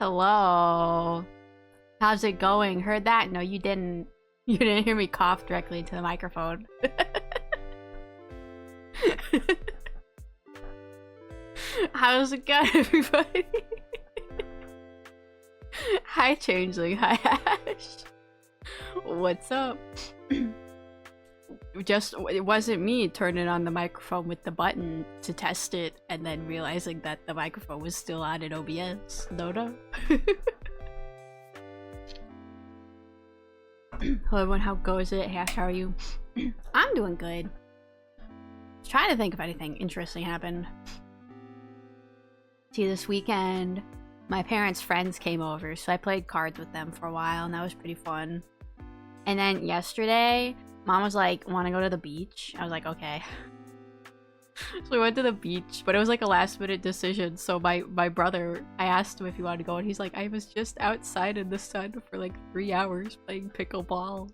Hello. How's it going? Heard that? No, you didn't. You didn't hear me cough directly into the microphone. How's it going, everybody? Hi, Changeling. Hi, Ash. What's up? It wasn't me turning on the microphone with the button to test it and then realizing that the microphone was still on in OBS. No. Hello everyone, how goes it? Hash, how are you? I'm doing good. Trying to think if anything interesting happened. See, this weekend, my parents' friends came over, so I played cards with them for a while, and that was pretty fun. And then yesterday, Mom was like, want to go to the beach? I was like, okay. So we went to the beach, but it was like a last minute decision. So my brother, I asked him if he wanted to go, and he's like, I was just outside in the sun for like 3 hours playing pickleball.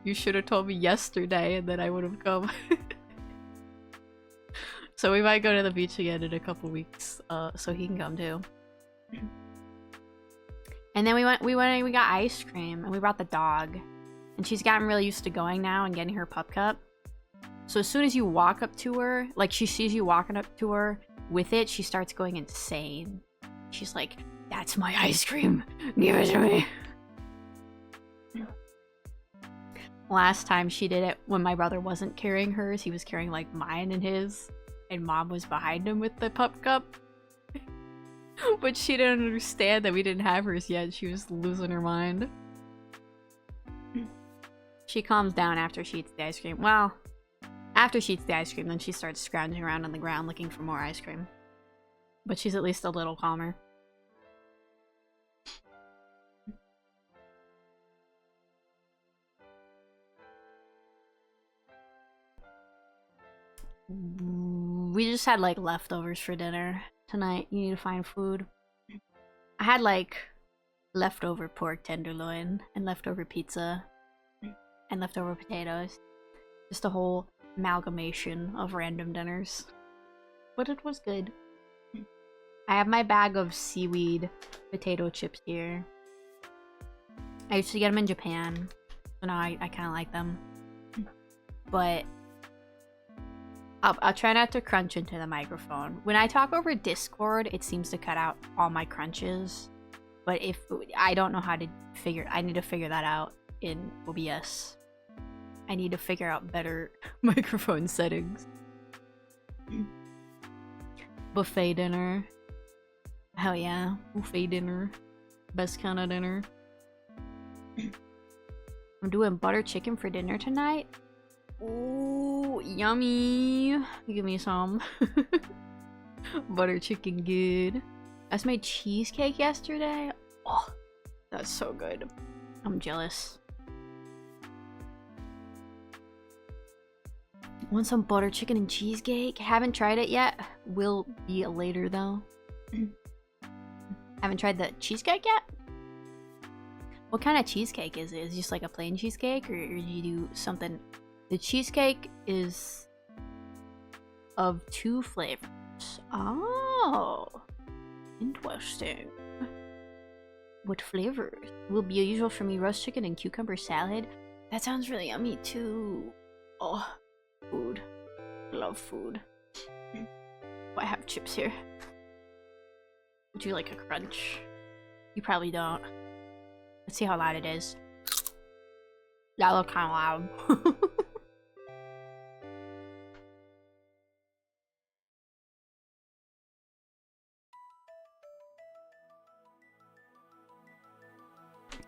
You should have told me yesterday, and then I would have come. So we might go to the beach again in a couple weeks, so he can come too. And then we got ice cream, and we brought the dog. And she's gotten really used to going now and getting her pup cup. So as soon as you walk up to her, like she sees you walking up to her with it, she starts going insane. She's like, that's my ice cream. Give it to me. Last time she did it when my brother wasn't carrying hers, he was carrying like mine and his. And Mom was behind him with the pup cup. But she didn't understand that we didn't have hers yet. She was losing her mind. She calms down after she eats the ice cream. Well, after she eats the ice cream, then she starts scrounging around on the ground looking for more ice cream. But she's at least a little calmer. We just had like leftovers for dinner tonight. You need to find food. I had like leftover pork tenderloin and leftover pizza and leftover potatoes. Just a whole amalgamation of random dinners. But it was good. I have my bag of seaweed potato chips here. I used to get them in Japan, so now I kind of like them. But I'll try not to crunch into the microphone. When I talk over Discord, it seems to cut out all my crunches. But if I don't know how to I need to figure that out in OBS. I need to figure out better microphone settings. Buffet dinner. Hell yeah. Buffet dinner. Best kind of dinner. I'm doing butter chicken for dinner tonight. Ooh, yummy. Give me some. Butter chicken good. I just made cheesecake yesterday. Oh, that's so good. I'm jealous. Want some butter chicken and cheesecake? Haven't tried it yet. Will be later though. Haven't tried the cheesecake yet? What kind of cheesecake is it? Is it just like a plain cheesecake, or do you do something? The cheesecake is of 2 flavors. Oh, interesting. What flavors? Will be usual for me, roast chicken and cucumber salad. That sounds really yummy too. Oh, food. Love food. Oh, I have chips here. Would you like a crunch? You probably don't. Let's see how loud it is. That looked kind of loud.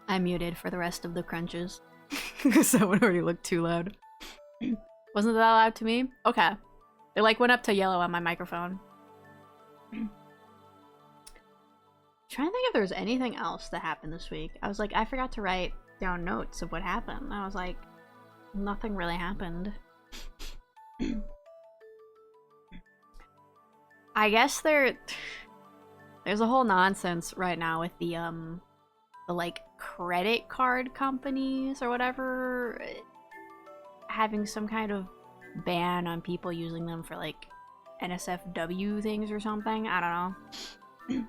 I muted for the rest of the crunches. Because that one already looked too loud. Wasn't that loud to me? Okay. It like went up to yellow on my microphone. Trying to think if there was anything else that happened this week. I was like, I forgot to write down notes of what happened. I was like, nothing really happened. I guess there's a whole nonsense right now with the like credit card companies or whatever having some kind of ban on people using them for like NSFW things or something. I don't know.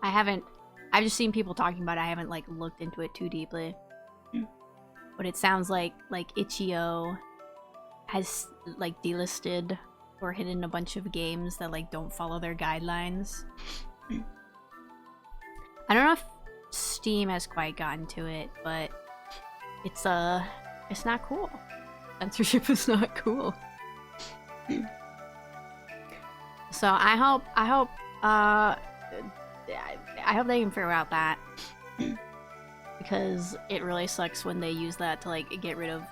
I've just seen people talking about it. I haven't like looked into it too deeply. But it sounds like Itch.io has like delisted or hidden a bunch of games that like don't follow their guidelines. I don't know if Steam has quite gotten to it, but it's not cool. Censorship is not cool. So I hope they can figure out that. Because it really sucks when they use that to like get rid of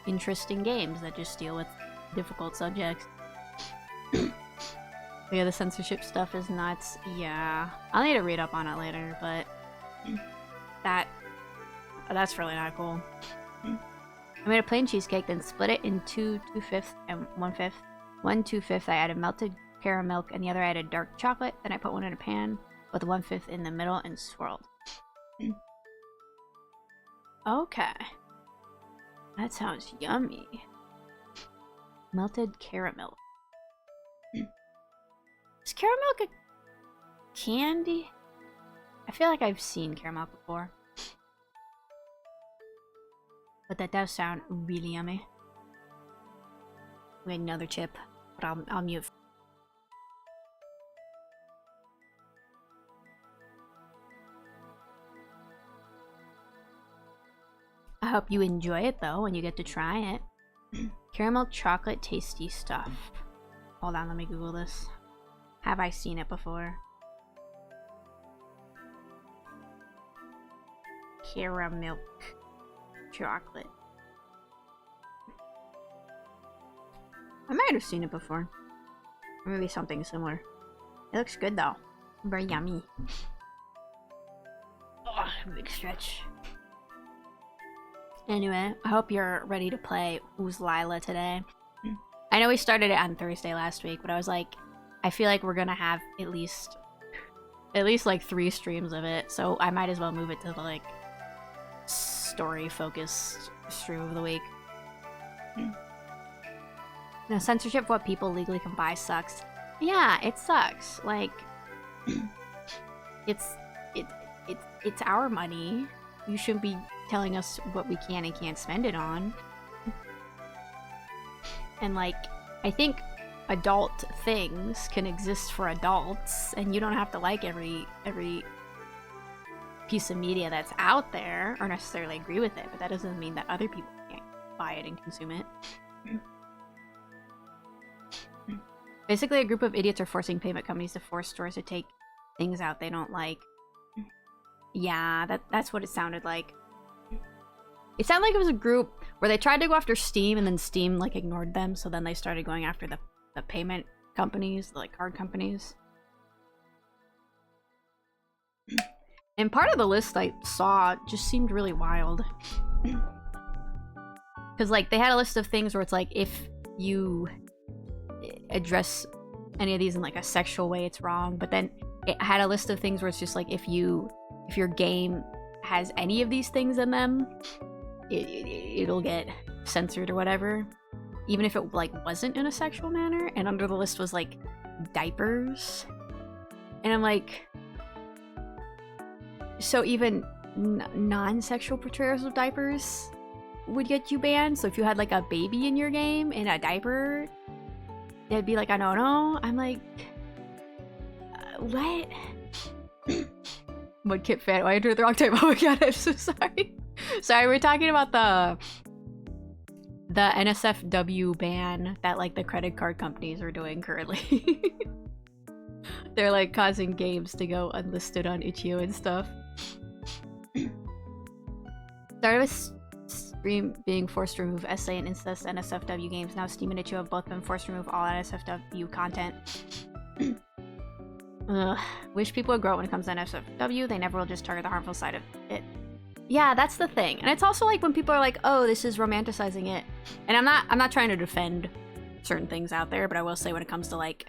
interesting games that just deal with difficult subjects. Yeah, the censorship stuff is nuts. Yeah, I'll need to read up on it later, but that's really not cool. I made a plain cheesecake, then split it in 2 2/5 and 1/5. 1 2/5 I added melted caramel milk, and the other I added dark chocolate. Then I put one in a pan with 1/5 in the middle and swirled. Okay. That sounds yummy. Melted caramel. Is caramel a candy? I feel like I've seen caramel before. But that does sound really yummy. We had another chip, but I'll mute. I hope you enjoy it though when you get to try it. Caramel chocolate tasty stuff. Hold on, let me Google this. Have I seen it before? Caramel chocolate. I might have seen it before. Or maybe something similar. It looks good though. Very yummy. Oh, big stretch. Anyway, I hope you're ready to play Who's Lila today. I know we started it on Thursday last week, but I was like, I feel like we're gonna have at least like 3 streams of it, so I might as well move it to the like story-focused stream of the week. Now, censorship of what people legally can buy sucks. Yeah, it sucks. Like, it's our money. You shouldn't be telling us what we can and can't spend it on. And like, I think adult things can exist for adults, and you don't have to like every piece of media that's out there or necessarily agree with it, but that doesn't mean that other people can't buy it and consume it. Basically, a group of idiots are forcing payment companies to force stores to take things out they don't like. Yeah, that's what it sounded like. It sounded like it was a group where they tried to go after Steam, and then Steam like ignored them, so then they started going after the payment companies, the like card companies. And part of the list I saw just seemed really wild. Because like they had a list of things where it's like, if you address any of these in like a sexual way, it's wrong. But then it had a list of things where it's just like, if your game has any of these things in them, it'll get censored or whatever, even if it like wasn't in a sexual manner. And under the list was like diapers, and I'm like, so even non-sexual portrayals of diapers would get you banned? So if you had like a baby in your game in a diaper, they'd be like, I don't know. I'm like, what? What Kit fan? I entered the wrong time. Oh my god, I'm so sorry. Sorry, we're talking about the NSFW ban that like the credit card companies are doing currently. They're like causing games to go unlisted on Itch.io and stuff. Started with Stream being forced to remove SA and Incest NSFW games. Now Steam and Itch.io have both been forced to remove all NSFW content. Wish people would grow up when it comes to NSFW. They never will, just target the harmful side of it. Yeah, that's the thing. And it's also like when people are like, oh, this is romanticizing it. And I'm not trying to defend certain things out there, but I will say when it comes to like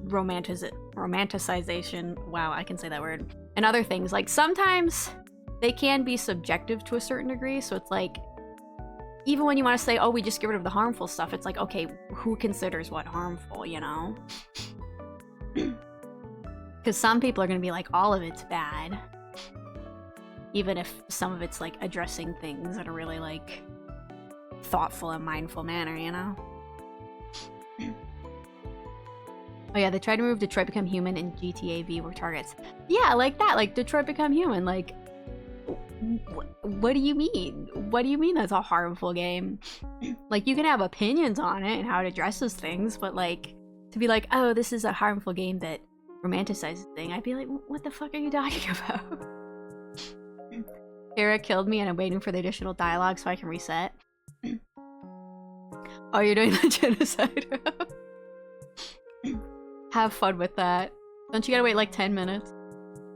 romanticization, wow, I can say that word, and other things, like sometimes they can be subjective to a certain degree. So it's like, even when you want to say, oh, we just get rid of the harmful stuff, it's like, okay, who considers what harmful, you know? Because some people are gonna be like, all of it's bad. Even if some of it's, like, addressing things in a really, like, thoughtful and mindful manner, you know? Oh yeah, they tried to remove Detroit Become Human and GTA V were targets. Yeah, like that, like Detroit Become Human, like... What do you mean? What do you mean that's a harmful game? Like, you can have opinions on it and how it addresses things, but like, to be like, oh, this is a harmful game that romanticizes thing, I'd be like, what the fuck are you talking about? Eric killed me and I'm waiting for the additional dialogue so I can reset. Oh, you're doing the genocide route? Have fun with that. Don't you gotta wait like 10 minutes?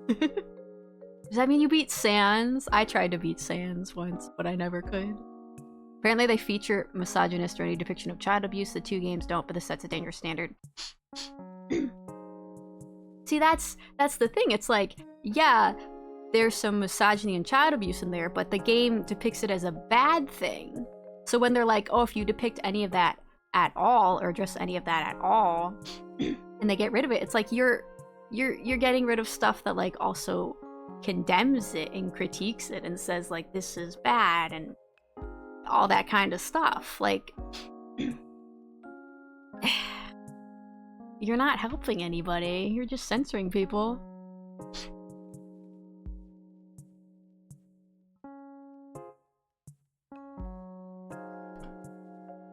Does that mean you beat Sans? I tried to beat Sans once, but I never could. Apparently they feature misogynist or any depiction of child abuse. The two games don't, but this sets a dangerous standard. See, that's the thing. It's like, yeah, there's some misogyny and child abuse in there, but the game depicts it as a bad thing. So when they're like, oh, if you depict any of that at all, or address any of that at all, and they get rid of it, it's like you're getting rid of stuff that like also condemns it and critiques it and says like this is bad and all that kind of stuff. Like you're not helping anybody, you're just censoring people.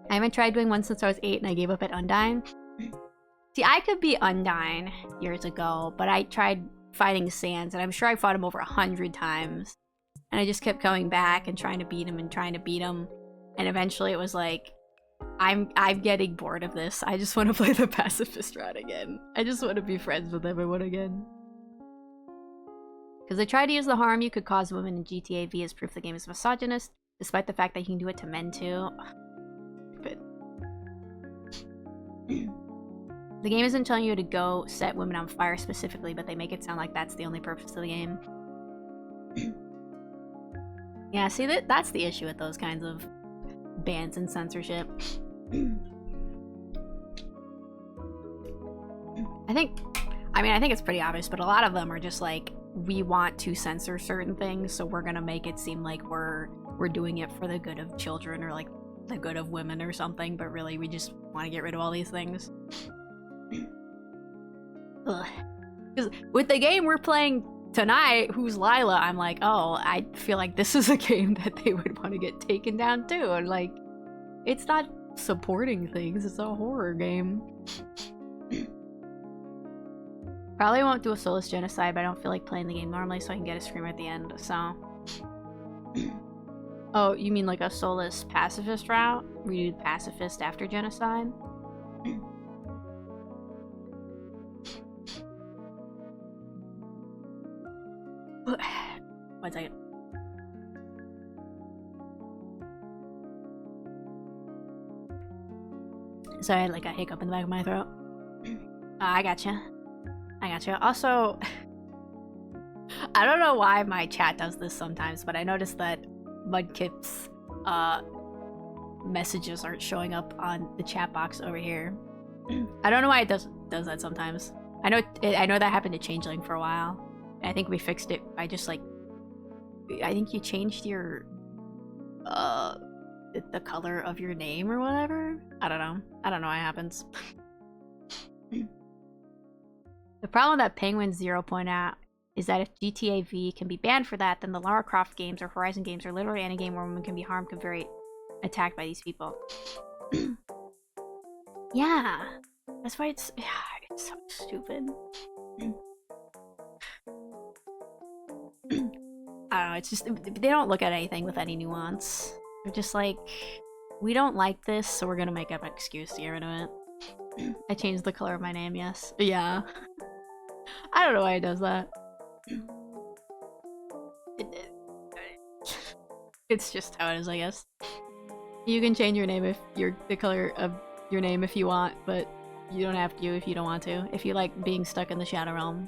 I haven't tried doing one since I was 8 and I gave up at Undyne. See, I could be Undyne years ago, but I tried fighting Sans, and I'm sure I fought him over 100 times. And I just kept coming back and trying to beat him and trying to beat him. And eventually it was like, I'm getting bored of this. I just want to play the pacifist route again. I just want to be friends with everyone again. Because they tried to use the harm you could cause women in GTA V as proof the game is misogynist, despite the fact that you can do it to men too. Stupid. The game isn't telling you to go set women on fire specifically, but they make it sound like that's the only purpose of the game. Yeah, see, that's the issue with those kinds of bans and censorship. I think it's pretty obvious, but a lot of them are just like, we want to censor certain things, so we're gonna make it seem like we're doing it for the good of children or like the good of women or something, but really we just want to get rid of all these things. Because with the game we're playing tonight, who's Lila, I'm like, oh, I feel like this is a game that they would want to get taken down too. And like, it's not supporting things, it's a horror game. Probably won't do a soulless genocide, but I don't feel like playing the game normally, so I can get a screamer at the end, so. Oh, you mean like a soulless pacifist route? Where you do pacifist after genocide? One second. Sorry, I had like a hiccup in the back of my throat. I gotcha. Also, I don't know why my chat does this sometimes, but I noticed that Mudkip's messages aren't showing up on the chat box over here. I don't know why it does that sometimes. I know that happened to Changeling for a while. I think we fixed it by just like, I think you changed your the color of your name or whatever. I don't know what happens. The problem that Penguin Zero point out is that if GTA V can be banned for that, then the Lara Croft games or Horizon games or literally any game where women can be harmed can be very attacked by these people. Yeah, that's why it's so stupid. I don't know, it's just, they don't look at anything with any nuance. They're just like, we don't like this, so we're gonna make up an excuse to get rid of it. I changed the color of my name, yes. Yeah. I don't know why it does that. It's just how it is, I guess. You can change your name if you're the color of your name if you want, but you don't have to if you don't want to. If you like being stuck in the Shadow Realm,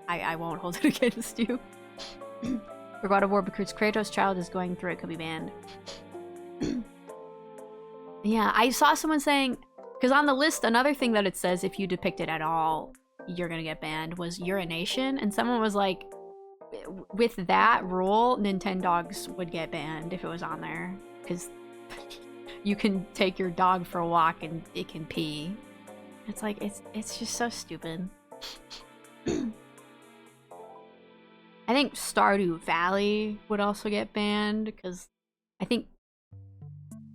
I won't hold it against you. For God of War, because Kratos' child is going through it, could be banned. Yeah, I saw someone saying, because on the list, another thing that it says if you depict it at all you're gonna get banned was urination, and someone was like, with that rule, Nintendogs would get banned if it was on there, because you can take your dog for a walk and it can pee. It's like, it's just so stupid. I think Stardew Valley would also get banned, because I think,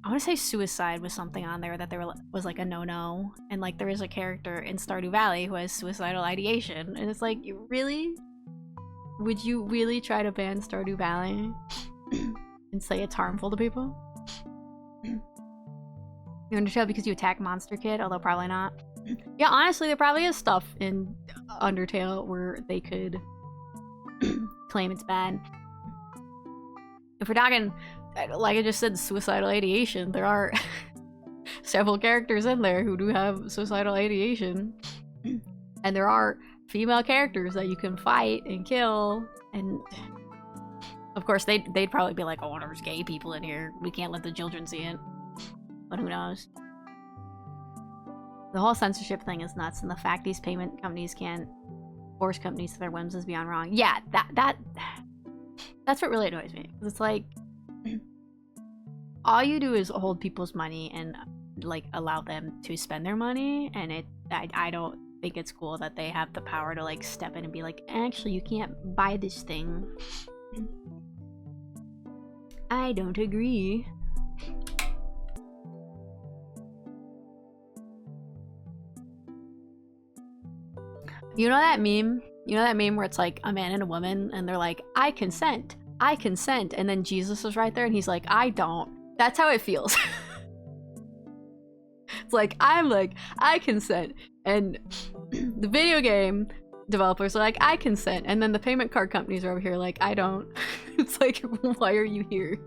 I want to say suicide was something on there that there was like a no-no, and like there is a character in Stardew Valley who has suicidal ideation, and it's like, you really? Would you really try to ban Stardew Valley and say it's harmful to people? You Undertale because you attack Monster Kid, although probably not. Yeah, honestly, there probably is stuff in Undertale where they could claim it's bad. If we're talking, like I just said, suicidal ideation, there are several characters in there who do have suicidal ideation. And there are female characters that you can fight and kill, and of course they'd probably be like, oh, there's gay people in here, we can't let the children see it. But who knows? The whole censorship thing is nuts, and the fact these payment companies can't force companies to their whims is beyond wrong. Yeah, that's what really annoys me. It's like, all you do is hold people's money and like allow them to spend their money, and I don't think it's cool that they have the power to like step in and be like, actually you can't buy this thing. I don't agree. You know that meme? You know that meme where it's like a man and a woman and they're like, I consent, and then Jesus is right there and he's like, I don't. That's how it feels. It's like, I'm like, I consent, and the video game developers are like, I consent, and then the payment card companies are over here like, I don't. It's like, why are you here?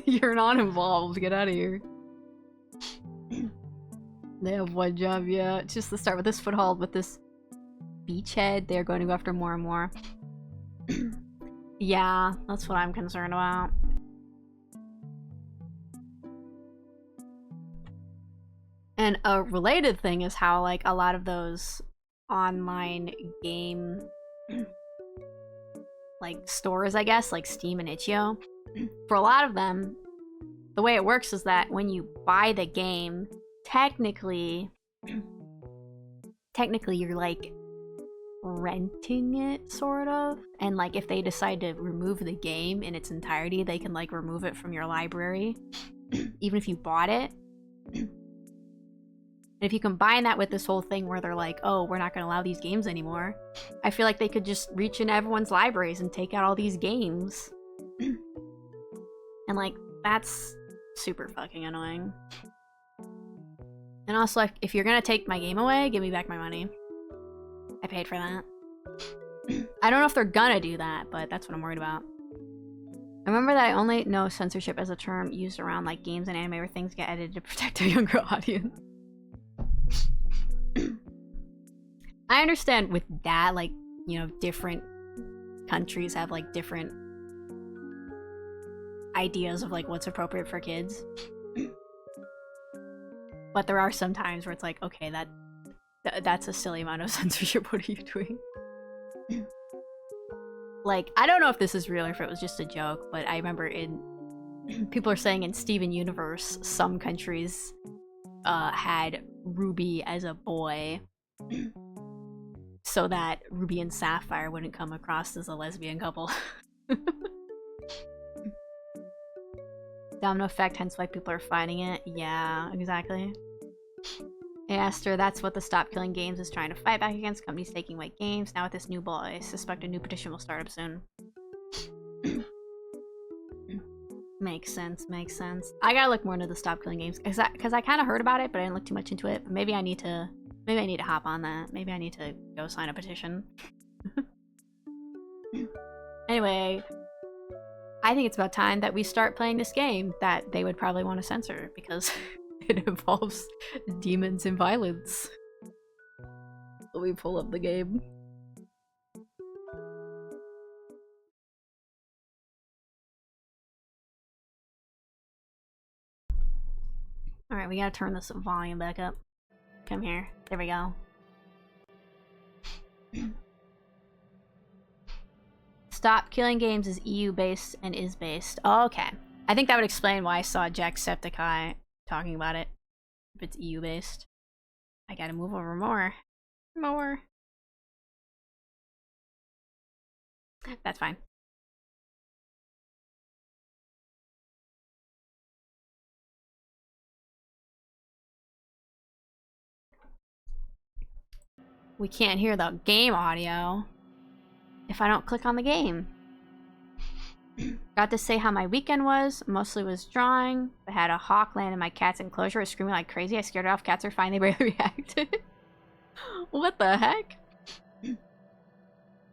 You're not involved, get out of here. They have one job, yeah. It's just to start with this foothold, with this beachhead, they're going to go after more and more. Yeah, that's what I'm concerned about. And a related thing is how, like, a lot of those online game, like, stores, I guess, like Steam and itch.io, for a lot of them, the way it works is that when you buy the game, technically you're, like, renting it, sort of. And, like, if they decide to remove the game in its entirety, they can, like, remove it from your library, even if you bought it. And if you combine that with this whole thing where they're like, oh, we're not going to allow these games anymore, I feel like they could just reach into everyone's libraries and take out all these games. And, like, that's super fucking annoying. And also, if you're going to take my game away, give me back my money. I paid for that. I don't know if they're gonna do that, but that's what I'm worried about. I remember that I only know censorship as a term used around, like, games and anime where things get edited to protect a younger audience. I understand with that, like, you know, different countries have, like, different ideas of, like, what's appropriate for kids. But there are some times where it's like, okay, that's a silly amount of censorship. What are you doing? Like, I don't know if this is real or if it was just a joke, but I remember people are saying in Steven Universe, some countries had Ruby as a boy so that Ruby and Sapphire wouldn't come across as a lesbian couple. Domino effect, hence why people are fighting it. Yeah, exactly. I asked her, that's what the Stop Killing Games is trying to fight back against, companies taking away games. Now with this new bill, I suspect a new petition will start up soon. Makes sense, makes sense. I gotta look more into the Stop Killing Games, because I kind of heard about it, but I didn't look too much into it. Maybe I need to hop on that. Maybe I need to go sign a petition. Anyway, I think it's about time that we start playing this game that they would probably want to censor, because it involves demons and violence. Let me pull up the game. Alright, we gotta turn this volume back up. Come here. There we go. Stop Killing Games is EU-based and is based. Oh, okay. I think that would explain why I saw Jacksepticeye talking about it. If it's EU-based. I gotta move over more. More. That's fine. We can't hear the game audio if I don't click on the game. Got to say how my weekend was. Mostly was drawing. I had a hawk land in my cat's enclosure. I was screaming like crazy. I scared it off. Cats are fine. They barely reacted. What the heck?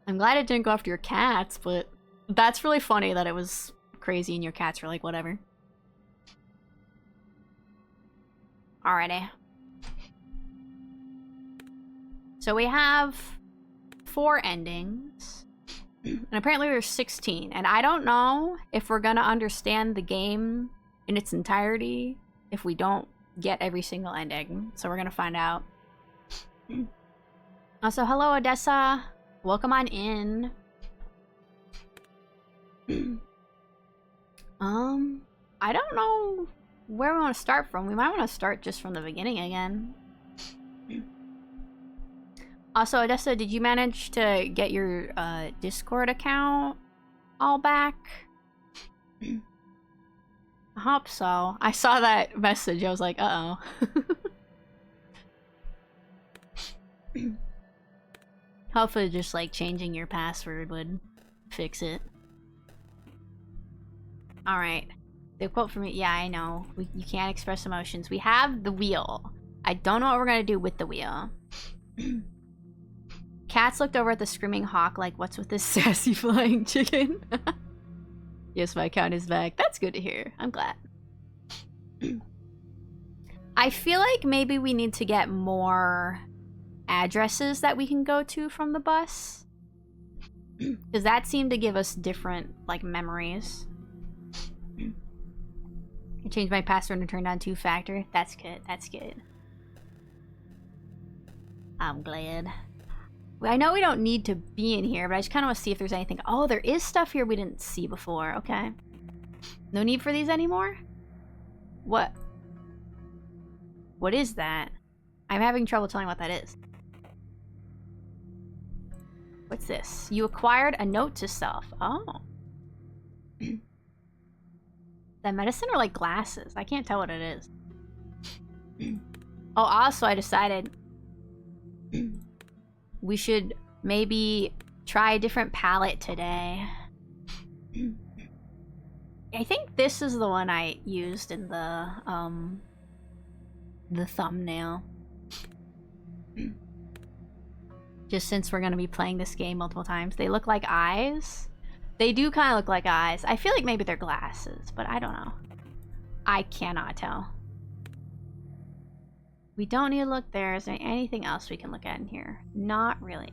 I'm glad it didn't go after your cats, but that's really funny that it was crazy and your cats were like, whatever. Alrighty. So we have 4 endings. And apparently there's 16. And I don't know if we're gonna understand the game in its entirety if we don't get every single ending. So we're gonna find out. Also, hello Odessa. Welcome on in. I don't know where we want to start from. We might want to start just from the beginning again. Also, Odessa, did you manage to get your Discord account all back? I hope so. I saw that message. I was like, uh-oh. Hopefully just like changing your password would fix it. Alright. The quote from me, yeah, I know. You can't express emotions. We have the wheel. I don't know what we're gonna do with the wheel. Cats looked over at the screaming hawk like, what's with this sassy flying chicken? Yes, my account is back. That's good to hear. I'm glad. I feel like maybe we need to get more addresses that we can go to from the bus. Because that seemed to give us different, like, memories. I changed my password and turned on 2-factor. That's good. That's good. I'm glad. I know we don't need to be in here, but I just kind of want to see if there's anything. Oh, there is stuff here we didn't see before. Okay. No need for these anymore? What? What is that? I'm having trouble telling what that is. What's this? You acquired a note to self. Oh. That medicine or like glasses? I can't tell what it is. Oh, also I decided we should maybe try a different palette today. I think this is the one I used in the thumbnail. Just since we're gonna be playing this game multiple times. They look like eyes. They do kind of look like eyes. I feel like maybe they're glasses, but I don't know. I cannot tell. We don't need to look there. Is there anything else we can look at in here? Not really.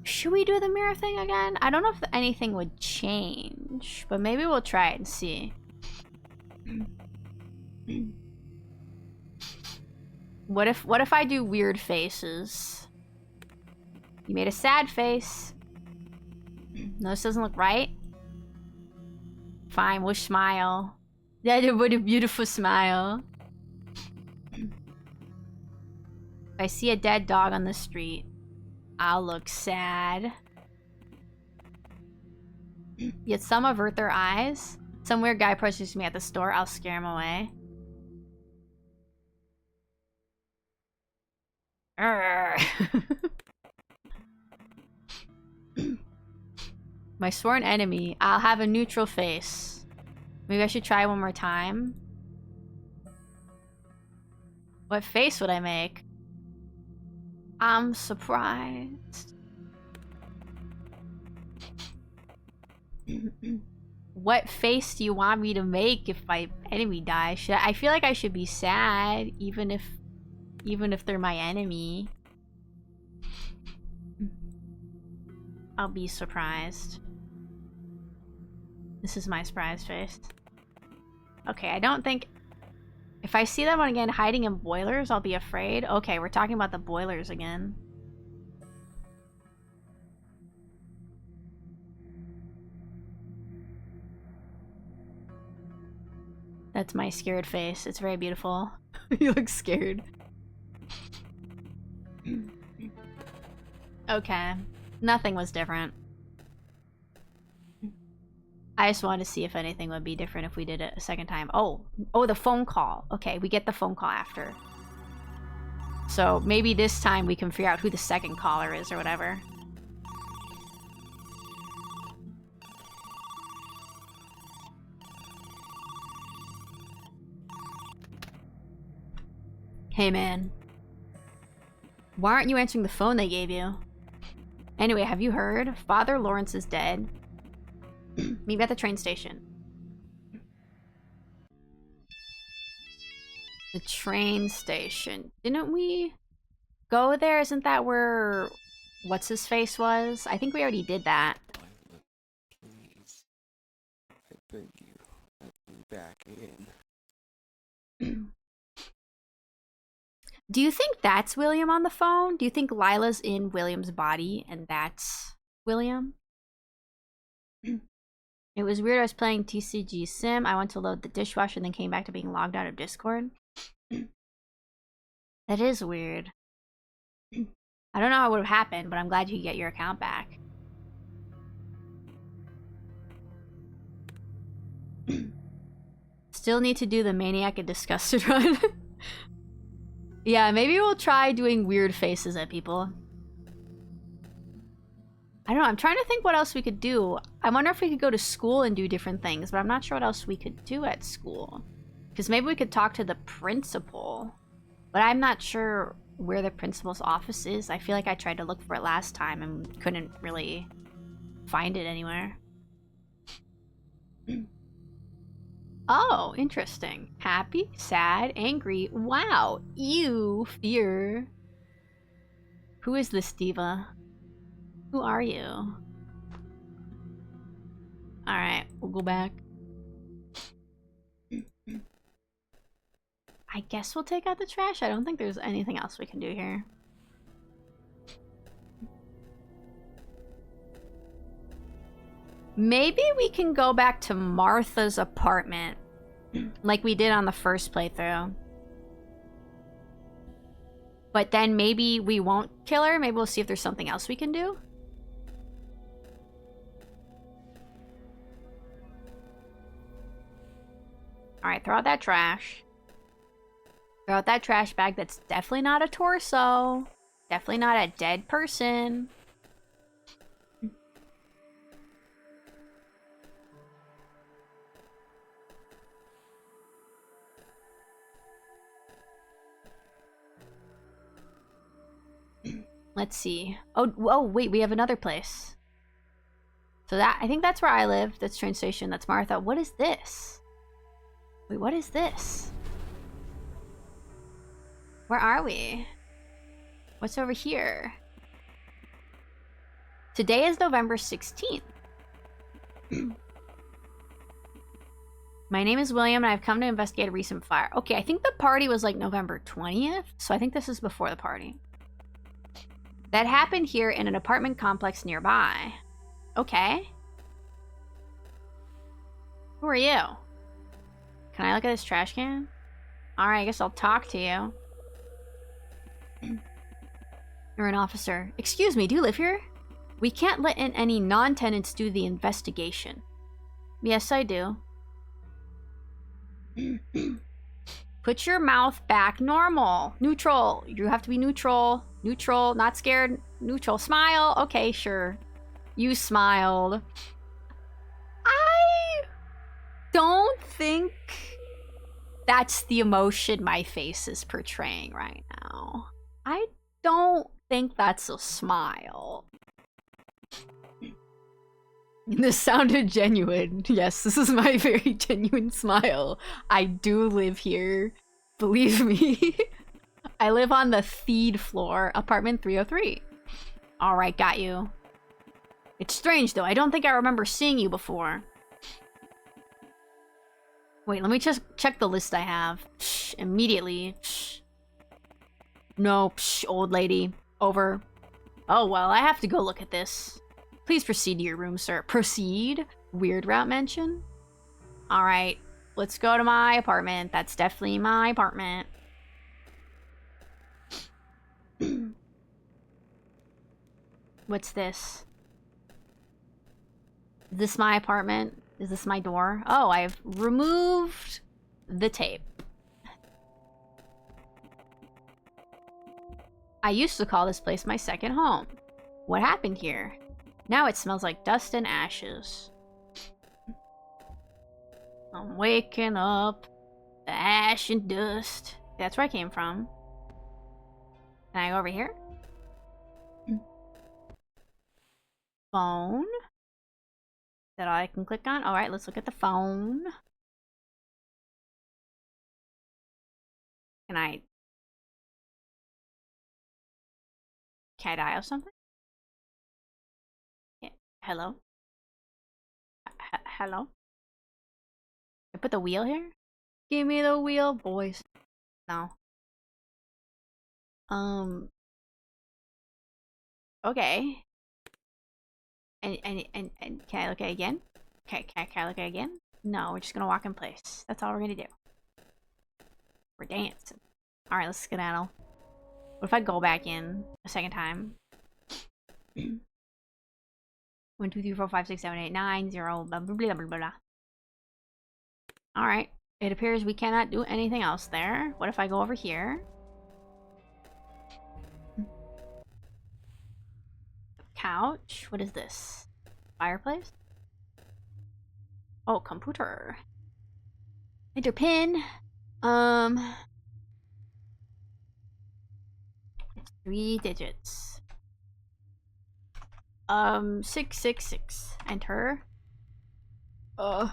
Should we do the mirror thing again? I don't know if anything would change, but maybe we'll try it and see. What if I do weird faces? You made a sad face. No, this doesn't look right. Fine, we'll smile. Yeah, what a beautiful smile. If I see a dead dog on the street, I'll look sad. Yet some avert their eyes. Some weird guy approaches me at the store, I'll scare him away. My sworn enemy. I'll have a neutral face. Maybe I should try one more time. What face would I make? I'm surprised. What face do you want me to make if my enemy dies? I feel like I should be sad, even if they're my enemy. I'll be surprised. This is my surprise face. Okay, I don't think If I see them again hiding in boilers, I'll be afraid. Okay, we're talking about the boilers again. That's my scared face. It's very beautiful. You look scared. Okay. Nothing was different. I just wanted to see if anything would be different if we did it a second time. Oh, the phone call. Okay, we get the phone call after. So maybe this time we can figure out who the second caller is or whatever. Hey man. Why aren't you answering the phone they gave you? Anyway, have you heard? Father Lawrence is dead. Meet me at the train station. The train station. Didn't we go there? Isn't that where what's his face was? I think we already did that. Please, I beg you, let me back in. Do you think that's William on the phone? Do you think Lila's in William's body and that's William? It was weird. I was playing TCG Sim. I went to load the dishwasher and then came back to being logged out of Discord. That is weird. I don't know how it would have happened, but I'm glad you could get your account back. Still need to do the Maniac and Disgusted run. Yeah, maybe we'll try doing weird faces at people. I don't know, I'm trying to think what else we could do. I wonder if we could go to school and do different things, but I'm not sure what else we could do at school. Because maybe we could talk to the principal. But I'm not sure where the principal's office is. I feel like I tried to look for it last time and couldn't really find it anywhere. Oh, interesting. Happy, sad, angry. Wow. Ew, fear. Who is this diva? Who are you? Alright, we'll go back. I guess we'll take out the trash. I don't think there's anything else we can do here. Maybe we can go back to Martha's apartment like we did on the first playthrough. But then maybe we won't kill her. Maybe we'll see if there's something else we can do. Alright, throw out that trash. Throw out that trash bag. That's definitely not a torso. Definitely not a dead person. Let's see. Oh, wait, we have another place. So that, I think that's where I live. That's train station. That's Martha. What is this? Wait, what is this? Where are we? What's over here? Today is November 16th. My name is William and I've come to investigate a recent fire. Okay, I think the party was like November 20th. So I think this is before the party. That happened here in an apartment complex nearby. Okay. Who are you? Can I look at this trash can? Alright, I guess I'll talk to you. You're an officer. Excuse me, do you live here? We can't let in any non-tenants do the investigation. Yes, I do. Put your mouth back normal. Neutral. You have to be neutral. Neutral, not scared. Neutral. Smile. Okay, sure. You smiled. I don't think that's the emotion my face is portraying right now. I don't think that's a smile. This sounded genuine. Yes, this is my very genuine smile. I do live here. Believe me. I live on the feed floor, apartment 303. Alright, got you. It's strange though, I don't think I remember seeing you before. Wait, let me just check the list I have. Psh, immediately. Psh. No, psh, old lady. Over. Oh, well, I have to go look at this. Please proceed to your room, sir. Proceed? Weird route mention? Alright, let's go to my apartment. That's definitely my apartment. What's this? Is this my apartment? Is this my door? Oh, I've removed the tape. I used to call this place my second home. What happened here? Now it smells like dust and ashes. I'm waking up. The ash and dust. That's where I came from. Can I go over here? Phone. That all I can click on? Alright, let's look at the phone. Can I dial something? Yeah. Hello? Hello? I put the wheel here? Give me the wheel, boys. No. Okay. And can I look at it again? Okay, can I look at it again? No, we're just gonna walk in place. That's all we're gonna do. We're dancing. Alright, let's skedaddle. What if I go back in a second time? 1, 2, 3, 4, 5, 6, 7, 8, 9, 0, blah, blah, blah, blah, blah. Alright. It appears we cannot do anything else there. What if I go over here? Couch. What is this? Fireplace? Oh, computer. Enter pin. It's 3 digits. 666. Enter. 1,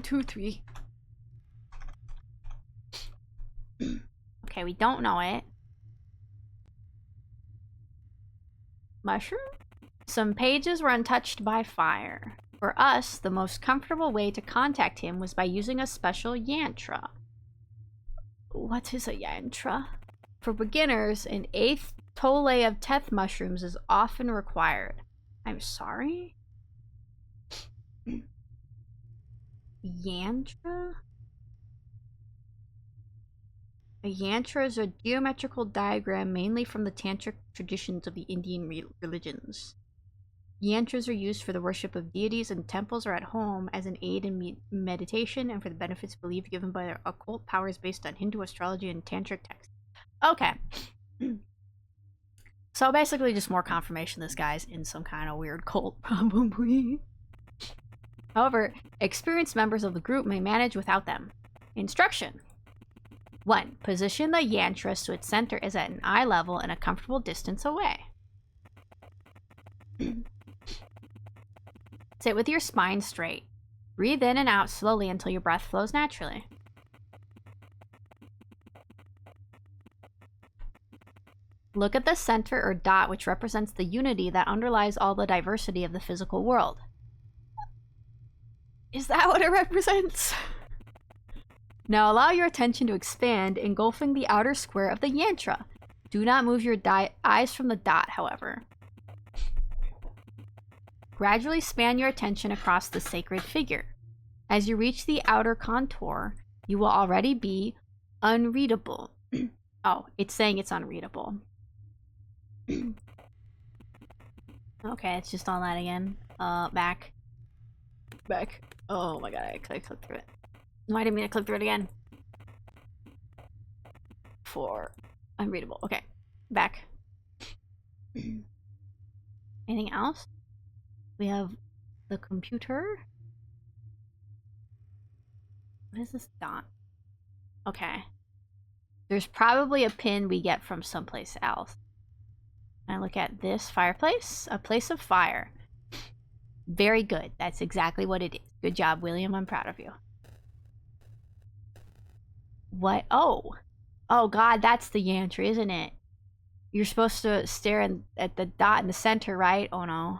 2, 3. Okay, we don't know it. Mushroom? Some pages were untouched by fire. For us, the most comfortable way to contact him was by using a special yantra. What is a yantra? For beginners, an 8th toll of teth mushrooms is often required. I'm sorry? Yantra? A yantra is a geometrical diagram mainly from the tantric traditions of the Indian religions. Yantras are used for the worship of deities in temples or at home as an aid in meditation and for the benefits believed given by their occult powers based on Hindu astrology and tantric texts. Okay. So basically just more confirmation this guy's in some kind of weird cult, probably. However, experienced members of the group may manage without them. Instruction. 1. Position the yantra so its center is at an eye level and a comfortable distance away. Sit with your spine straight. Breathe in and out slowly until your breath flows naturally. Look at the center or dot, which represents the unity that underlies all the diversity of the physical world. Is that what it represents? Now allow your attention to expand, engulfing the outer square of the yantra. Do not move your eyes from the dot, however. Gradually span your attention across the sacred figure. As you reach the outer contour, you will already be unreadable. Oh, it's saying it's unreadable. Okay, it's just on that again. Back. Oh my god, I clicked through it. No, I didn't mean to click through it again. For unreadable. Okay, back. Anything else? We have the computer. What is this dot? Okay. There's probably a pin we get from someplace else. And I look at this fireplace. A place of fire. Very good. That's exactly what it is. Good job, William. I'm proud of you. What? Oh. Oh, God. That's the yantra, isn't it? You're supposed to stare at the dot in the center, right? Oh, no.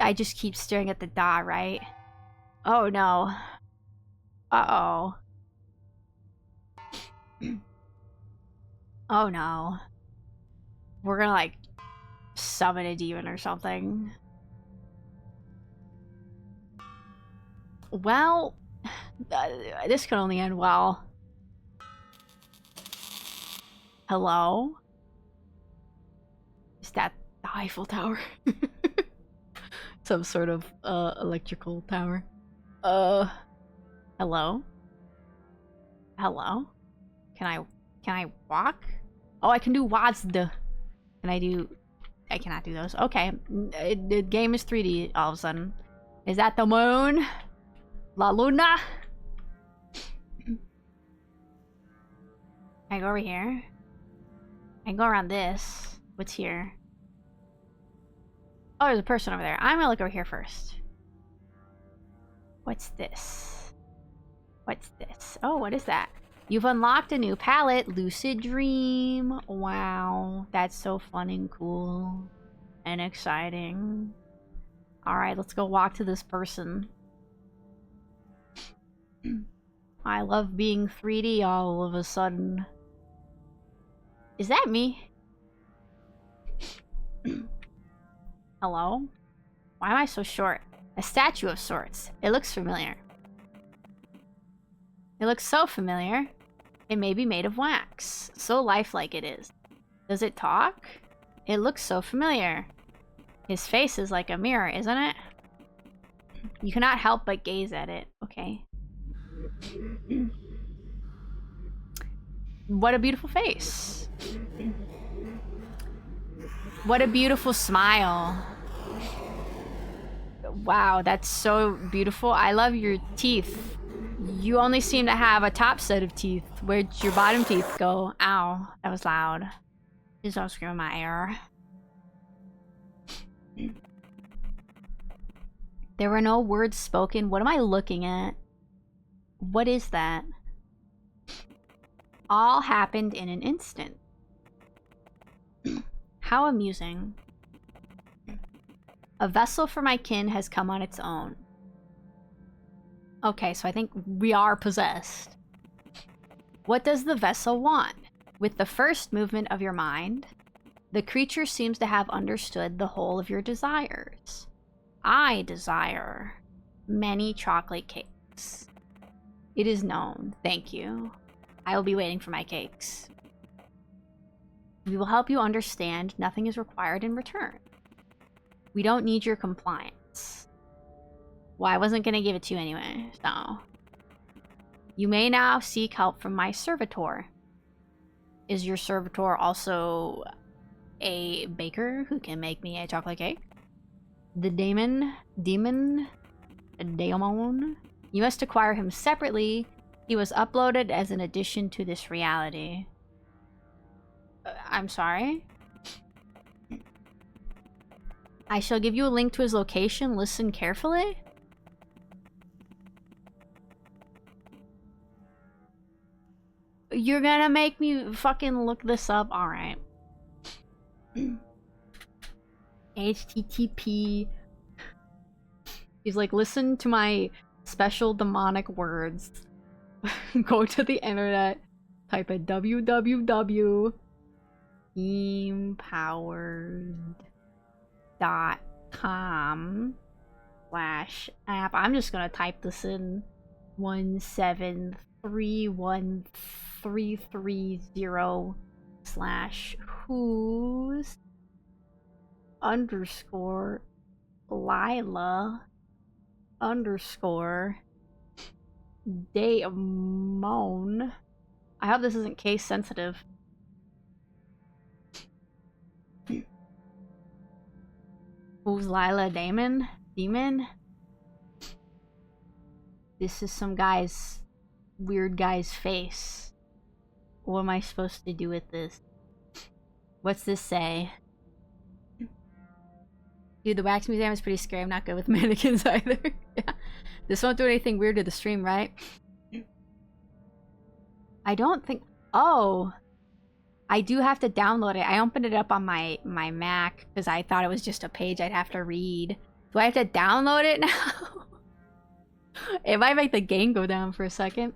I just keep staring at the dot, right? Oh, no. Uh-oh. Oh no. We're gonna, like, summon a demon or something. Well, this could only end well. Hello? Is that the Eiffel Tower? Some sort of, electrical tower. Hello? Hello? Can I walk? Oh, I can do WASD. I cannot do those. Okay. The game is 3D all of a sudden. Is that the moon? La Luna? Can I go over here? I can go around this. What's here? Oh, there's a person over there. I'm gonna look over here first. What's this? What's this? Oh, what is that? You've unlocked a new palette, Lucid Dream. Wow, that's so fun and cool and exciting. Alright, let's go walk to this person. I love being 3D all of a sudden. Is that me? Hello? Why am I so short? A statue of sorts. It looks familiar. It looks so familiar. It may be made of wax. So lifelike it is. Does it talk? It looks so familiar. His face is like a mirror, isn't it? You cannot help but gaze at it. Okay. What a beautiful face. What a beautiful smile. Wow, that's so beautiful. I love your teeth. You only seem to have a top set of teeth. Where'd your bottom teeth go? Ow, that was loud. Please don't scream in my ear. There were no words spoken. What am I looking at? What is that? All happened in an instant. How amusing. A vessel for my kin has come on its own. Okay, so I think we are possessed. What does the vessel want? With the first movement of your mind, the creature seems to have understood the whole of your desires. I desire many chocolate cakes. It is known. Thank you. I will be waiting for my cakes. We will help you understand nothing is required in return. We don't need your compliance. Well, I wasn't going to give it to you anyway, so. You may now seek help from my servitor. Is your servitor also a baker who can make me a chocolate cake? The demon. You must acquire him separately. He was uploaded as an addition to this reality. I'm sorry? I shall give you a link to his location. Listen carefully. You're gonna make me fucking look this up? Alright. HTTP. He's like, listen to my special demonic words. Go to the internet. Type a www.teampowered.com/app. I'm just gonna type this in. 1731330/whos _ Lila _ Daemon. I hope this isn't case sensitive. Who's Lila Demon? This is some guy's weird guy's face. What am I supposed to do with this? What's this say? Dude, the wax museum is pretty scary. I'm not good with mannequins either. Yeah. This won't do anything weird to the stream, right? I don't think... Oh! I do have to download it. I opened it up on my Mac because I thought it was just a page I'd have to read. Do I have to download it now? It might make the game go down for a second.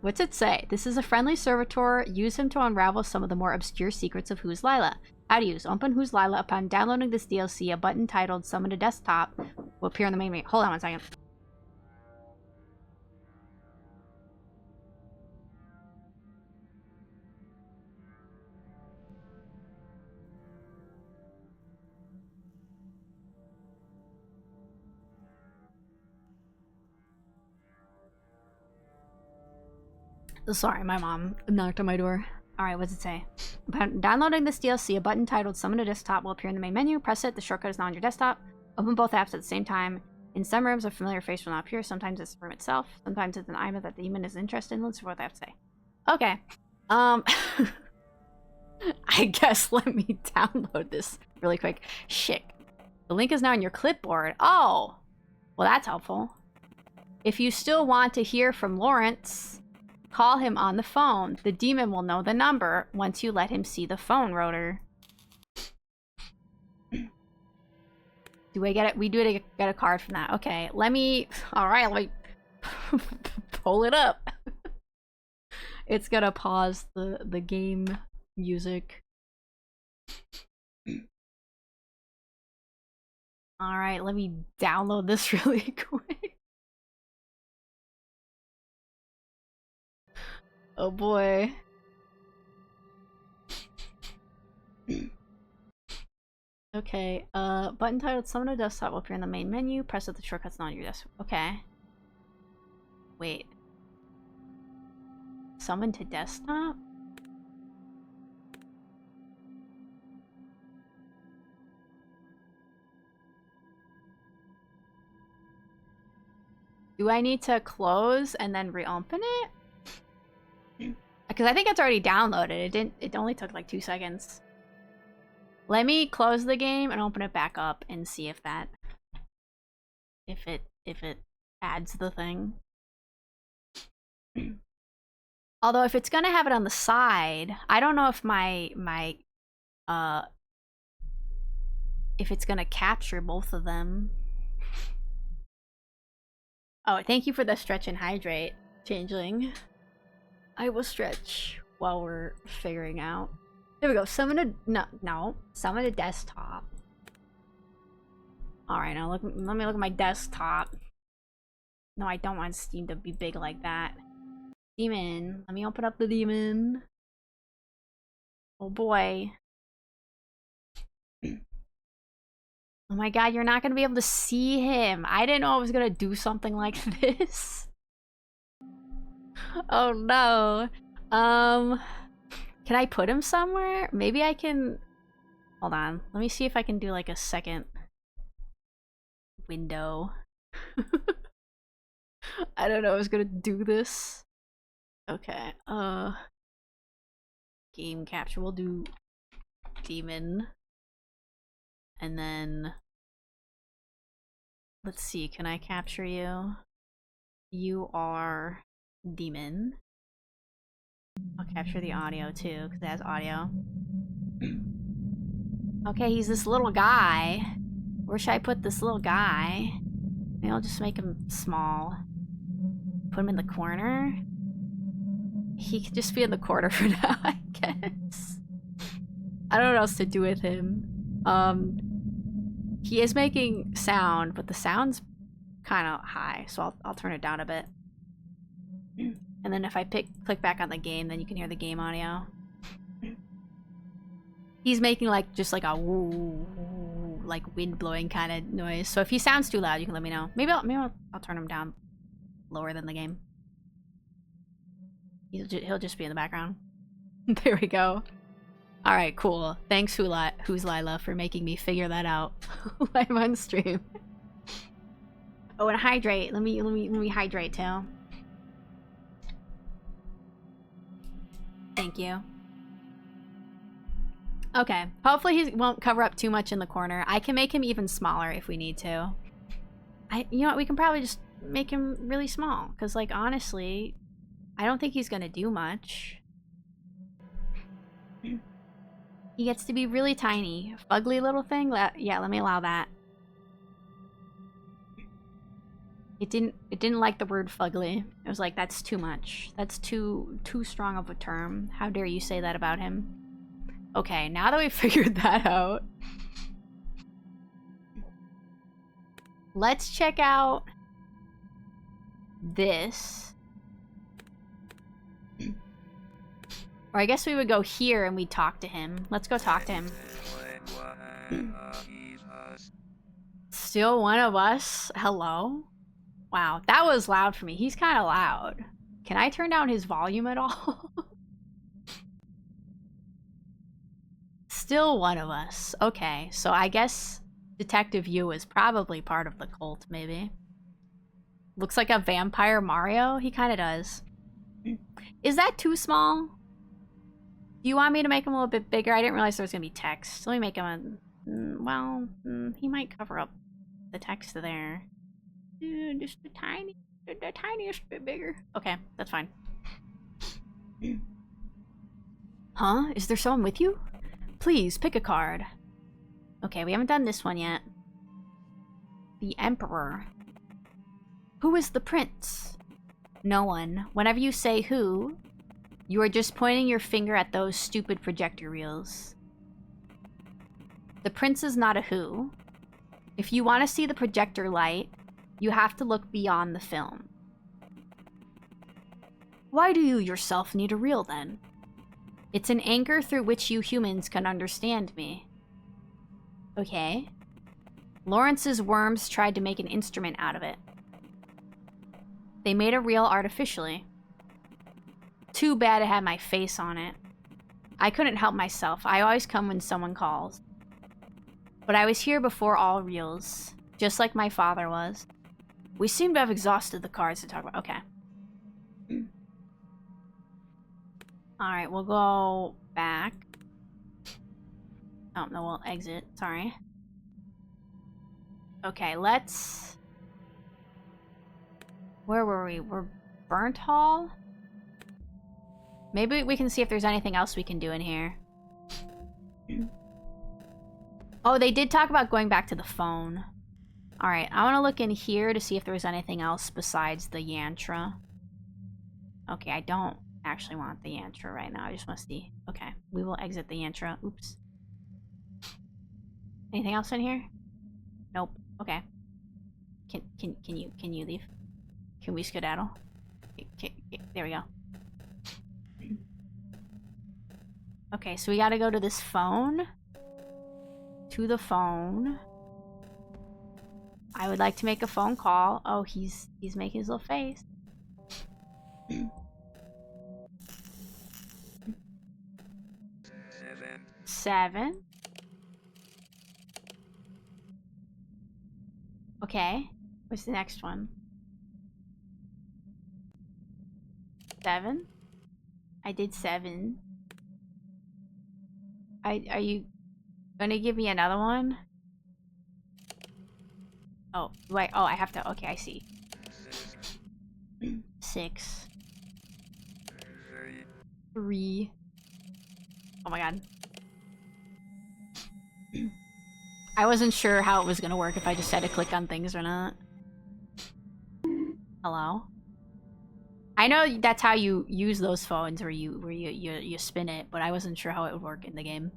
What's it say? This is a friendly servitor. Use him to unravel some of the more obscure secrets of Who's Lila. How to use. Open Who's Lila. Upon downloading this DLC, a button titled Summon to Desktop will appear on the main menu. Hold on one second. Sorry, my mom knocked on my door. Alright, what's it say? Upon downloading this DLC, a button titled Summon to Desktop will appear in the main menu. Press it. The shortcut is now on your desktop. Open both apps at the same time. In some rooms, a familiar face will not appear. Sometimes it's the room itself. Sometimes it's an item that the demon is interested in. Let's see what they have to say. Okay. I guess let me download this really quick. Shit. The link is now in your clipboard. Oh! Well, that's helpful. If you still want to hear from Lawrence, call him on the phone. The demon will know the number once you let him see the phone rotor. Do I get it? We do get a card from that. Okay, let me... Alright, let me pull it up. It's gonna pause the game music. Alright, let me download this really quick. Oh boy. Okay, button titled Summon to Desktop will appear in the main menu. Press it, the shortcut's not on your desk. Okay. Wait. Summon to Desktop? Do I need to close and then reopen it? Because I think it's already downloaded. It only took like 2 seconds. Let me close the game and open it back up and see if that if it adds the thing. Although if it's gonna have it on the side, I don't know if if it's gonna capture both of them. Oh, thank you for the stretch and hydrate, Changeling. I will stretch while we're figuring out. There we go. Summon a desktop. Alright, now let me look at my desktop. No, I don't want Steam to be big like that. Demon. Let me open up the demon. Oh boy. Oh my god, you're not gonna be able to see him. I didn't know I was gonna do something like this. Oh no. Can I put him somewhere? Maybe I can... Hold on. Let me see if I can do like a second window. I don't know I was gonna do this. Okay, game capture. We'll do demon. And then... Let's see, can I capture you? You are demon. I'll capture the audio too, because it has audio. Okay, he's this little guy. Where should I put this little guy? Maybe I'll just make him small. Put him in the corner. He could just be in the corner for now, I guess. I don't know what else to do with him. He is making sound, but the sound's kind of high, so I'll turn it down a bit. And then if I click back on the game, then you can hear the game audio. He's making like just like a woo, like wind blowing kind of noise. So if he sounds too loud, you can let me know. Maybe I'll turn him down lower than the game. He'll just be in the background. There we go. All right, cool. Thanks, Who's Lila, for making me figure that out live on stream. Oh, and hydrate. Let me hydrate too. Thank you. Okay. Hopefully he won't cover up too much in the corner. I can make him even smaller if we need to. You know what? We can probably just make him really small. Because, like, honestly, I don't think he's gonna do much. He gets to be really tiny. Fugly little thing? Yeah, let me allow that. It didn't like the word fugly. It was like, that's too much. That's too strong of a term. How dare you say that about him? Okay, now that we figured that out, let's check out this. Or I guess we would go here and we'd talk to him. Let's go talk to him. Still one of us? Hello? Wow, that was loud for me. He's kind of loud. Can I turn down his volume at all? Still one of us. Okay, so I guess Detective Yu is probably part of the cult, maybe. Looks like a vampire Mario? He kind of does. Is that too small? Do you want me to make him a little bit bigger? I didn't realize there was going to be text. Let me make him a... well, he might cover up the text there. Just the tiniest bit bigger. Okay, that's fine. Huh? Is there someone with you? Please, pick a card. Okay, we haven't done this one yet. The Emperor. Who is the prince? No one. Whenever you say who, you are just pointing your finger at those stupid projector reels. The prince is not a who. If you want to see the projector light, you have to look beyond the film. Why do you yourself need a reel then? It's an anchor through which you humans can understand me. Okay. Lawrence's worms tried to make an instrument out of it. They made a reel artificially. Too bad it had my face on it. I couldn't help myself. I always come when someone calls. But I was here before all reels, just like my father was. We seem to have exhausted the cards to talk about. Okay. Alright, we'll go back. Oh, no, we'll exit. Sorry. Okay, let's... Where were we? We're Burnt Hall? Maybe we can see if there's anything else we can do in here. Oh, they did talk about going back to the phone. Alright, I want to look in here to see if there's anything else besides the yantra. Okay, I don't actually want the yantra right now. I just want to see. Okay, we will exit the yantra. Oops. Anything else in here? Nope. Okay. Can you leave? Can we skedaddle? There we go. Okay, so we gotta go to this phone. To the phone. I would like to make a phone call. Oh, he's making his little face. 7. Okay. What's the next one? 7. I did 7. Are you gonna give me another one? Oh, wait. Oh, I have to. Okay, I see. 6. 3. Oh my god. I wasn't sure how it was gonna work, if I just had to click on things or not. Hello? I know that's how you use those phones, where you spin it, but I wasn't sure how it would work in the game.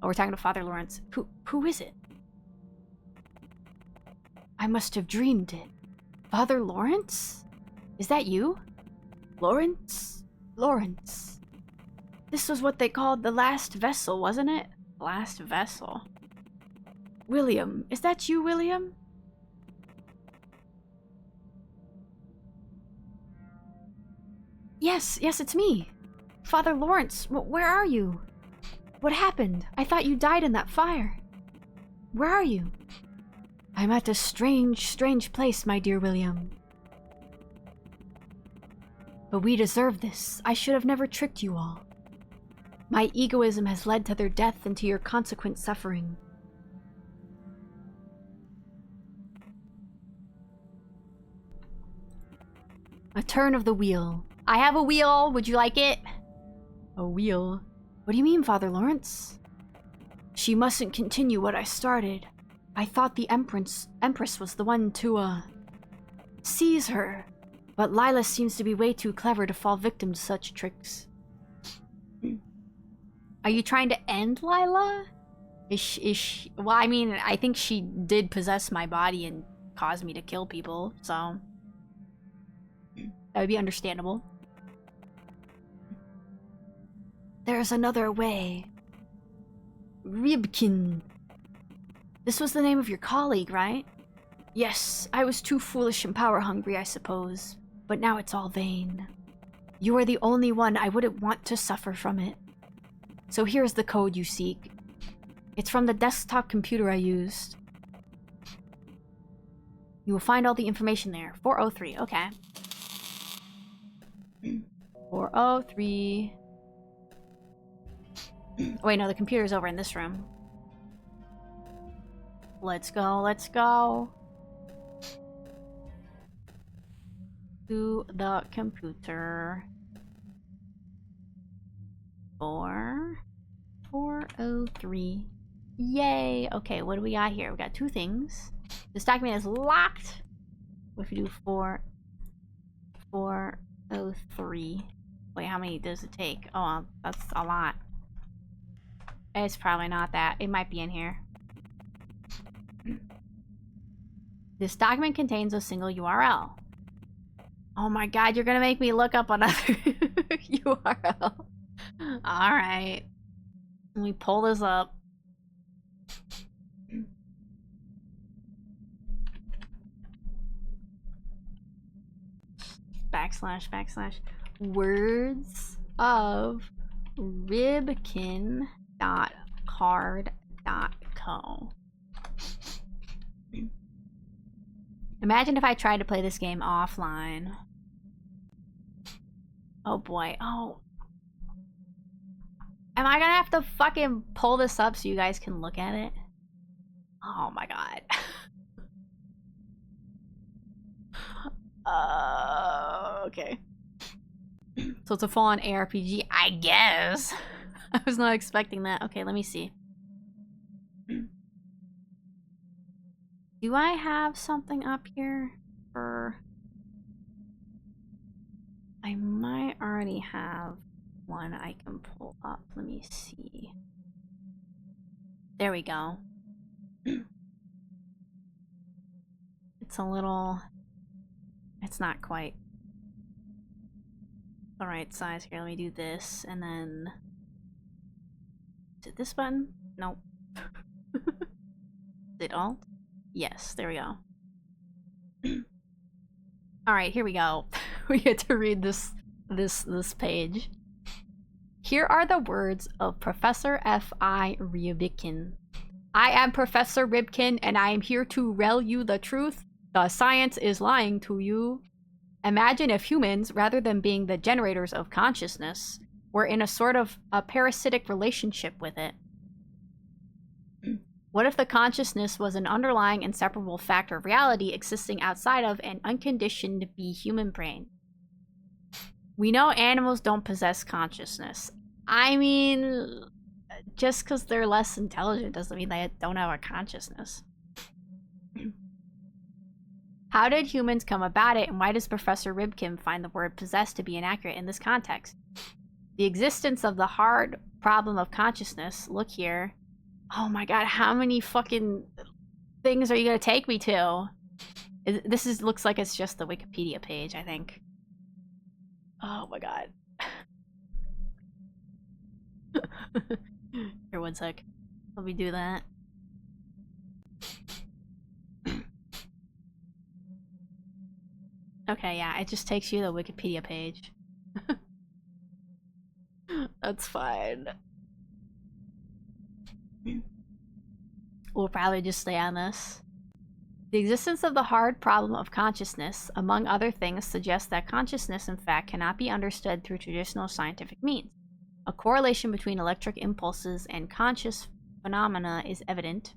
Oh, we're talking to Father Lawrence. Who is it? I must have dreamed it. Father Lawrence? Is that you? Lawrence? Lawrence. This was what they called the last vessel, wasn't it? Last vessel. William. Is that you, William? Yes, it's me. Father Lawrence, where are you? What happened? I thought you died in that fire. Where are you? I'm at a strange place, my dear William. But we deserve this. I should have never tricked you all. My egoism has led to their death and to your consequent suffering. A turn of the wheel. I have a wheel. Would you like it? A wheel? What do you mean, Father Lawrence? She mustn't continue what I started. I thought the Empress was the one to, Seize her! But Lila seems to be way too clever to fall victim to such tricks. Are you trying to end Lila? Is she... Well, I mean, I think she did possess my body and cause me to kill people, so... That would be understandable. There's another way. Rybkin. This was the name of your colleague, right? Yes, I was too foolish and power-hungry, I suppose. But now it's all vain. You are the only one I wouldn't want to suffer from it. So here's the code you seek. It's from the desktop computer I used. You will find all the information there. 403, okay. 403. Wait, no, the computer's over in this room. Let's go, let's go. To the computer. 403. Yay! Okay, what do we got here? We got two things. This document is locked. What if we do 403? Wait, how many does it take? Oh, that's a lot. It's probably not that. It might be in here. This document contains a single URL. Oh my god, you're gonna make me look up another URL. Alright. Let me pull this up. // words of rybkin.card.co. Imagine if I tried to play this game offline. Oh boy. Oh. Am I gonna have to fucking pull this up so you guys can look at it? Oh my god. Okay. So it's a full-on ARPG, I guess. I was not expecting that. Okay, let me see. Do I have something up here for... I might already have one I can pull up. Let me see. There we go. It's a little... It's not quite the right size. Here, let me do this, and then... Is it this button? Nope. Is it Alt? Yes, there we go. Alright, here we go. We get to read this page. Here are the words of Professor F.I. Rybkin. I am Professor Rybkin, and I am here to tell you the truth. The science is lying to you. Imagine if humans, rather than being the generators of consciousness, were in a sort of a parasitic relationship with it. What if the consciousness was an underlying inseparable factor of reality existing outside of an unconditioned human brain? We know animals don't possess consciousness. I mean, just because they're less intelligent doesn't mean they don't have a consciousness. How did humans come about it, and why does Professor Rybkin find the word possess to be inaccurate in this context? The existence of the hard problem of consciousness. Look here. Oh my god, how many fucking things are you gonna take me to? This looks like it's just the Wikipedia page, I think. Oh my god. Here, one sec. Let me do that. Okay, yeah, it just takes you to the Wikipedia page. That's fine. We'll probably just stay on this. The existence of the hard problem of consciousness, among other things, suggests that consciousness, in fact, cannot be understood through traditional scientific means. A correlation between electric impulses and conscious phenomena is evident.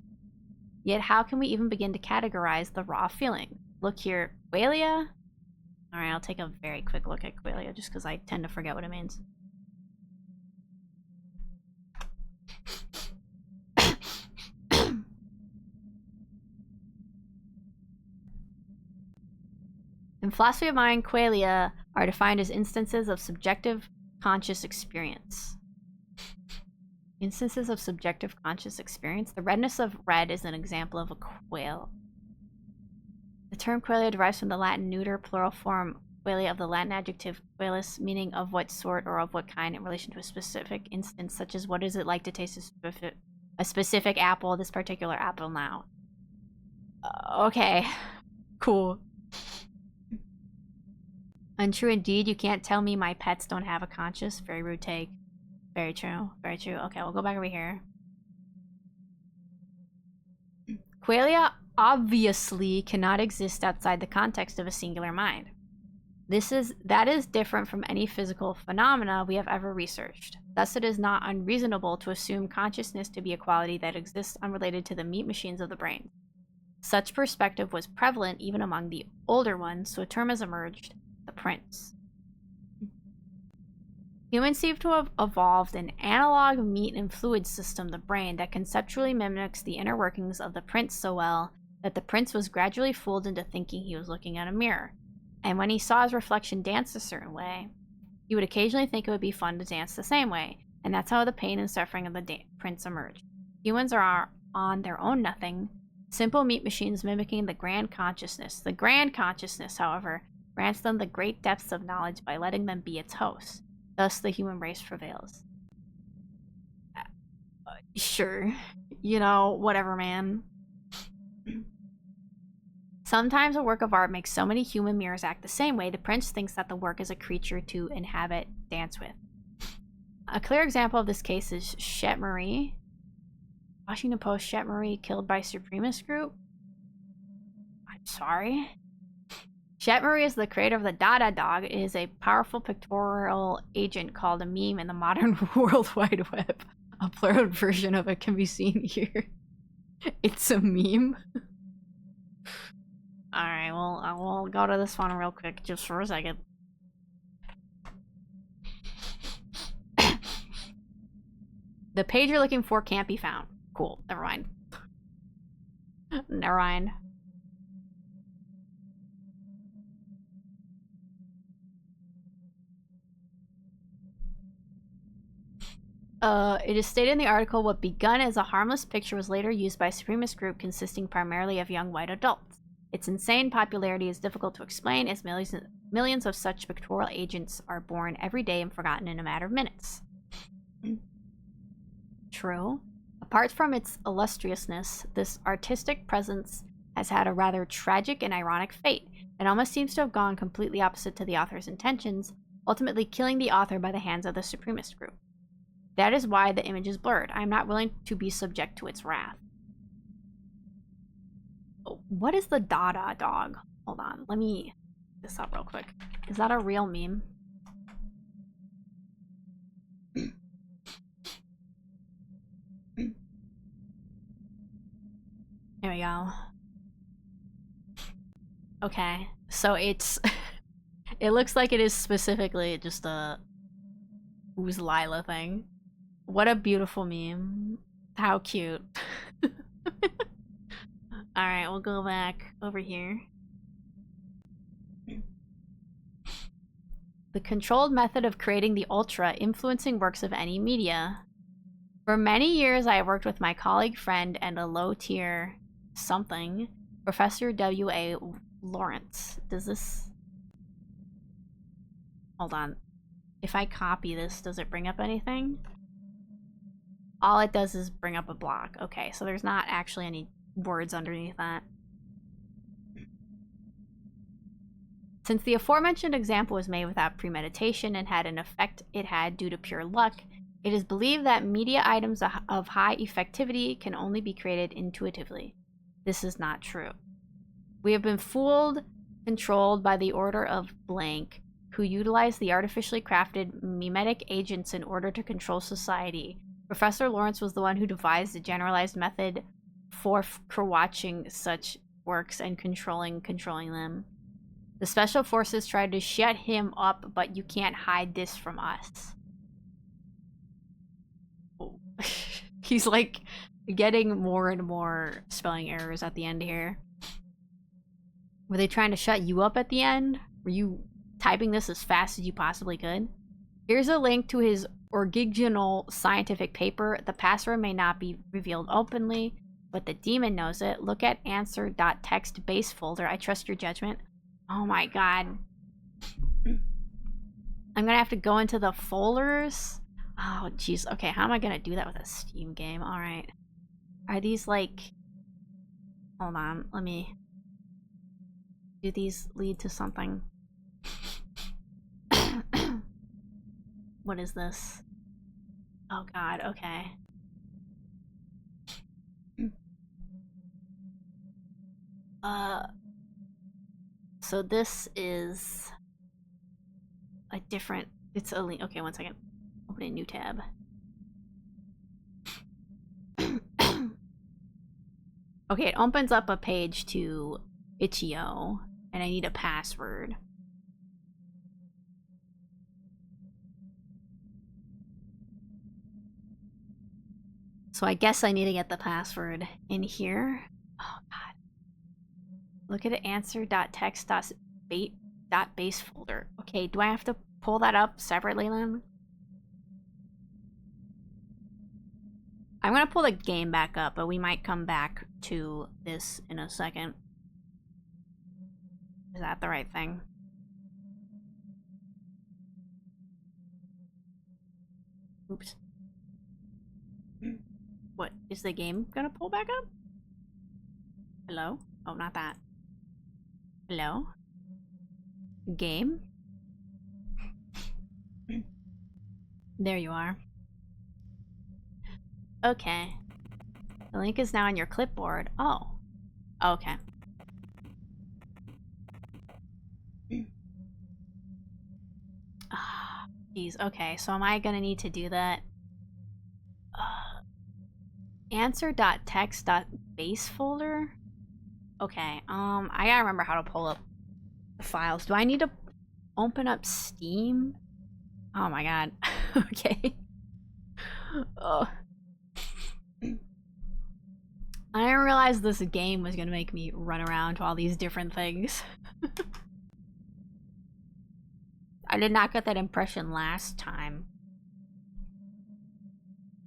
Yet how can we even begin to categorize the raw feeling? Look here, qualia? Alright, I'll take a very quick look at qualia just because I tend to forget what it means. In philosophy of mind, qualia are defined as instances of subjective conscious experience. Instances of subjective conscious experience. The redness of red is an example of a quail. The term qualia derives from the Latin neuter plural form qualia of the Latin adjective qualis, meaning of what sort or of what kind in relation to a specific instance, such as what is it like to taste a specific apple, this particular apple now. Okay. Cool. Untrue indeed, you can't tell me my pets don't have a conscience. Very rude take. Very true. Very true. Okay, we'll go back over here. Qualia obviously cannot exist outside the context of a singular mind. That is different from any physical phenomena we have ever researched. Thus, it is not unreasonable to assume consciousness to be a quality that exists unrelated to the meat machines of the brain. Such perspective was prevalent even among the older ones, so a term has emerged, the prince. Humans seem to have evolved an analog meat and fluid system, the brain, that conceptually mimics the inner workings of the prince so well that the prince was gradually fooled into thinking he was looking at a mirror. And when he saw his reflection dance a certain way, he would occasionally think it would be fun to dance the same way, and that's how the pain and suffering of the prince emerged. Humans are on their own nothing, simple meat machines mimicking the grand consciousness. The grand consciousness, however, grants them the great depths of knowledge by letting them be its hosts. Thus, the human race prevails. Sure. You know, whatever, man. Sometimes a work of art makes so many human mirrors act the same way, the prince thinks that the work is a creature to inhabit, dance with. A clear example of this case is Chet Marie. Washington Post, Chet Marie killed by Supremacist group? I'm sorry. Chet Marie is the creator of the Dada Dog. It is a powerful pictorial agent called a meme in the modern World Wide Web. A plural version of it can be seen here. It's a meme. Alright, well, I will go to this one real quick, just for a second. The page you're looking for can't be found. Cool, never mind. Never mind. It is stated in the article, what begun as a harmless picture was later used by a supremacist group consisting primarily of young white adults. Its insane popularity is difficult to explain, as millions of such pictorial agents are born every day and forgotten in a matter of minutes. True. Apart from its illustriousness, this artistic presence has had a rather tragic and ironic fate. It almost seems to have gone completely opposite to the author's intentions, ultimately killing the author by the hands of the supremacist group. That is why the image is blurred. I am not willing to be subject to its wrath. What is the Dada Dog? Hold on, let me look this up real quick. Is that a real meme? Here we go. Okay, so it's... it looks like it is specifically just a... Who's Lila thing. What a beautiful meme. How cute. Alright, we'll go back over here. The controlled method of creating the ultra, influencing works of any media. For many years, I have worked with my colleague, friend, and a low-tier something, Professor W.A. Lawrence. Does this... Hold on. If I copy this, does it bring up anything? All it does is bring up a block. Okay, so there's not actually any words underneath that. Since the aforementioned example was made without premeditation and had an effect it had due to pure luck, it is believed that media items of high effectivity can only be created intuitively. This is not true. We have been fooled, controlled by the order of blank, who utilized the artificially crafted mimetic agents in order to control society. Professor Lawrence was the one who devised a generalized method for watching such works and controlling them. The special forces tried to shut him up, but you can't hide this from us. Oh. He's like getting more and more spelling errors at the end here. Were they trying to shut you up at the end? Were you typing this as fast as you possibly could? Here's a link to his original scientific paper. The password may not be revealed openly, but the demon knows it. Look at answer.txt base folder. I trust your judgment. Oh my god. I'm gonna have to go into the folders. Oh jeez. Okay, how am I gonna do that with a Steam game? Alright. Are these like... Hold on, let me... Do these lead to something? What is this? Oh god, okay. So this is a different, it's a link. Okay, one second. Open a new tab. Okay, it opens up a page to Itch.io, and I need a password. So I guess I need to get the password in here. Oh god. Look at it, answer.txt.base folder. Okay, do I have to pull that up separately then? I'm gonna pull the game back up, but we might come back to this in a second. Is that the right thing? Oops. What, is the game gonna pull back up? Hello? Oh, not that. Hello? Game? There you are. Okay. The link is now on your clipboard. Oh. Okay. Jeez, okay, so am I gonna need to do that? Answer.txt.base folder? Okay, I gotta remember how to pull up the files. Do I need to open up Steam? Oh my god. Okay. Oh. I didn't realize this game was gonna make me run around to all these different things. I did not get that impression last time.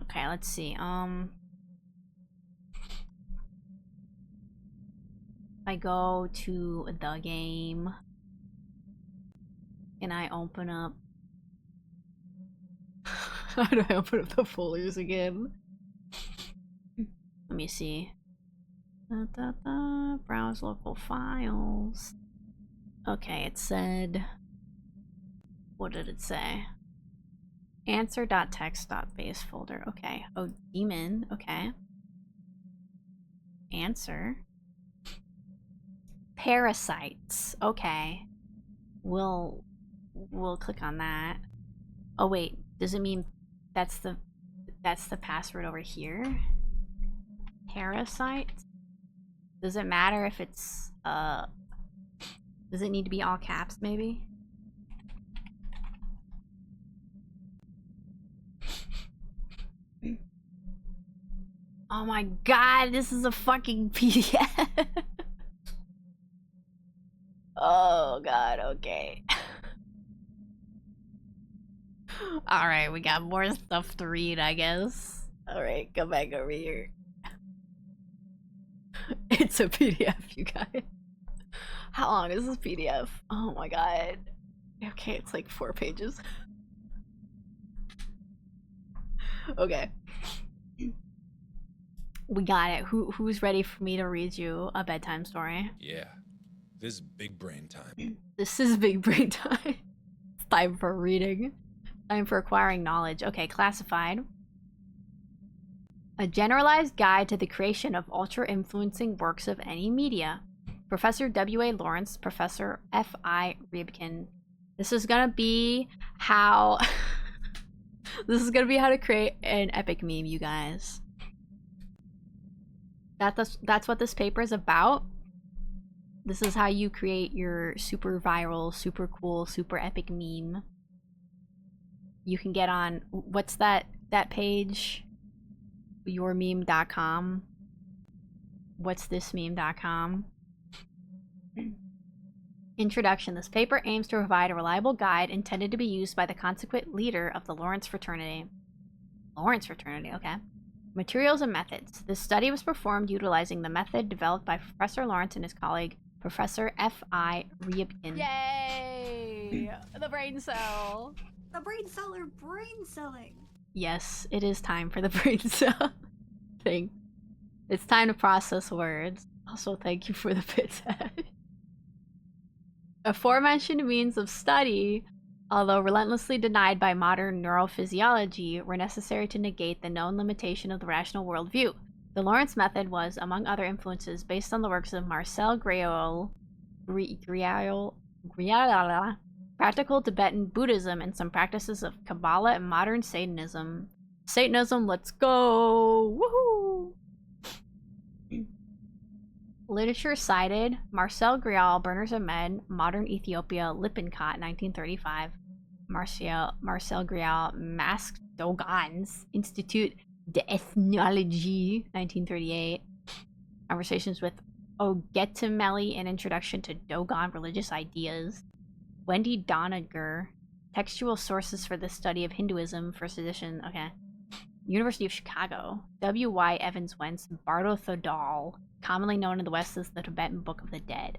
Okay, let's see. I go to the game. Can I open up? How do I open up the folders again? Let me see. Browse local files. Okay, it said... What did it say? Answer.txt.base folder. Okay. Oh, demon. Okay. Answer. Parasites. Okay. We'll click on that. Oh wait, does it mean that's the password over here? Parasite? Does it matter if it's does it need to be all caps maybe? Oh my god, this is a fucking PDF. Oh god, okay. Alright, we got more stuff to read, I guess. Alright, come back over here. It's a PDF, you guys. How long is this PDF? Oh my god. Okay, it's like 4 pages. Okay. We got it. Who's ready for me to read you a bedtime story? Yeah. This is big brain time. This is big brain time. It's time for reading. Time for acquiring knowledge. Okay, classified. A generalized guide to the creation of ultra-influencing works of any media. Professor W.A. Lawrence, Professor F.I. Ribkin. This is gonna be how... This is gonna be how to create an epic meme, you guys. That's what this paper is about. This is how you create your super viral, super cool, super epic meme. You can get on, what's that page? Yourmeme.com. What's this meme.com? Introduction. This paper aims to provide a reliable guide intended to be used by the consequent leader of the Lawrence Fraternity. Lawrence Fraternity, okay. Materials and methods. This study was performed utilizing the method developed by Professor Lawrence and his colleague, Professor F.I. Ryabkin. Yay! The brain cell. The brain cell or brain selling. Yes, it is time for the brain cell thing. It's time to process words. Also, thank you for the pizza. Aforementioned means of study, although relentlessly denied by modern neurophysiology, were necessary to negate the known limitation of the rational worldview. The Lawrence method was, among other influences, based on the works of Marcel Griaule, practical Tibetan Buddhism, and some practices of Kabbalah and modern Satanism. Satanism, let's go! Woohoo! Literature cited Marcel Griaule, Berners Ahmed, Modern Ethiopia, Lippincott, 1935. Marcel Griaule, Masked Dogons, Institut d'Ethnologie, 1938. Conversations with Ogetemeli, An Introduction to Dogon Religious Ideas. Wendy Doniger, Textual Sources for the Study of Hinduism, first edition, okay. University of Chicago. W.Y. Evans Wentz, Bardo Thodal, commonly known in the West as the Tibetan Book of the Dead.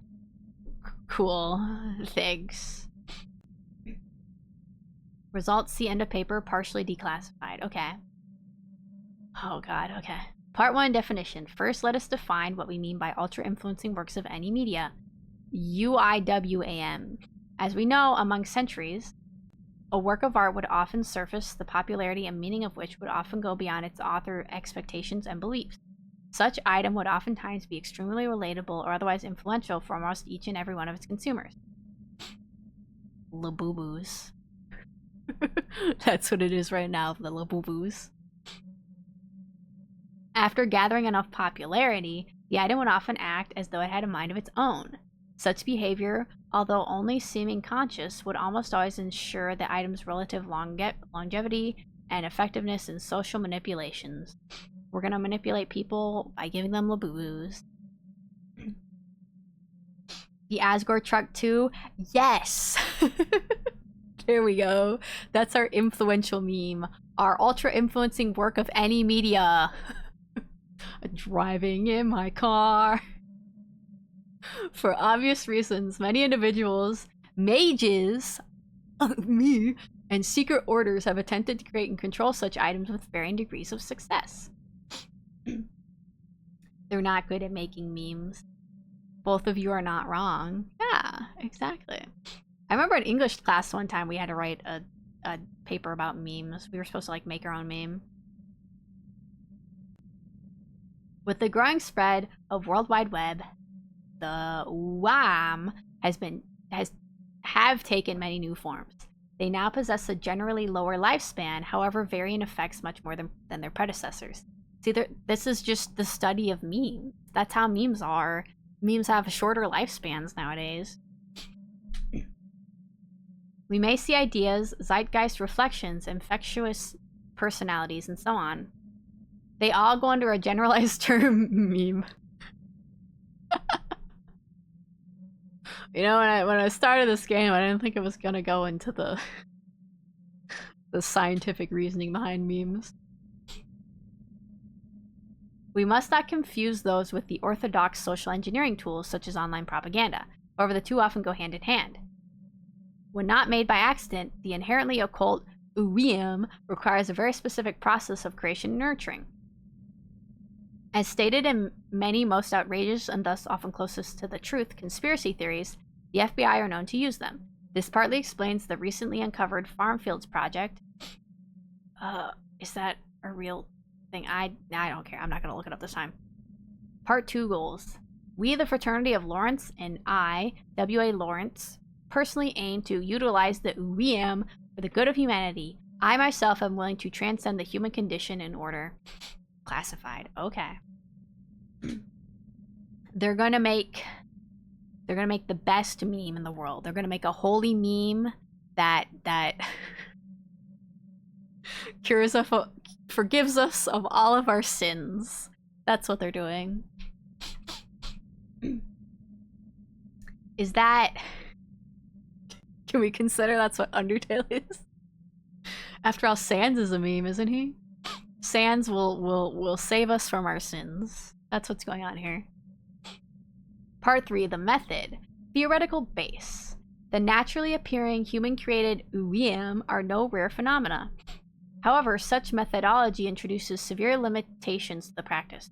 Cool. Thanks. Results, see end of paper, partially declassified. Okay. Oh god, okay. Part 1, definition. First, let us define what we mean by ultra-influencing works of any media. UIWAM. As we know, among centuries, a work of art would often surface the popularity and meaning of which would often go beyond its author expectations and beliefs. Such item would oftentimes be extremely relatable or otherwise influential for almost each and every one of its consumers. Labubu's. That's what it is right now, the Labubu's. After gathering enough popularity, the item would often act as though it had a mind of its own. Such behavior, although only seeming conscious, would almost always ensure the item's relative longevity and effectiveness in social manipulations. We're gonna manipulate people by giving them Labubus. The Asgore truck too? Yes! There we go. That's our influential meme. Our ultra-influencing work of any media. Driving in my car. For obvious reasons, many individuals, mages, me, and secret orders have attempted to create and control such items with varying degrees of success. They're not good at making memes. Both of you are not wrong. Yeah, exactly. I remember in English class one time we had to write a paper about memes. We were supposed to like make our own meme. With the growing spread of World Wide Web, the WAM have taken many new forms. They now possess a generally lower lifespan, however vary in effects much more than their predecessors. See, this is just the study of memes. That's how memes are. Memes have shorter lifespans nowadays. We may see ideas, zeitgeist reflections, infectious personalities, and so on. They all go under a generalized term, meme. You know, when I started this game, I didn't think it was gonna go into the scientific reasoning behind memes. We must not confuse those with the orthodox social engineering tools such as online propaganda. However, the two often go hand in hand. When not made by accident, the inherently occult UIM requires a very specific process of creation and nurturing. As stated in many most outrageous and thus often closest to the truth conspiracy theories, the FBI are known to use them. This partly explains the recently uncovered Farm Fields project. Is that a real thing? I don't care. I'm not gonna look it up this time. Part 2 goals. We, the Fraternity of Lawrence, and I, W.A. Lawrence, personally aim to utilize the UIM for the good of humanity. I myself am willing to transcend the human condition in order. Classified. Okay. They're gonna make the best meme in the world. They're gonna make a holy meme that cures us, forgives us of all of our sins. That's what they're doing. Is that Can we consider that's what Undertale is? After all, Sans is a meme, isn't he? Sans will save us from our sins. That's what's going on here. Part 3, the method. Theoretical base. The naturally appearing human-created UEM are no rare phenomena. However, such methodology introduces severe limitations to the practice.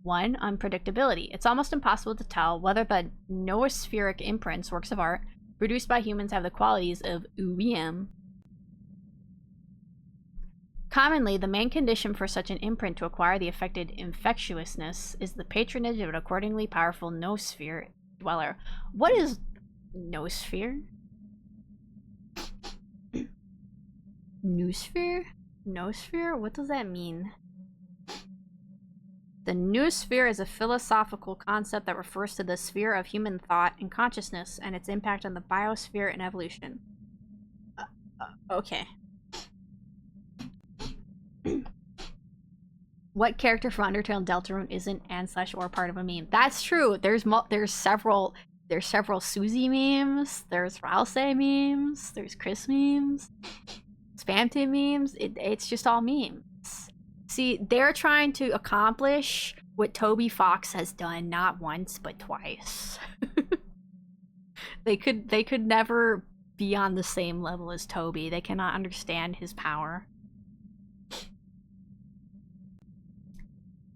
1. Unpredictability. It's almost impossible to tell whether the noospheric imprints, works of art, produced by humans have the qualities of UEM. Commonly, the main condition for such an imprint to acquire the affected infectiousness is the patronage of an accordingly powerful noosphere dweller. What is noosphere? Noosphere? Noosphere? What does that mean? The noosphere is a philosophical concept that refers to the sphere of human thought and consciousness and its impact on the biosphere and evolution. Okay. What character from Undertale and Deltarune isn't and/or part of a meme? That's true. There's several Susie memes. There's Ralse memes. There's Chris memes. Spam Team memes. It's just all memes. See, they're trying to accomplish what Toby Fox has done not once but twice. They could never be on the same level as Toby. They cannot understand his power.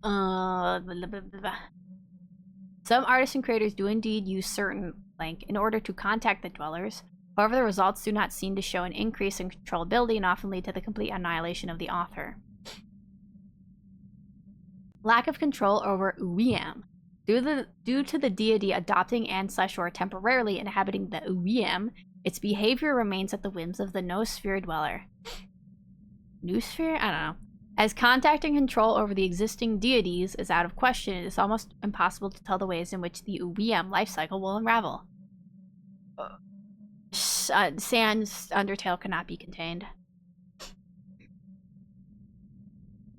Blah, blah, blah. Some artists and creators do indeed use certain link in order to contact the dwellers. However, the results do not seem to show an increase in controllability and often lead to the complete annihilation of the author. Lack of control over UEM. Due to the deity adopting and/or temporarily inhabiting the UEM, its behavior remains at the whims of the noosphere dweller. Noosphere? I don't know. As contact and control over the existing deities is out of question, it is almost impossible to tell the ways in which the UEM life cycle will unravel. Sans Undertale cannot be contained.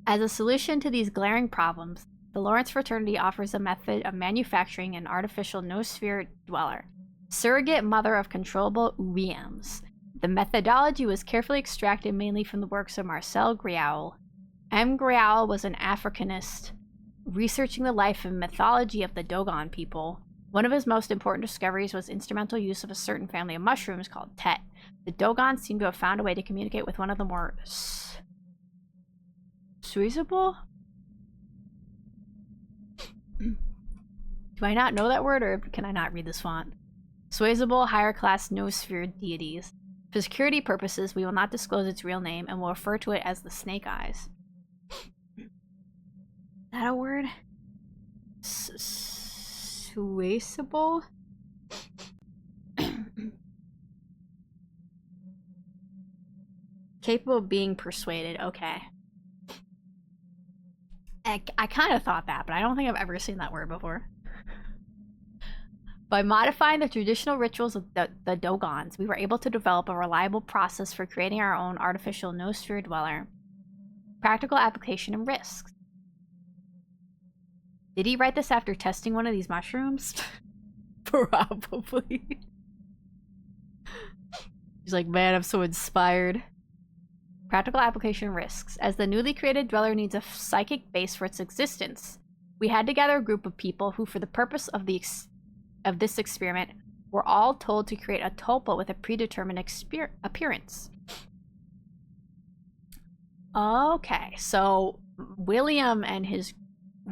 As a solution to these glaring problems, the Lawrence Fraternity offers a method of manufacturing an artificial noosphere dweller, surrogate mother of controllable UEMs. The methodology was carefully extracted mainly from the works of Marcel Griaule. M. Griaule was an Africanist researching the life and mythology of the Dogon people. One of his most important discoveries was instrumental use of a certain family of mushrooms called Tet. The Dogons seem to have found a way to communicate with one of the more suizable? Do I not know that word, or can I not read this font? Suizable higher class noosphere deities. For security purposes, we will not disclose its real name and will refer to it as the Snake Eyes. Is that a word? Suizable? Capable of being persuaded. Okay. I kind of thought that, but I don't think I've ever seen that word before. By modifying the traditional rituals of the Dogons, we were able to develop a reliable process for creating our own artificial noosphere dweller. Practical application and risks. Did he write this after testing one of these mushrooms? Probably. He's like, man, I'm so inspired. Practical application and risks. As the newly created dweller needs a psychic base for its existence, we had to gather a group of people who, for the purpose of this experiment, were all told to create a tulpa with a predetermined appearance. Okay, so William and who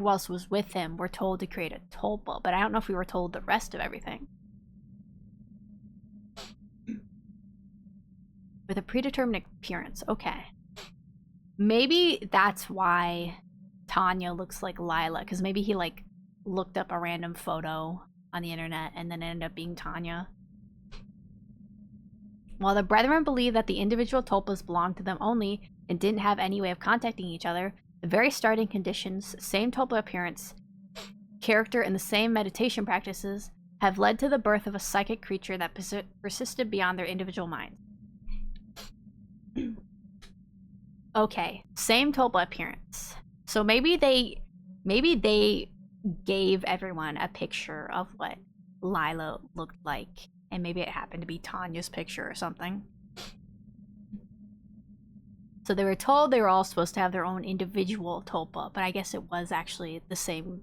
else was with him were told to create a tulpa, but I don't know if we were told the rest of everything. With a predetermined appearance, okay. Maybe that's why Tanya looks like Lila, because maybe he like looked up a random photo on the internet and then ended up being Tanya. While the brethren believed that the individual tulpas belonged to them only and didn't have any way of contacting each other, the very starting conditions, same tulpa appearance, character, and the same meditation practices have led to the birth of a psychic creature that persisted beyond their individual minds. Okay, same tulpa appearance. So maybe they gave everyone a picture of what Lila looked like And maybe it happened to be Tanya's picture or something. So they were told they were all supposed to have their own individual tulpa, but I guess it was actually the same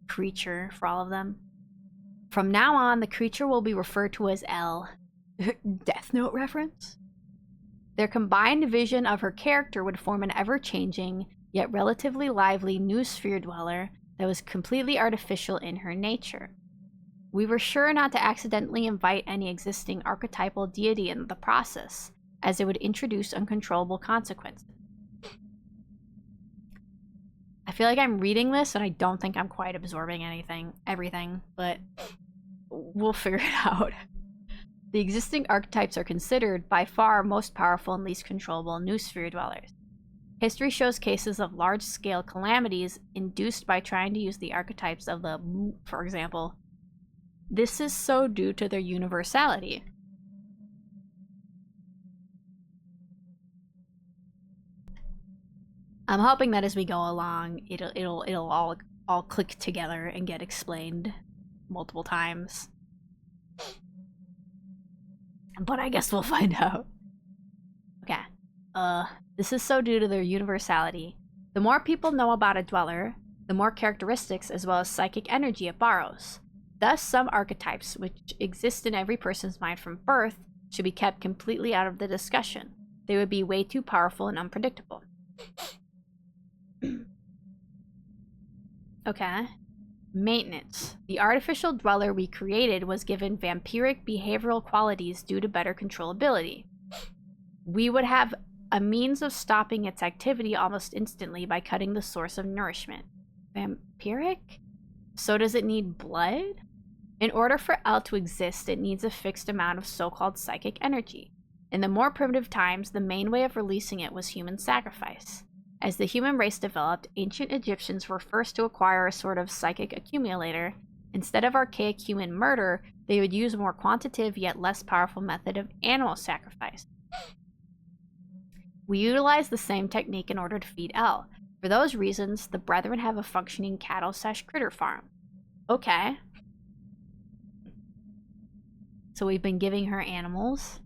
creature for all of them. From now on, the creature will be referred to as L. Death Note reference? Their combined vision of her character would form an ever-changing, yet relatively lively new sphere dweller that was completely artificial in her nature. We were sure not to accidentally invite any existing archetypal deity in the process, as it would introduce uncontrollable consequences. I feel like I'm reading this and I don't think I'm quite absorbing everything, but we'll figure it out. The existing archetypes are considered by far most powerful and least controllable new sphere dwellers. History shows cases of large-scale calamities induced by trying to use the archetypes of the Mu, for example. This is so due to their universality. I'm hoping that as we go along, it'll all click together and get explained multiple times. But I guess we'll find out. Okay. This is so due to their universality. The more people know about a dweller, the more characteristics as well as psychic energy it borrows. Thus, some archetypes, which exist in every person's mind from birth, should be kept completely out of the discussion. They would be way too powerful and unpredictable. Okay. Maintenance. The artificial dweller we created was given vampiric behavioral qualities due to better controllability. We would have a means of stopping its activity almost instantly by cutting the source of nourishment. Vampiric? So does it need blood? In order for L to exist, it needs a fixed amount of so-called psychic energy. In the more primitive times, the main way of releasing it was human sacrifice. As the human race developed, ancient Egyptians were first to acquire a sort of psychic accumulator. Instead of archaic human murder, they would use a more quantitative yet less powerful method of animal sacrifice. We utilize the same technique in order to feed L. For those reasons, the Brethren have a functioning cattle/critter farm. Okay. So we've been giving her animals.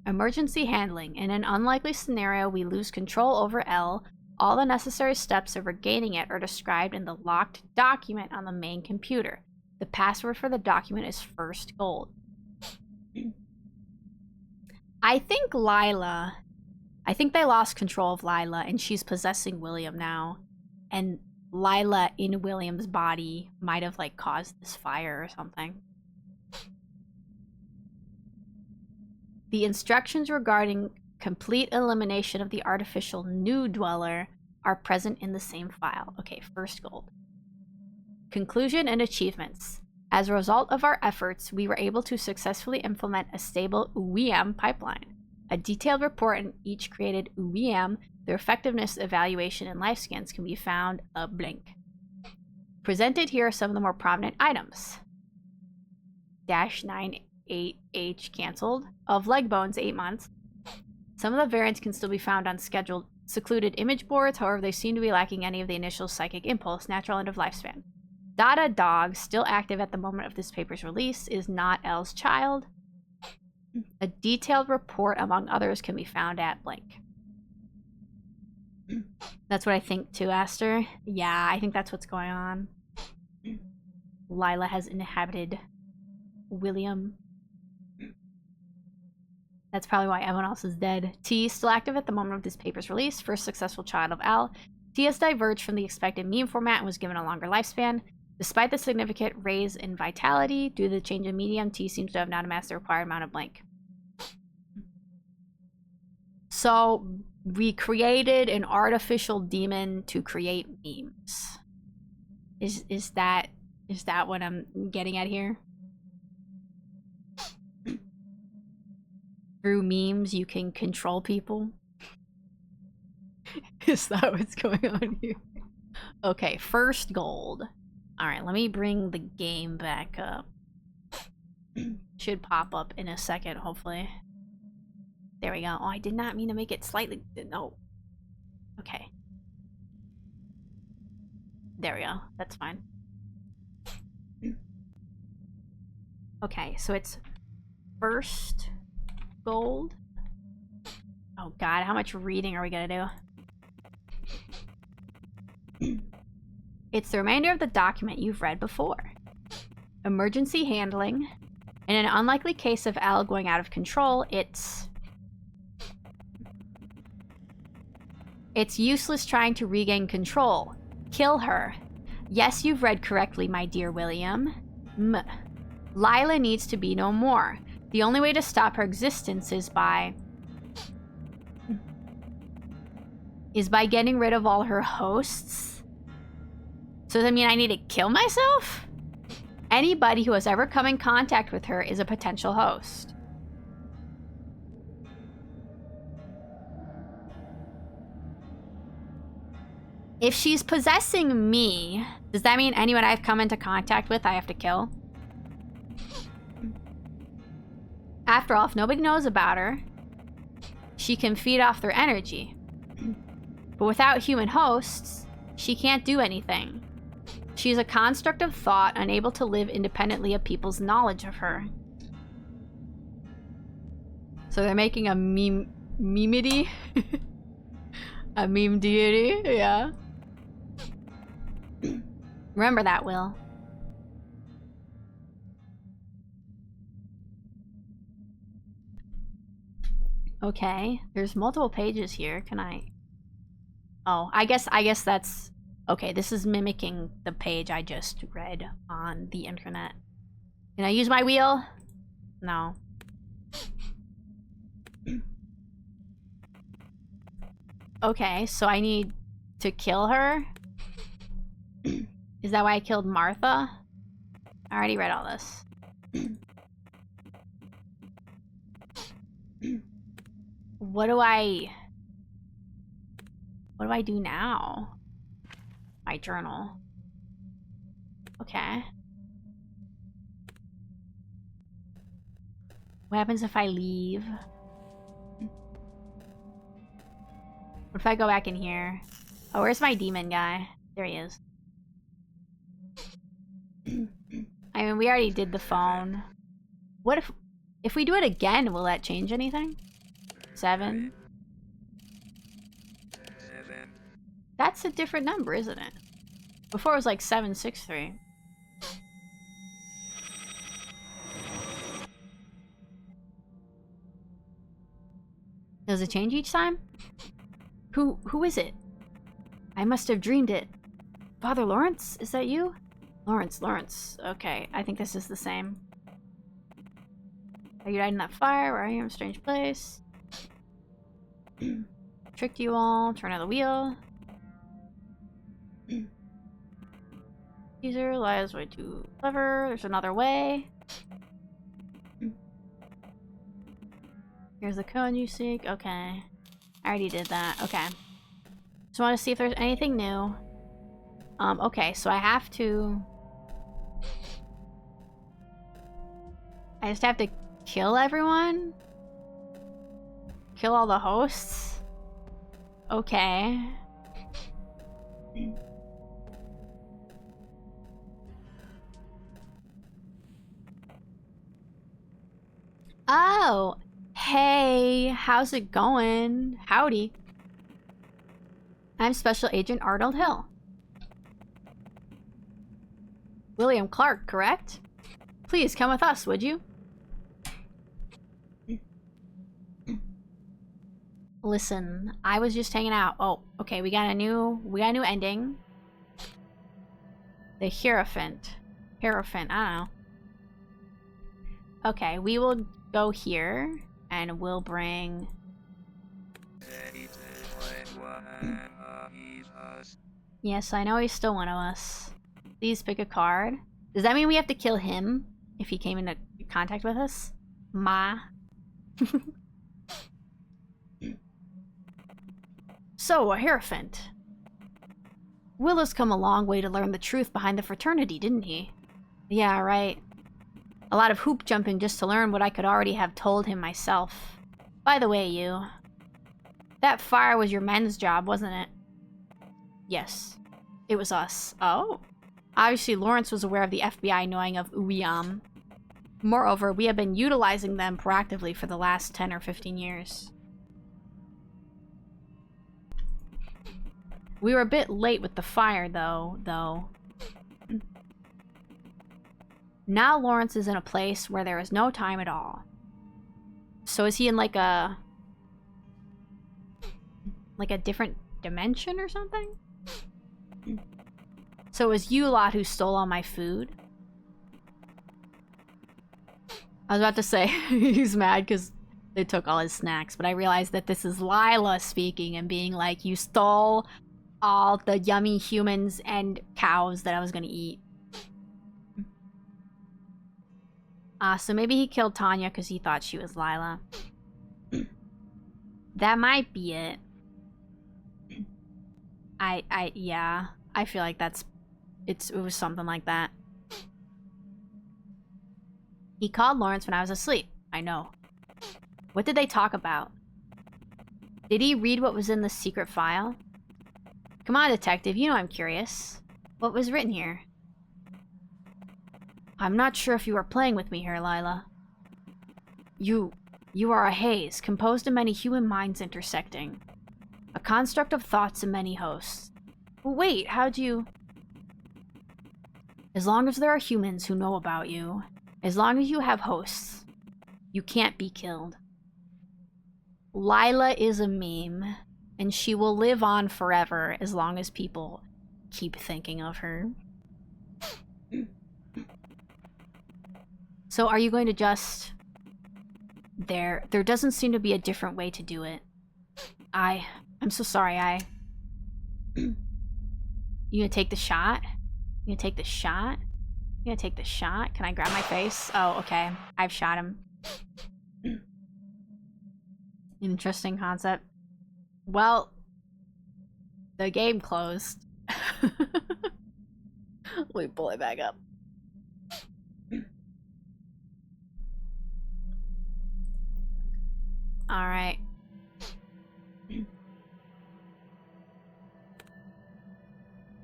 Emergency handling. In an unlikely scenario, we lose control over L. All the necessary steps of regaining it are described in the locked document on the main computer. The password for the document is first gold. I think they lost control of Lila and she's possessing William now. And Lila in William's body might have like caused this fire or something. The instructions regarding complete elimination of the artificial new dweller are present in the same file. Okay, first gold. Conclusion and achievements. As a result of our efforts, we were able to successfully implement a stable UEM pipeline. A detailed report on each created UEM, their effectiveness, evaluation, and lifescans can be found a blank. Presented here are some of the more prominent items. -98H cancelled. Of leg bones, 8 months. Some of the variants can still be found on scheduled secluded image boards, however they seem to be lacking any of the initial psychic impulse, natural end of lifespan. Dada Dog, still active at the moment of this paper's release, is not L's child. A detailed report, among others, can be found at blank. That's what I think too, Aster. Yeah, I think that's what's going on. Lila has inhabited William. That's probably why everyone else is dead. T, still active at the moment of this paper's release, first successful child of L. T has diverged from the expected meme format and was given a longer lifespan. Despite the significant raise in vitality, due to the change in medium, T seems to have not amassed the required amount of blank. So, we created an artificial demon to create memes. Is that what I'm getting at here? Through memes, you can control people? Is that what's going on here? Okay, first gold. Alright, let me bring the game back up. Should pop up in a second, hopefully. There we go. Oh, I did not mean to make it slightly... No. Okay. There we go. That's fine. Okay, so it's First gold. Oh god, how much reading are we gonna do? It's the remainder of the document you've read before. Emergency handling. In an unlikely case of Al going out of control, it's useless trying to regain control. Kill her. Yes, you've read correctly, my dear William. Lila needs to be no more. The only way to stop her existence is by getting rid of all her hosts. So does that mean I need to kill myself? Anybody who has ever come in contact with her is a potential host. If she's possessing me, does that mean anyone I've come into contact with I have to kill? After all, if nobody knows about her, she can feed off their energy. But without human hosts, she can't do anything. She's a construct of thought, unable to live independently of people's knowledge of her. So they're making a memedy? A meme deity? Yeah. Remember that, Will. Okay, there's multiple pages here. Can I... Oh, I guess that's... Okay, this is mimicking the page I just read on the internet. Can I use my wheel? No. Okay, so I need to kill her? Is that why I killed Martha? I already read all this. What do I do now? My journal. Okay. What happens if I leave? What if I go back in here? Oh, where's my demon guy? There he is. I mean, we already did the phone. What if we do it again, will that change anything? 7? That's a different number, isn't it? Before it was like 763. Does it change each time? Who is it? I must have dreamed it. Father Lawrence? Is that you? Lawrence. Okay, I think this is the same. Are you died in that fire? Where are you? In a strange place. Tricked you all. Turn of the wheel. Caesar, Lila's way too clever. There's another way. Here's the code you seek. Okay. I already did that. Okay. Just want to see if there's anything new. Okay, so I have to... I just have to kill everyone? Kill all the hosts? Okay. Oh! Hey, how's it going? Howdy. I'm Special Agent Arnold Hill. William Clark, correct? Please come with us, would you? Listen, I was just hanging out. Oh, okay, we got a new ending. The Hierophant. I don't know. Okay, we will go here and we'll bring... Yes, I know he's still one of us. Please pick a card. Does that mean we have to kill him if he came into contact with us? So, a Hierophant. Will has come a long way to learn the truth behind the fraternity, didn't he? Yeah, right. A lot of hoop jumping just to learn what I could already have told him myself. By the way, you... That fire was your men's job, wasn't it? Yes. It was us. Oh. Obviously, Lawrence was aware of the FBI knowing of Uyam. Moreover, we have been utilizing them proactively for the last 10 or 15 years. We were a bit late with the fire, though. Now Lawrence is in a place where there is no time at all. So is he in like a different dimension or something? So it was you lot who stole all my food? I was about to say he's mad because they took all his snacks, but I realized that this is Lila speaking and being like, you stole all the yummy humans and cows that I was gonna eat. So maybe he killed Tanya because he thought she was Lila. That might be it. Yeah. I feel like it was something like that. He called Lawrence when I was asleep. I know. What did they talk about? Did he read what was in the secret file? Come on, detective, you know I'm curious. What was written here? I'm not sure if you are playing with me here, Lila. You are a haze, composed of many human minds intersecting. A construct of thoughts and many hosts. Wait, how'd you... As long as there are humans who know about you, as long as you have hosts, you can't be killed. Lila is a meme, and she will live on forever as long as people keep thinking of her. So are you going to just... There doesn't seem to be a different way to do it. I'm so sorry, You gonna take the shot? You gonna take the shot? You gonna take the shot? Can I grab my face? Oh, okay. I've shot him. Interesting concept. Well, the game closed. Let me pull it back up. Alright.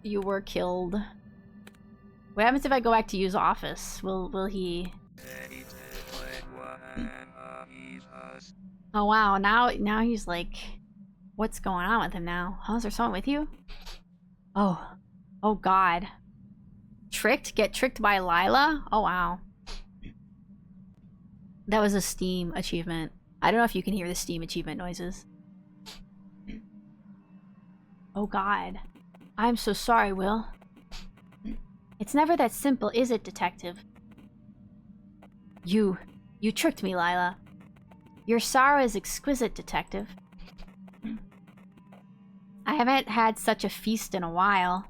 You were killed. What happens if I go back to use office? Will he... Oh wow, now he's like... What's going on with him now? Huh, is there someone with you? Oh. Oh god. Tricked? Get tricked by Lila? Oh wow. That was a Steam achievement. I don't know if you can hear the Steam achievement noises. Oh god. I'm so sorry, Will. It's never that simple, is it, detective? You tricked me, Lila. Your sorrow is exquisite, detective. I haven't had such a feast in a while.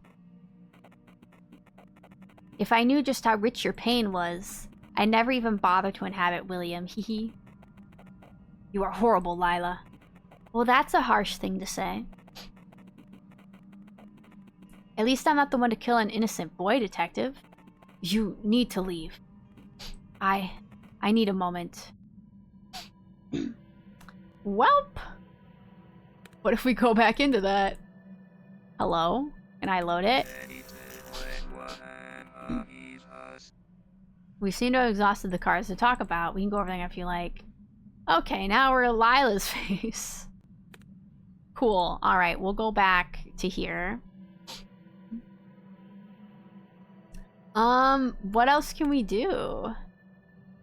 If I knew just how rich your pain was, I'd never even bother to inhabit William, hee. You are horrible, Lila. Well, that's a harsh thing to say. At least I'm not the one to kill an innocent boy, detective. You need to leave. I need a moment. Welp! What if we go back into that? Hello? Can I load it? We seem to have exhausted the cards to talk about. We can go over there if you like. Okay, now we're at Lila's face. Cool. Alright, we'll go back to here. What else can we do?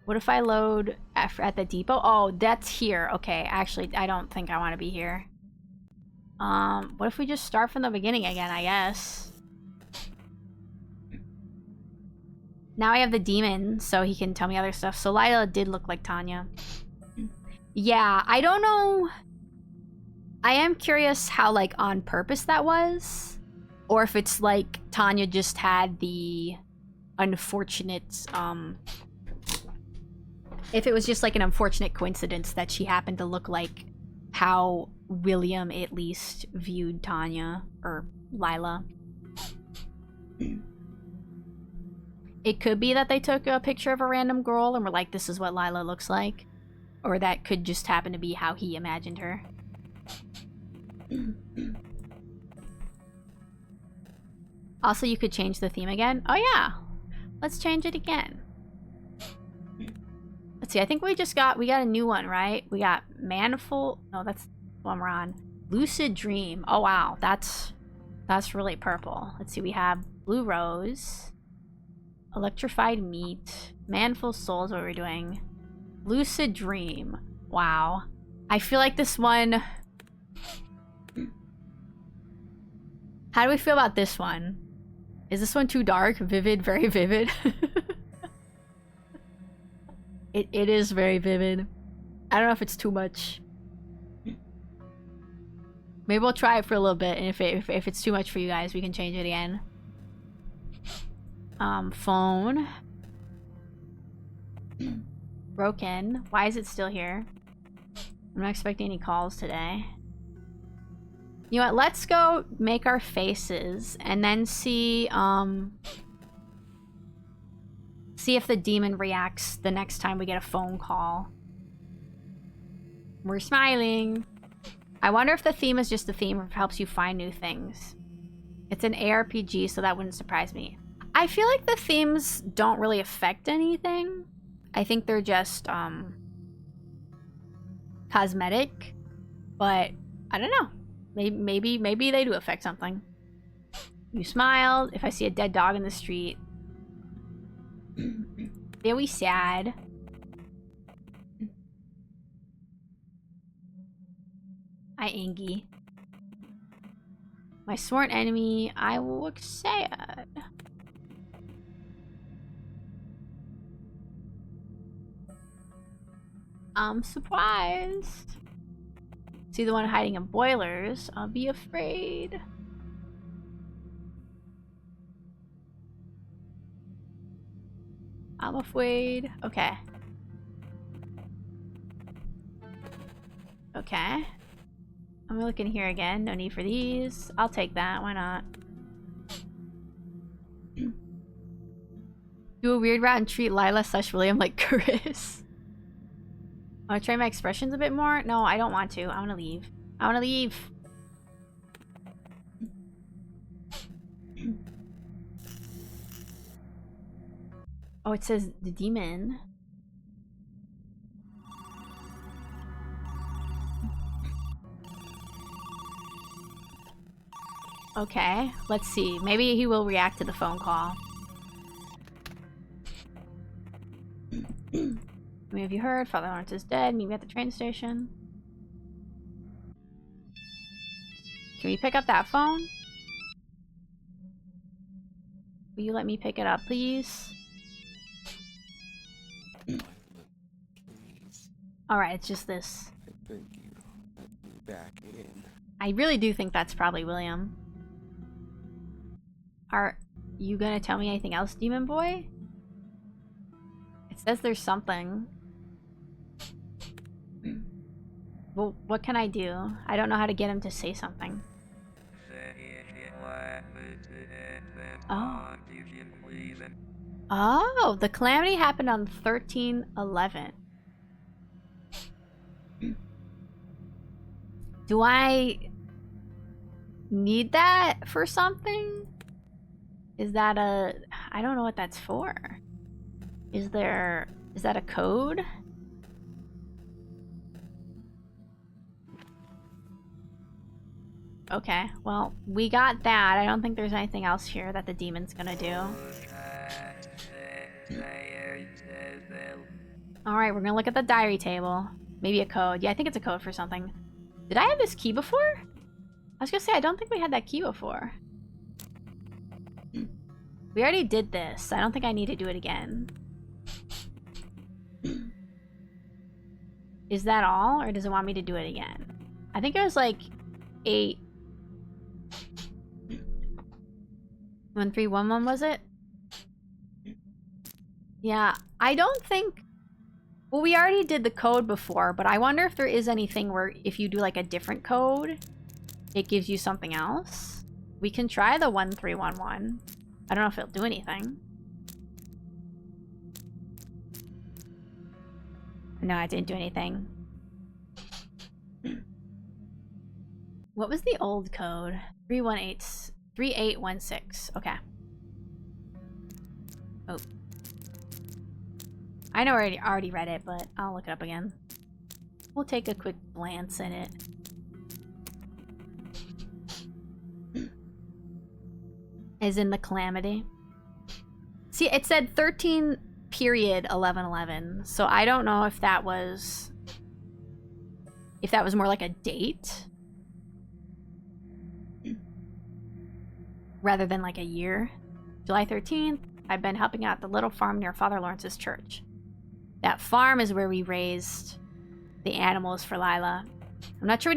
What if I load at the depot? Oh, that's here. Okay, actually, I don't think I want to be here. What if we just start from the beginning again, I guess? Now I have the demon, so he can tell me other stuff. So Lila did look like Tanya. Yeah, I don't know. I am curious how, like, on purpose that was. Or if it's like Tanya just had the unfortunate, if it was just like an unfortunate coincidence that she happened to look like how William at least viewed Tanya, or Lila. It could be that they took a picture of a random girl and were like, this is what Lila looks like. Or that could just happen to be how he imagined her. Also, you could change the theme again. Oh yeah! Let's change it again. Let's see. I think we got a new one, right? We got Manifold. No, that's the one we're on. Lucid Dream. Oh wow, that's really purple. Let's see. We have Blue Rose, Electrified Meat, Manifold Souls. What we're doing? Lucid Dream. Wow. I feel like this one. How do we feel about this one? Is this one too dark? Vivid, very vivid. It is very vivid. I don't know if it's too much. Maybe we'll try it for a little bit, and if it's too much for you guys, we can change it again. Phone. Broken. Why is it still here? I'm not expecting any calls today. You know what? Let's go make our faces and then see if the demon reacts the next time we get a phone call. We're smiling. I wonder if the theme is just the theme or if it helps you find new things. It's an ARPG, so that wouldn't surprise me. I feel like the themes don't really affect anything. I think they're just cosmetic, but I don't know. Maybe they do affect something. You smiled. If I see a dead dog in the street, very sad. Hi, Angie. My sworn enemy, I will look sad. I'm surprised. See the one hiding in boilers. I'll be afraid. I'm afraid. Okay. Okay. I'm looking here again. No need for these. I'll take that. Why not? Do a weird route and treat Lila / William like Chris. I want to try my expressions a bit more? No, I don't want to. I want to leave. I want to leave. Oh, it says the demon. Okay, let's see. Maybe he will react to the phone call. I mean, have you heard? Father Lawrence is dead. Meet me at the train station. Can we pick up that phone? Will you let me pick it up, please? Alright, it's just this. I beg you, let me back in. I really do think that's probably William. Are you gonna tell me anything else, Demon Boy? It says there's something. Well, what can I do? I don't know how to get him to say something. Oh. Oh, the calamity happened on 13/11. Do I need that for something? Is that a... I don't know what that's for. Is that a code? Okay, well, we got that. I don't think there's anything else here that the demon's gonna do. Alright, we're gonna look at the diary table. Maybe a code. Yeah, I think it's a code for something. Did I have this key before? I was gonna say, I don't think we had that key before. We already did this. I don't think I need to do it again. Is that all? Or does it want me to do it again? I think it was like 8... 1311 was it? Yeah, I don't think... Well, we already did the code before, but I wonder if there is anything where if you do like a different code, it gives you something else. We can try the 1311. I don't know if it'll do anything. No, it didn't do anything. What was the old code? 3816. Okay. Oh. I know I already read it, but I'll look it up again. We'll take a quick glance at it. Is in the calamity. See, it said 13 period 1111, so I don't know if that was more like a date rather than like a year. July 13th, I've been helping out the little farm near Father Lawrence's church. That farm is where we raised the animals for Lila. I'm not sure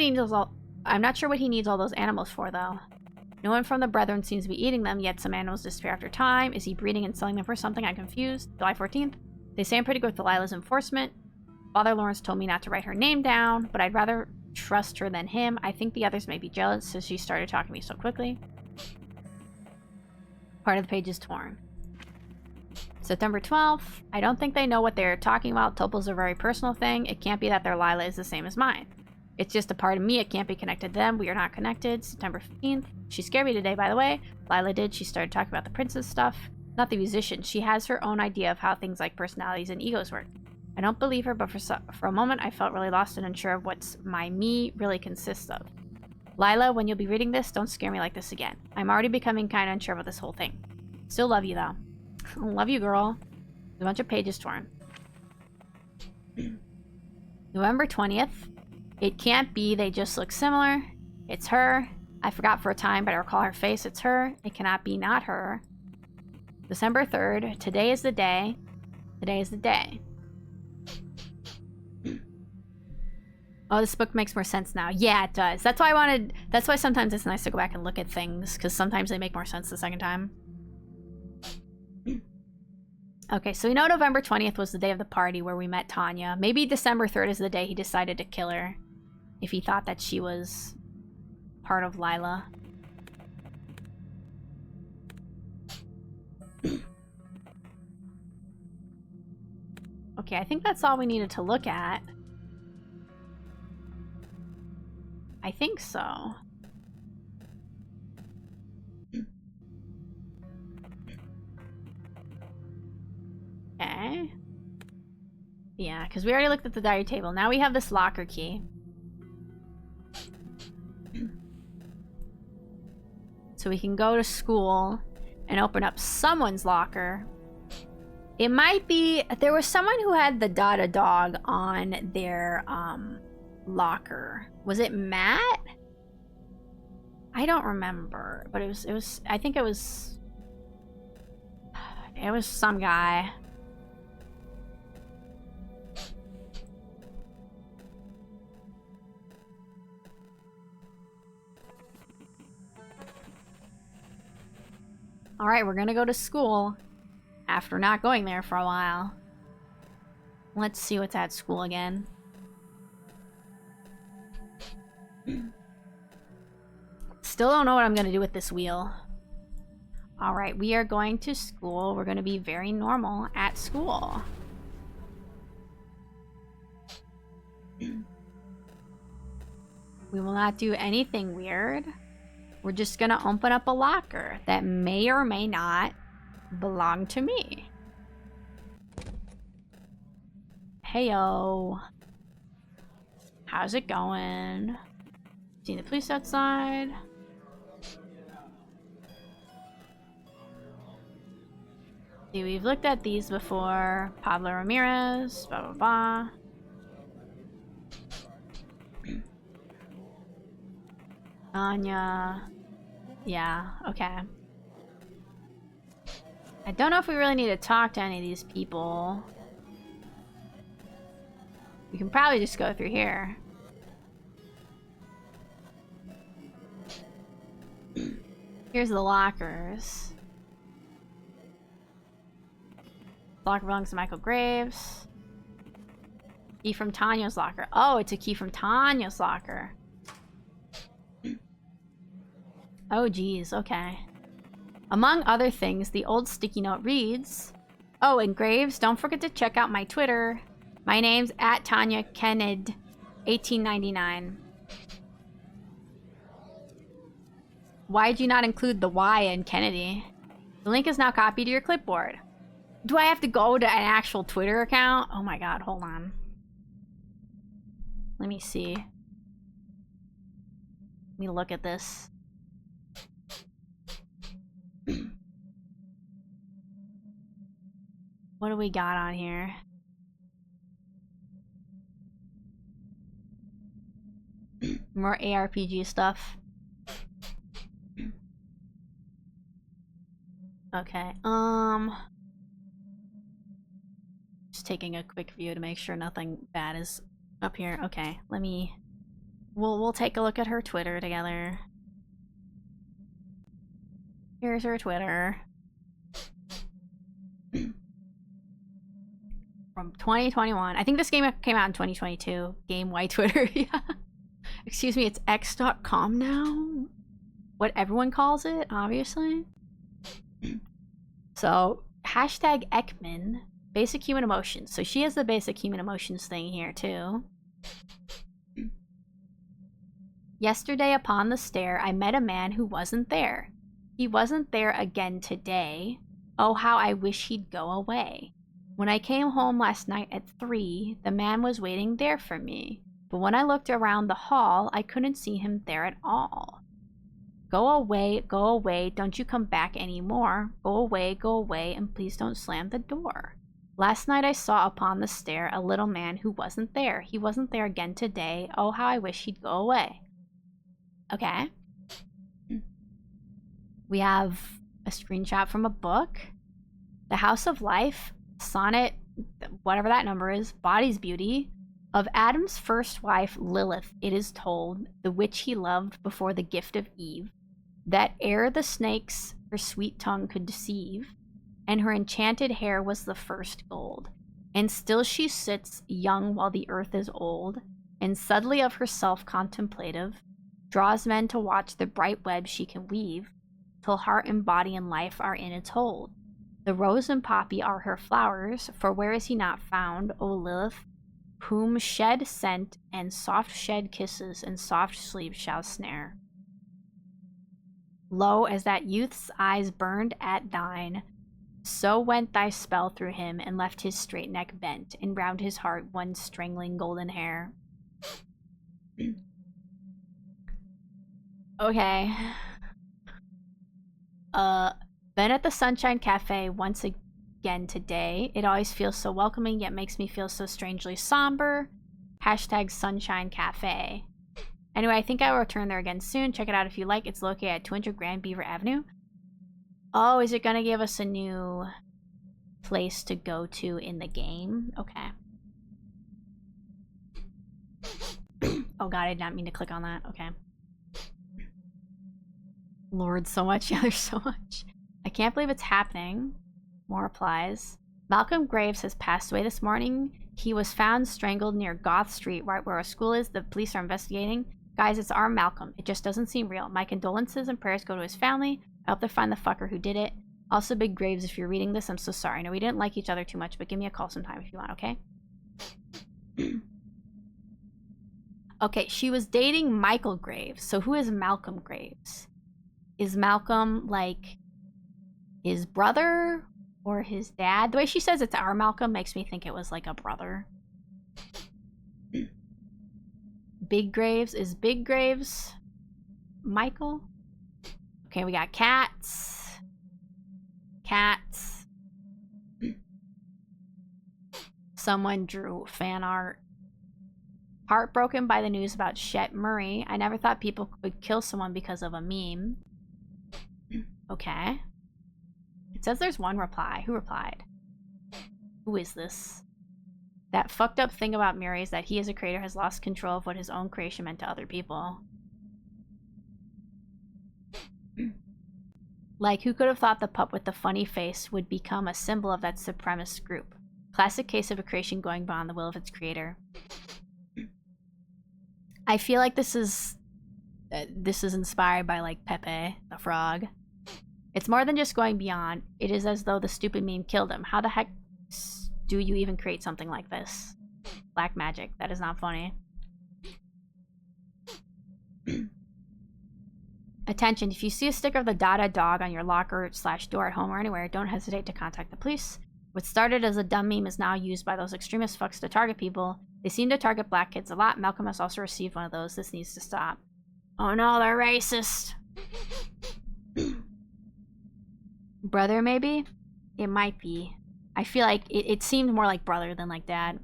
what he needs all those animals for, though. No one from the Brethren seems to be eating them, yet some animals disappear after time. Is he breeding and selling them for something? I'm confused. July 14th. They say I'm pretty good with Lila's enforcement. Father Lawrence told me not to write her name down, but I'd rather trust her than him. I think the others may be jealous since she started talking to me so quickly. Part of the page is torn. September 12th. I don't think they know what they're talking about. Topal's a very personal thing. It can't be that their Lila is the same as mine. It's just a part of me. It can't be connected to them. We are not connected. September 15th. She scared me today, by the way. Lila did. She started talking about the princess stuff. Not the musician. She has her own idea of how things like personalities and egos work. I don't believe her, but for a moment I felt really lost and unsure of what my me really consists of. Lila, when you'll be reading this, don't scare me like this again. I'm already becoming kind of unsure about this whole thing. Still love you, though. Love you, girl. There's a bunch of pages torn. November 20th. It can't be. They just look similar. It's her. I forgot for a time, but I recall her face. It's her. It cannot be not her. December 3rd. Today is the day. Today is the day. Oh, this book makes more sense now. Yeah, it does. That's why sometimes it's nice to go back and look at things, because sometimes they make more sense the second time. Okay, so we know November 20th was the day of the party where we met Tanya. Maybe December 3rd is the day he decided to kill her, if he thought that she was part of Lila. Okay, I think that's all we needed to look at. I think so. Okay. Yeah, because we already looked at the diary table. Now we have this locker key. So we can go to school and open up someone's locker. It might be... There was someone who had the Dada dog on their locker. Was it Matt? I don't remember. But it was... I think it was... It was some guy. Alright, we're gonna go to school after not going there for a while. Let's see what's at school again. Still don't know what I'm gonna do with this wheel. Alright, we are going to school. We're gonna be very normal at school. We will not do anything weird. We're just gonna open up a locker that may or may not belong to me. Heyo. How's it going? Seeing the police outside? See, we've looked at these before. Pablo Ramirez, blah blah blah. Anya. Yeah, okay. I don't know if we really need to talk to any of these people. We can probably just go through here. Here's the lockers. Locker belongs to Michael Graves. Key from Tanya's locker. Oh, it's a key from Tanya's locker. Oh, geez, okay. Among other things, the old sticky note reads, oh, and Graves, don't forget to check out my Twitter. My name's @TanyaKenned1899. Why'd you not include the Y in Kennedy? The link is now copied to your clipboard. Do I have to go to an actual Twitter account? Oh my god, hold on. Let me see. Let me look at this. What do we got on here? More ARPG stuff. Okay, just taking a quick view to make sure nothing bad is up here. Okay, let me... We'll take a look at her Twitter together. Here's her Twitter. From 2021. I think this game came out in 2022. Game White Twitter, yeah. Excuse me, it's x.com now? What everyone calls it, obviously. So, hashtag Ekman. Basic human emotions. So she has the basic human emotions thing here, too. Yesterday upon the stair, I met a man who wasn't there. He wasn't there again today. Oh, how I wish he'd go away. When I came home last night at 3, the man was waiting there for me. But when I looked around the hall, I couldn't see him there at all. Go away, don't you come back anymore. Go away, and please don't slam the door. Last night I saw upon the stair a little man who wasn't there. He wasn't there again today. Oh, how I wish he'd go away. Okay. We have a screenshot from a book. The House of Life, sonnet, whatever that number is, Body's Beauty. Of Adam's first wife, Lilith, it is told, the witch he loved before the gift of Eve, that ere the snakes her sweet tongue could deceive, and her enchanted hair was the first gold. And still she sits, young while the earth is old, and subtly of herself contemplative, draws men to watch the bright web she can weave, till heart and body and life are in its hold. The rose and poppy are her flowers, for where is he not found, O Lilith, whom shed scent and soft shed kisses and soft sleep shall snare. Lo, as that youth's eyes burned at thine, so went thy spell through him and left his straight neck bent, and round his heart one strangling golden hair. Okay. Been at the Sunshine Cafe once again today. It always feels so welcoming, yet makes me feel so strangely somber. Hashtag Sunshine Cafe. Anyway, I think I will return there again soon. Check it out if you like. It's located at 200 Grand Beaver Avenue. Oh, is it gonna give us a new place to go to in the game? Okay. Oh god, I did not mean to click on that. Okay. Lord, so much. Yeah, there's so much. I can't believe it's happening. More replies. Malcolm Graves has passed away this morning. He was found strangled near Goth Street, right where a school is. The police are investigating. Guys, it's our Malcolm. It just doesn't seem real. My condolences and prayers go to his family. I hope they find the fucker who did it. Also, Big Graves, if you're reading this, I'm so sorry. I know we didn't like each other too much, but give me a call sometime if you want, okay? Okay, she was dating Michael Graves. So who is Malcolm Graves? Is Malcolm, like, his brother or his dad? The way she says it's our Malcolm makes me think it was, like, a brother. Big Graves. Is Big Graves Michael? Okay, we got cats. Cats. Someone drew fan art. Heartbroken by the news about Chet Murray. I never thought people could kill someone because of a meme. Okay. It says there's one reply. Who replied? Who is this? That fucked up thing about Murray is that he as a creator has lost control of what his own creation meant to other people. Like, who could have thought the pup with the funny face would become a symbol of that supremacist group? Classic case of a creation going beyond the will of its creator. I feel like this is inspired by, like, Pepe the Frog. It's more than just going beyond. It is as though the stupid meme killed him. How the heck do you even create something like this? Black magic. That is not funny. Attention, if you see a sticker of the Dada dog on your locker / door at home or anywhere, don't hesitate to contact the police. What started as a dumb meme is now used by those extremist fucks to target people. They seem to target black kids a lot. Malcolm has also received one of those. This needs to stop. Oh no, they're racist. Brother, maybe? It might be. I feel like it seemed more like brother than like dad.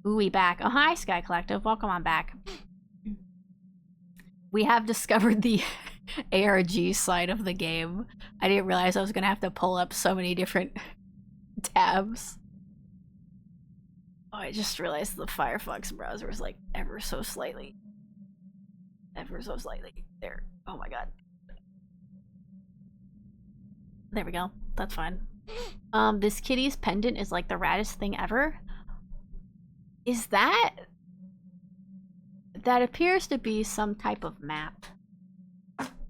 Ooh, we back. Oh, hi, Sky Collective. Welcome on back. We have discovered the ARG side of the game. I didn't realize I was gonna have to pull up so many different tabs. Oh, I just realized the Firefox browser was like ever so slightly there. Oh my god. There we go. That's fine. This kitty's pendant is like the raddest thing ever. Is that... That appears to be some type of map.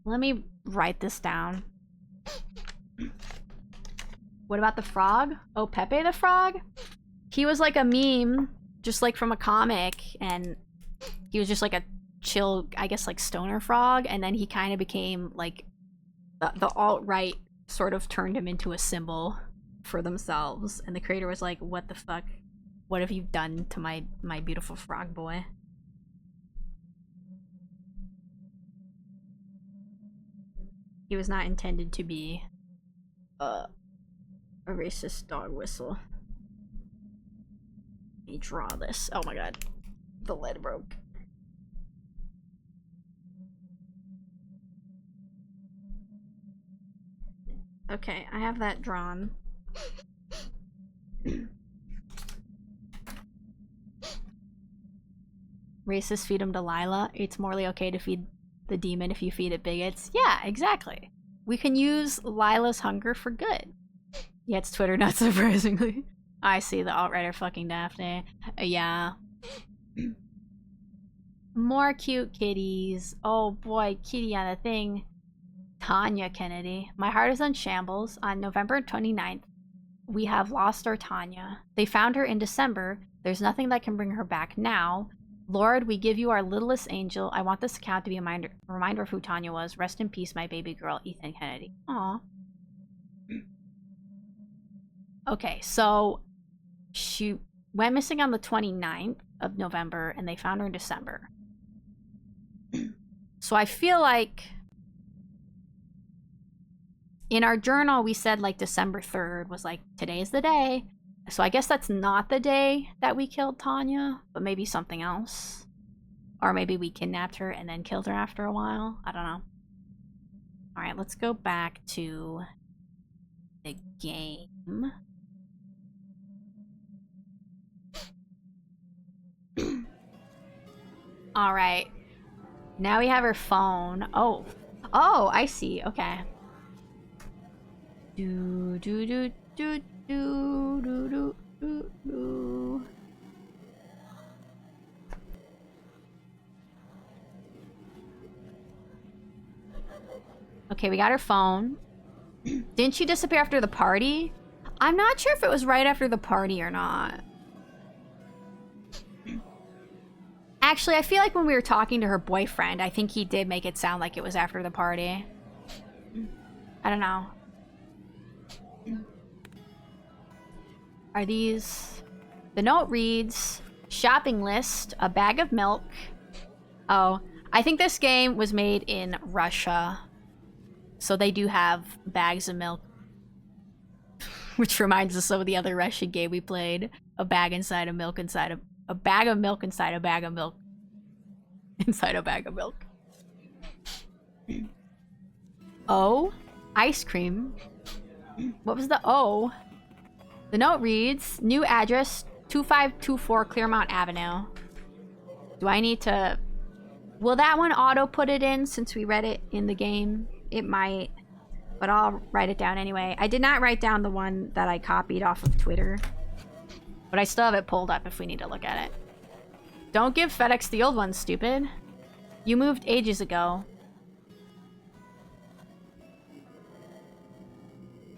Let me write this down. What about the frog? Oh, Pepe the Frog? He was like a meme, just like from a comic, and he was just like a chill, I guess like stoner frog, and then he kind of became like the alt-right sort of turned him into a symbol for themselves, and the creator was like, what the fuck? What have you done to my beautiful frog boy? He was not intended to be a racist dog whistle. Let me draw this. Oh my god. The lead broke. Okay, I have that drawn. Racist feed him to Lila. It's morally okay to feed the demon if you feed it bigots. Yeah, exactly. We can use Lila's hunger for good. Yeah, it's Twitter, not surprisingly. I see the alt-righter fucking Daphne. Yeah. More cute kitties. Oh boy, kitty on the thing. Tanya Kennedy. My heart is in shambles. On November 29th, we have lost our Tanya. They found her in December. There's nothing that can bring her back now. Lord, we give you our littlest angel. I want this account to be a reminder of who Tanya was. Rest in peace, my baby girl, Ethan Kennedy. Aw. Okay, so she went missing on the 29th of November, and they found her in December. So I feel like in our journal, we said like December 3rd was like, today's the day. So I guess that's not the day that we killed Tanya, but maybe something else. Or maybe we kidnapped her and then killed her after a while. I don't know. Alright, let's go back to the game. Alright. Now we have her phone. Oh. Oh, I see. Okay. Do do do do do do do do do. Okay, we got her phone. Didn't she disappear after the party? I'm not sure if it was right after the party or not. Actually, I feel like when we were talking to her boyfriend, I think he did make it sound like it was after the party. I don't know. Are these... The note reads, shopping list, a bag of milk. Oh, I think this game was made in Russia. So they do have bags of milk. Which reminds us of the other Russian game we played. A bag inside of milk inside of... A bag of milk inside a bag of milk. Inside a bag of milk. Oh, ice cream. What was the O? The note reads, new address, 2524 Clearmount Avenue. Do I need to... Will that one auto put it in since we read it in the game? It might, but I'll write it down anyway. I did not write down the one that I copied off of Twitter, but I still have it pulled up if we need to look at it. Don't give FedEx the old one, stupid. You moved ages ago.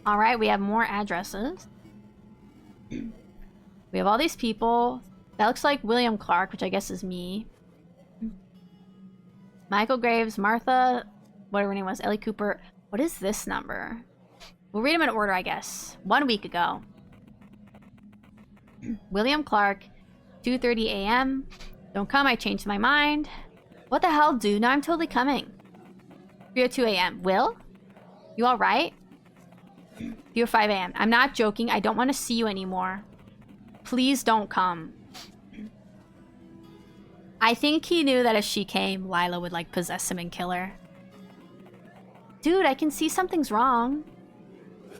Alright, we have more addresses. We have all these people. That looks like William Clark, which I guess is me. Michael Graves, Martha, whatever her name was, Ellie Cooper. What is this number? We'll read them in order, I guess. 1 week ago. William Clark, 2:30 a.m. Don't come, I changed my mind. What the hell, dude? No, I'm totally coming. 3:02 a.m. Will? You alright? 3:05 a.m. I'm not joking. I don't want to see you anymore. Please don't come. I think he knew that if she came, Lila would, like, possess him and kill her. Dude, I can see something's wrong.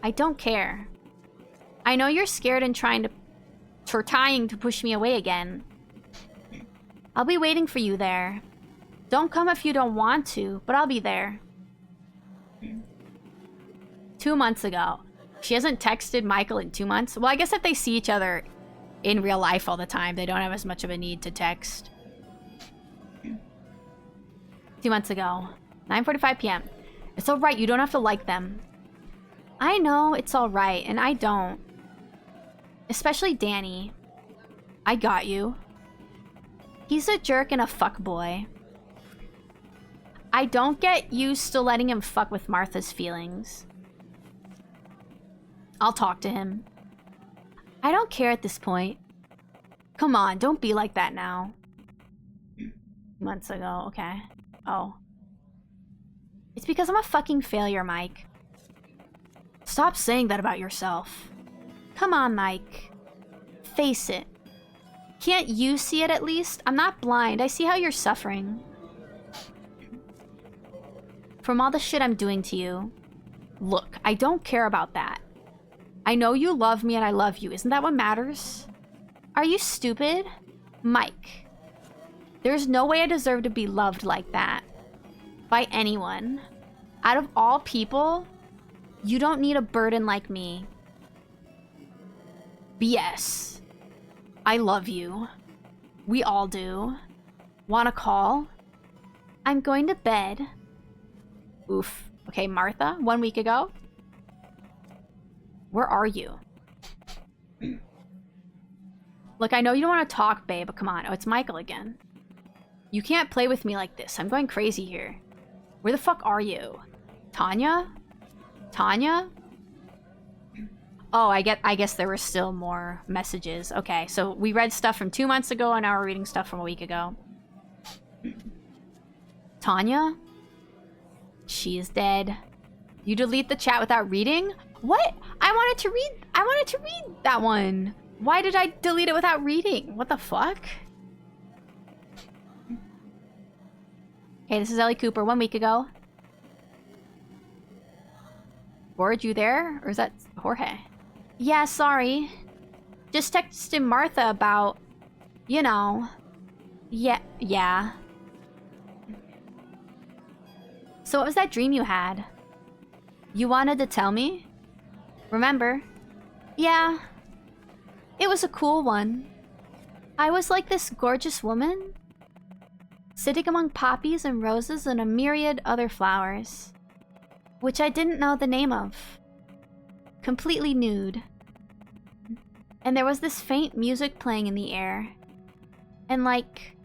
I don't care. I know you're scared and trying to push me away again. I'll be waiting for you there. Don't come if you don't want to, but I'll be there. 2 months ago. She hasn't texted Michael in 2 months. Well, I guess if they see each other in real life all the time, they don't have as much of a need to text. 2 months ago. 9:45 p.m. It's alright, you don't have to like them. I know it's alright, and I don't. Especially Danny. I got you. He's a jerk and a fuckboy. I don't get used to letting him fuck with Martha's feelings. I'll talk to him. I don't care at this point. Come on, don't be like that now. Months ago, okay. Oh. It's because I'm a fucking failure, Mike. Stop saying that about yourself. Come on, Mike. Face it. Can't you see it at least? I'm not blind. I see how you're suffering. From all the shit I'm doing to you. Look, I don't care about that. I know you love me and I love you. Isn't that what matters? Are you stupid? Mike. There's no way I deserve to be loved like that. By anyone. Out of all people, you don't need a burden like me. BS. I love you. We all do. Wanna call? I'm going to bed. Oof. Okay, Martha, 1 week ago. Where are you? Look, I know you don't want to talk, babe, but come on. Oh, it's Michael again. You can't play with me like this. I'm going crazy here. Where the fuck are you? Tanya? Tanya? Oh, I guess there were still more messages. Okay, so we read stuff from 2 months ago, and now we're reading stuff from a week ago. Tanya? She is dead. You delete the chat without reading? What? I wanted to read that one. Why did I delete it without reading? What the fuck? Okay, this is Ellie Cooper, 1 week ago. Bored, you there? Or is that Jorge? Yeah, sorry. Just texted Martha about, you know. Yeah. So what was that dream you had? You wanted to tell me? Remember? Yeah. It was a cool one. I was like this gorgeous woman, sitting among poppies and roses and a myriad other flowers, which I didn't know the name of. Completely nude. And there was this faint music playing in the air. And like,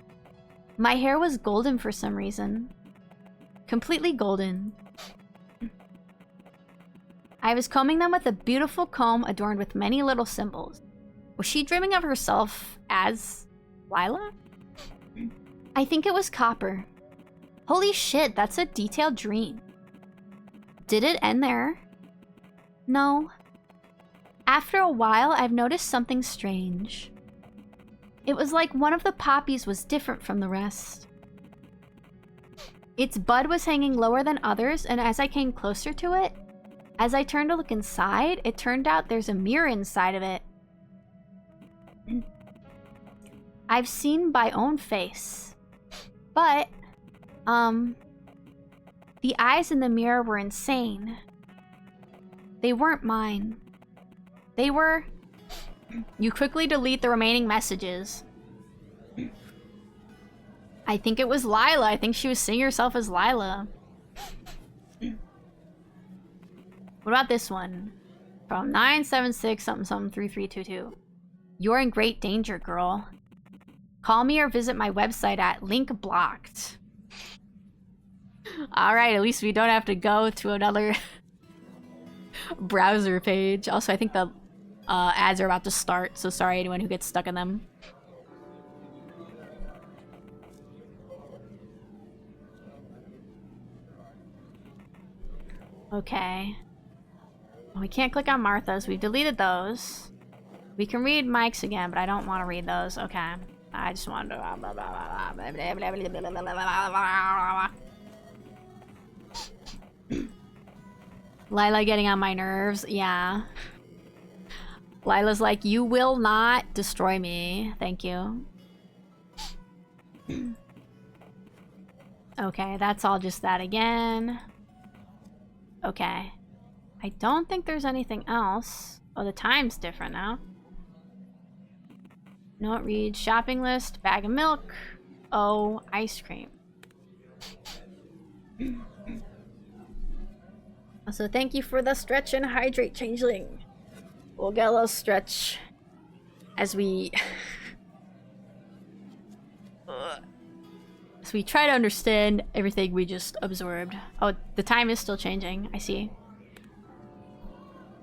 my hair was golden for some reason. Completely golden. I was combing them with a beautiful comb adorned with many little symbols. Was she dreaming of herself as Lila? I think it was copper. Holy shit, that's a detailed dream. Did it end there? No. After a while, I've noticed something strange. It was like one of the poppies was different from the rest. Its bud was hanging lower than others, and as I came closer to it, as I turned to look inside, it turned out there's a mirror inside of it. I've seen my own face. But, the eyes in the mirror were insane. They weren't mine. They were... You quickly delete the remaining messages. I think it was Lila. I think she was seeing herself as Lila. What about this one? From 976 something something 3322. You're in great danger, girl. Call me or visit my website at link blocked. Alright, at least we don't have to go to another browser page. Also, I think the Ads are about to start, so sorry anyone who gets stuck in them. Okay. We can't click on Martha's. We've deleted those. We can read Mike's again, but I don't want to read those. Okay. I just want to... Lila getting on my nerves. Yeah. Lila's like, you will not destroy me. Thank you. Okay, that's all just that again. Okay. I don't think there's anything else. Oh, the time's different now. Note read shopping list, bag of milk. Oh, ice cream. Also, thank you for the stretch and hydrate, changeling. We'll get a little stretch as we try to understand everything we just absorbed. Oh, the time is still changing. I see.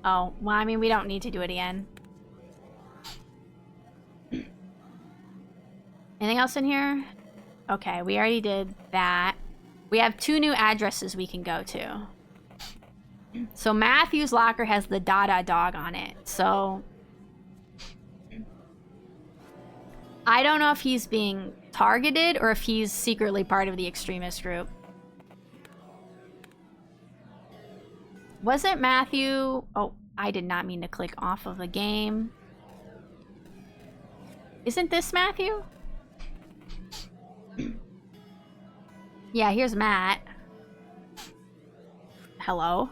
Oh, well, I mean, we don't need to do it again. Anything else in here? Okay, we already did that. We have 2 new addresses we can go to. So Matthew's locker has the Dada dog on it. So I don't know if he's being targeted or if he's secretly part of the extremist group. Wasn't Matthew... Oh, I did not mean to click off of the game. Isn't this Matthew? Yeah, here's Matt. Hello?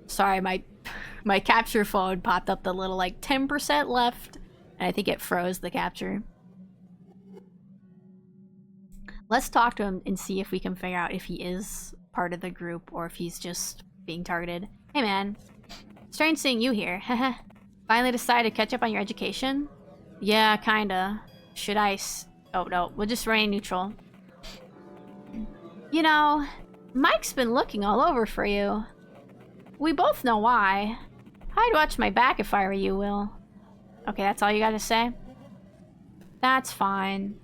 Sorry, my capture phone popped up the little, like, 10% left. And I think it froze the capture. Let's talk to him and see if we can figure out if he is part of the group or if he's just being targeted. Hey, man. Strange seeing you here. Finally decided to catch up on your education? Yeah, kinda. Should I oh, no. We'll just remain neutral. You know, Mike's been looking all over for you. We both know why. I'd watch my back if I were you, Will. Okay, that's all you gotta say? That's fine.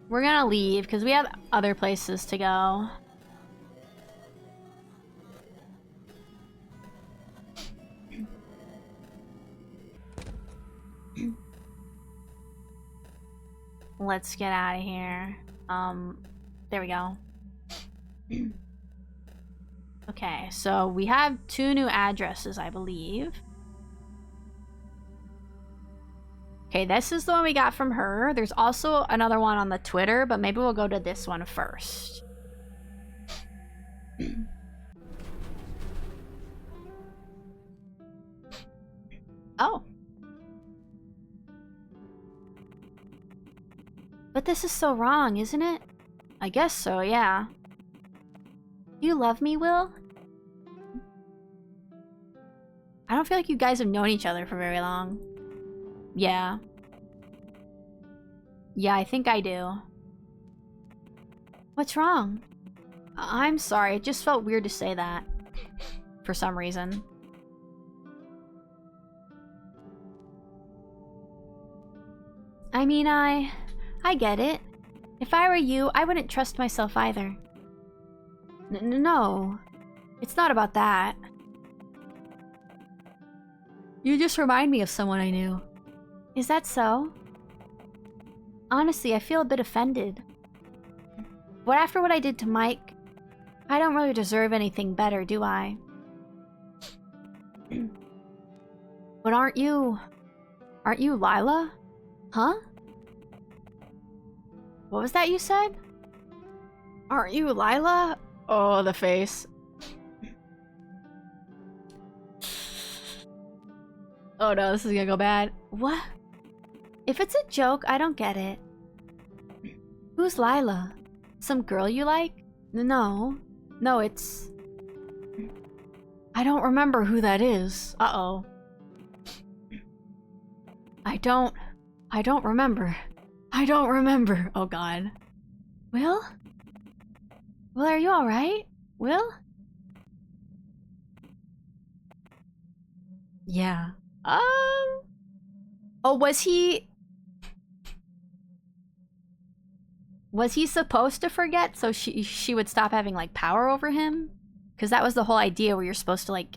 We're gonna leave, because we have other places to go. Let's get out of here. There we go. Okay, so we have 2 new addresses, I believe. Okay, this is the one we got from her. There's also another one on the Twitter, but maybe we'll go to this one first. Oh. But this is so wrong, isn't it? I guess so, yeah. You love me, Will? I don't feel like you guys have known each other for very long. Yeah. Yeah, I think I do. What's wrong? I'm sorry, it just felt weird to say that. For some reason. I mean, I get it. If I were you, I wouldn't trust myself either. No. It's not about that. You just remind me of someone I knew. Is that so? Honestly, I feel a bit offended. But after what I did to Mike, I don't really deserve anything better, do I? But aren't you Lila? Huh? What was that you said? Aren't you Lila? Oh, the face. Oh no, this is gonna go bad. What? If it's a joke, I don't get it. Who's Lila? Some girl you like? No. No, it's... I don't remember who that is. Uh-oh. I don't remember. I don't remember. Oh god. Will? Will, are you alright? Will? Yeah. Oh, was he supposed to forget so she would stop having like power over him? Because that was the whole idea where you're supposed to like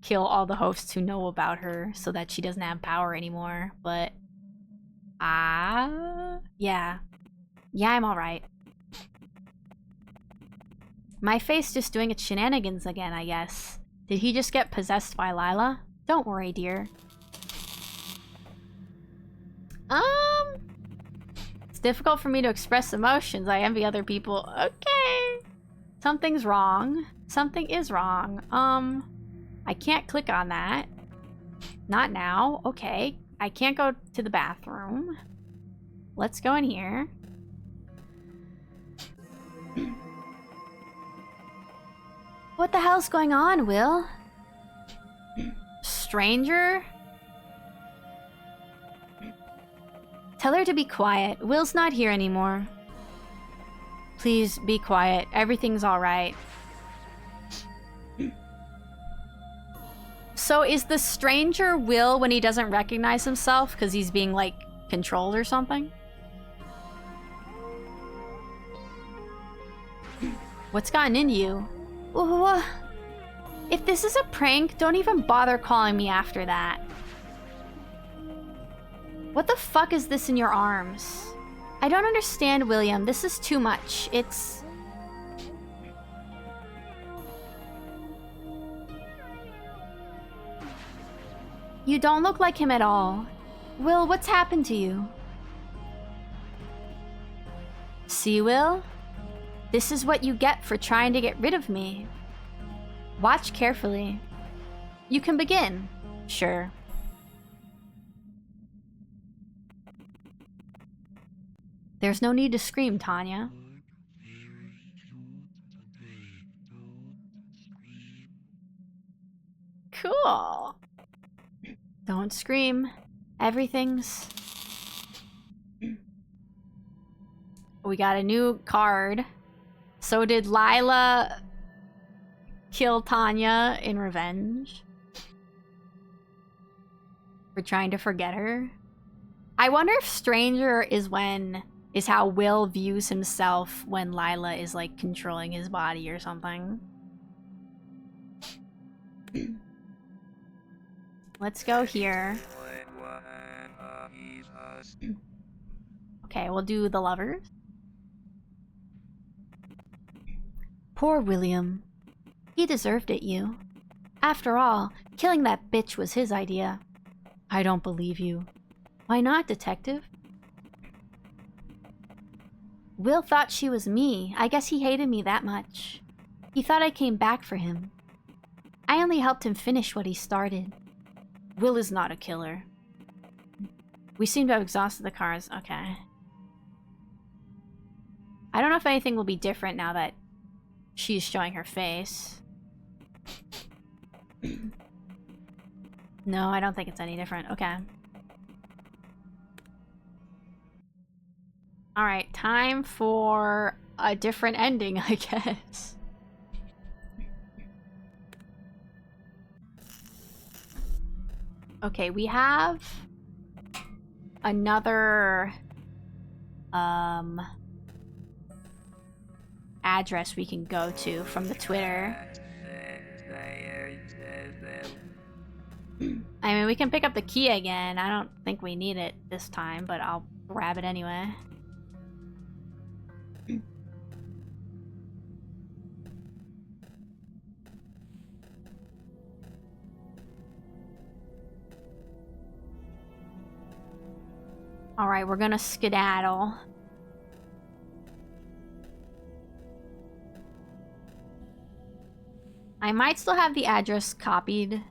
kill all the hosts who know about her so that she doesn't have power anymore. But yeah. Yeah, I'm alright. My face just doing its shenanigans again, I guess. Did he just get possessed by Lila? Don't worry, dear. It's difficult for me to express emotions. I envy other people. Okay. Something's wrong. Something is wrong. I can't click on that. Not now. Okay. I can't go to the bathroom. Let's go in here. What the hell's going on, Will? Stranger? Tell her to be quiet. Will's not here anymore. Please be quiet. Everything's alright. So is the stranger Will when he doesn't recognize himself because he's being, like, controlled or something? What's gotten into you? If this is a prank, don't even bother calling me after that. What the fuck is this in your arms? I don't understand, William. This is too much. It's... You don't look like him at all. Will, what's happened to you? See, Will? This is what you get for trying to get rid of me. Watch carefully. You can begin. Sure. There's no need to scream, Tanya. Cool. Don't scream. Everything's... We got a new card. So did Lila kill Tanya in revenge? For trying to forget her? I wonder if Stranger is how Will views himself when Lila is like controlling his body or something. Let's go here. Okay, we'll do the lovers. Poor William. He deserved it, you. After all, killing that bitch was his idea. I don't believe you. Why not, detective? Will thought she was me. I guess he hated me that much. He thought I came back for him. I only helped him finish what he started. Will is not a killer. We seem to have exhausted the cars. Okay. I don't know if anything will be different now that she's showing her face. No, I don't think it's any different. Okay. Alright, time for a different ending, I guess. Okay, we have another address we can go to from the Twitter. I mean, we can pick up the key again. I don't think we need it this time, but I'll grab it anyway. Alright, we're gonna skedaddle. I might still have the address copied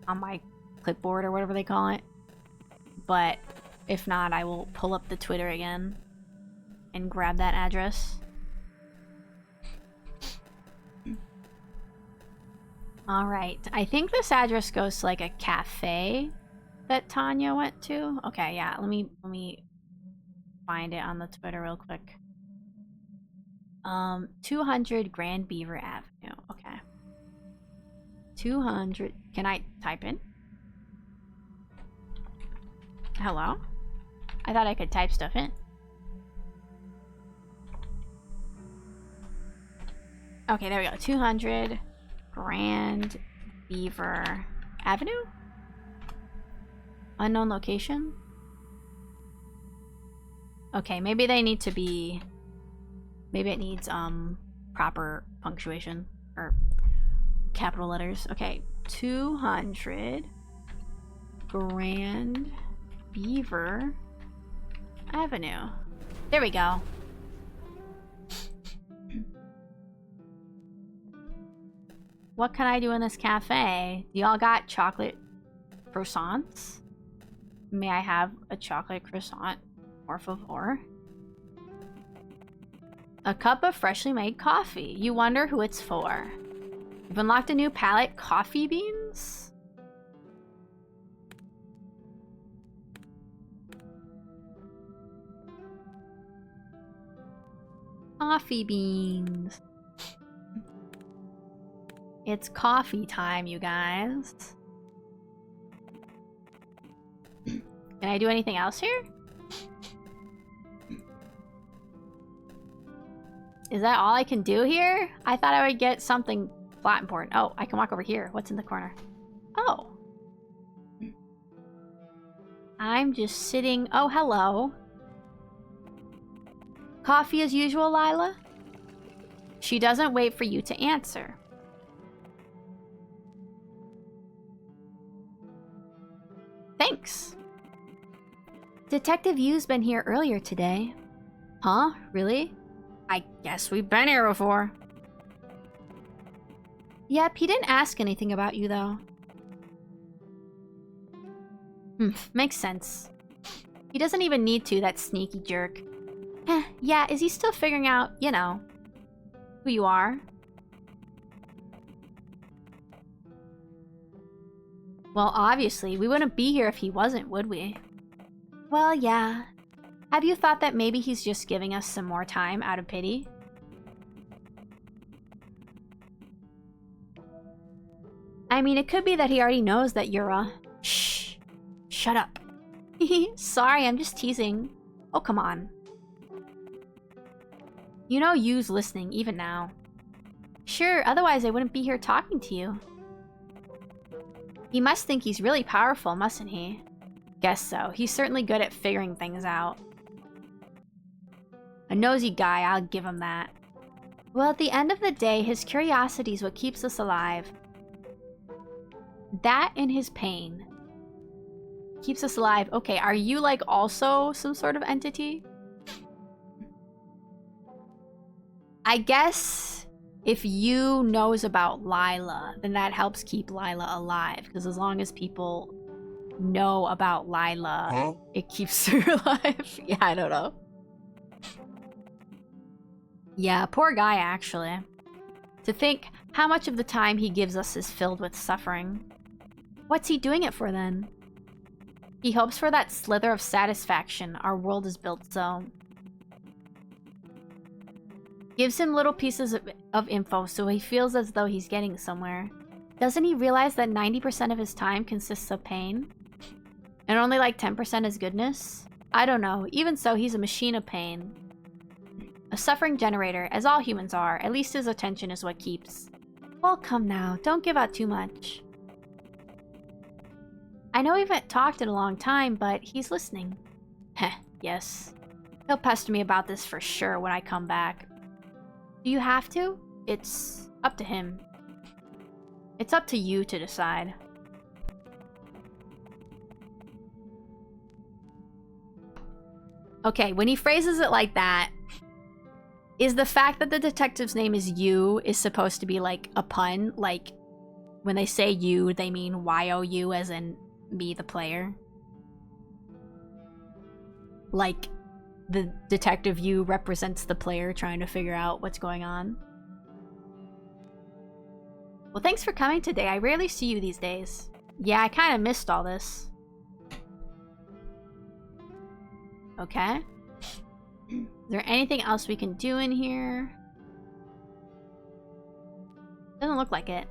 on my clipboard or whatever they call it. But if not, I will pull up the Twitter again and grab that address. Alright, I think this address goes to like a cafe that Tanya went to. Okay, yeah, let me find it on the Twitter real quick. 200 Grand Beaver Avenue. Okay. 200. Can I type in? Hello? I thought I could type stuff in. Okay, there we go. 200 Grand Beaver Avenue? Unknown location? Okay, maybe they need to be... Maybe it needs, proper punctuation. Or capital letters. Okay, 200 Grand Beaver Avenue. There we go. What can I do in this cafe? Y'all got chocolate croissants? May I have a chocolate croissant? Por favor. A cup of freshly made coffee. You wonder who it's for. You've unlocked a new palette. Coffee beans? Coffee beans. It's coffee time, you guys. Can I do anything else here? Is that all I can do here? I thought I would get something flat important. Oh, I can walk over here. What's in the corner? Oh. I'm just sitting... Oh, hello. Coffee as usual, Lila? She doesn't wait for you to answer. Thanks. Detective Yu's been here earlier today. Huh? Really? I guess we've been here before. Yep, he didn't ask anything about you, though. Makes sense. He doesn't even need to, that sneaky jerk. Yeah, is he still figuring out, you know, who you are? Well, obviously, we wouldn't be here if he wasn't, would we? Well, yeah. Have you thought that maybe he's just giving us some more time out of pity? I mean, it could be that he already knows that you're a... Shh. Shut up. Sorry, I'm just teasing. Oh, come on. You know Yu's listening, even now. Sure, otherwise I wouldn't be here talking to you. He must think he's really powerful, mustn't he? Guess so. He's certainly good at figuring things out. A nosy guy, I'll give him that. Well, at the end of the day, his curiosity is what keeps us alive. That and his pain. Keeps us alive. Okay, are you, like, also some sort of entity? I guess if Yu knows about Lila, then that helps keep Lila alive. Because as long as people know about Lila, it keeps her alive. Yeah, I don't know. Yeah, poor guy, actually. To think how much of the time he gives us is filled with suffering. What's he doing it for, then? He hopes for that slither of satisfaction. Our world is built so. Gives him little pieces of info so he feels as though he's getting somewhere. Doesn't he realize that 90% of his time consists of pain? And only like 10% is goodness? I don't know. Even so, he's a machine of pain. A suffering generator, as all humans are. At least his attention is what keeps. Well, come now. Don't give out too much. I know we haven't talked in a long time, but he's listening. Heh, yes. He'll pester me about this for sure when I come back. Do you have to? It's up to him. It's up to you to decide. Okay, when he phrases it like that, is the fact that the detective's name is Yu is supposed to be like a pun? Like, when they say you, they mean Y-O-U as in me, the player? Like, the detective Yu represents the player trying to figure out what's going on? Well, thanks for coming today. I rarely see you these days. Yeah, I kind of missed all this. Okay. Is there anything else we can do in here? Doesn't look like it.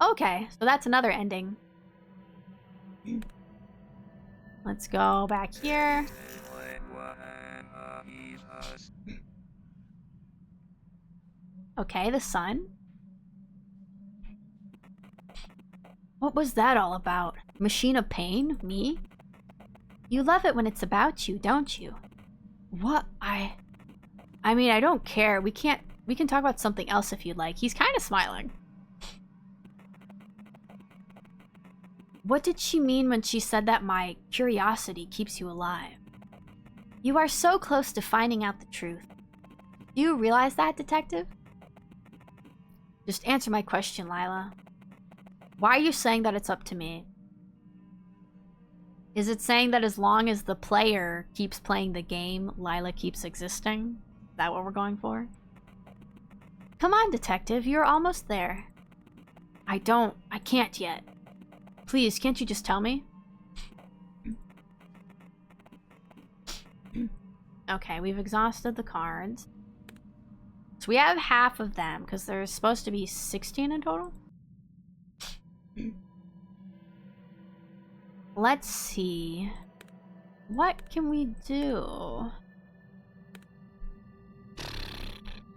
Okay, so that's another ending. Let's go back here. Okay, the sun. What was that all about? Machine of pain? Me? You love it when it's about you, don't you? What? I mean, I don't care. We can talk about something else if you'd like. He's kind of smiling. What did she mean when she said that my curiosity keeps you alive? You are so close to finding out the truth. Do you realize that, detective? Just answer my question, Lila. Why are you saying that it's up to me? Is it saying that as long as the player keeps playing the game, Lila keeps existing? Is that what we're going for? Come on, detective, you're almost there. I can't yet. Please, can't you just tell me? Okay, we've exhausted the cards. So we have half of them, because there's supposed to be 16 in total? Let's see. What can we do?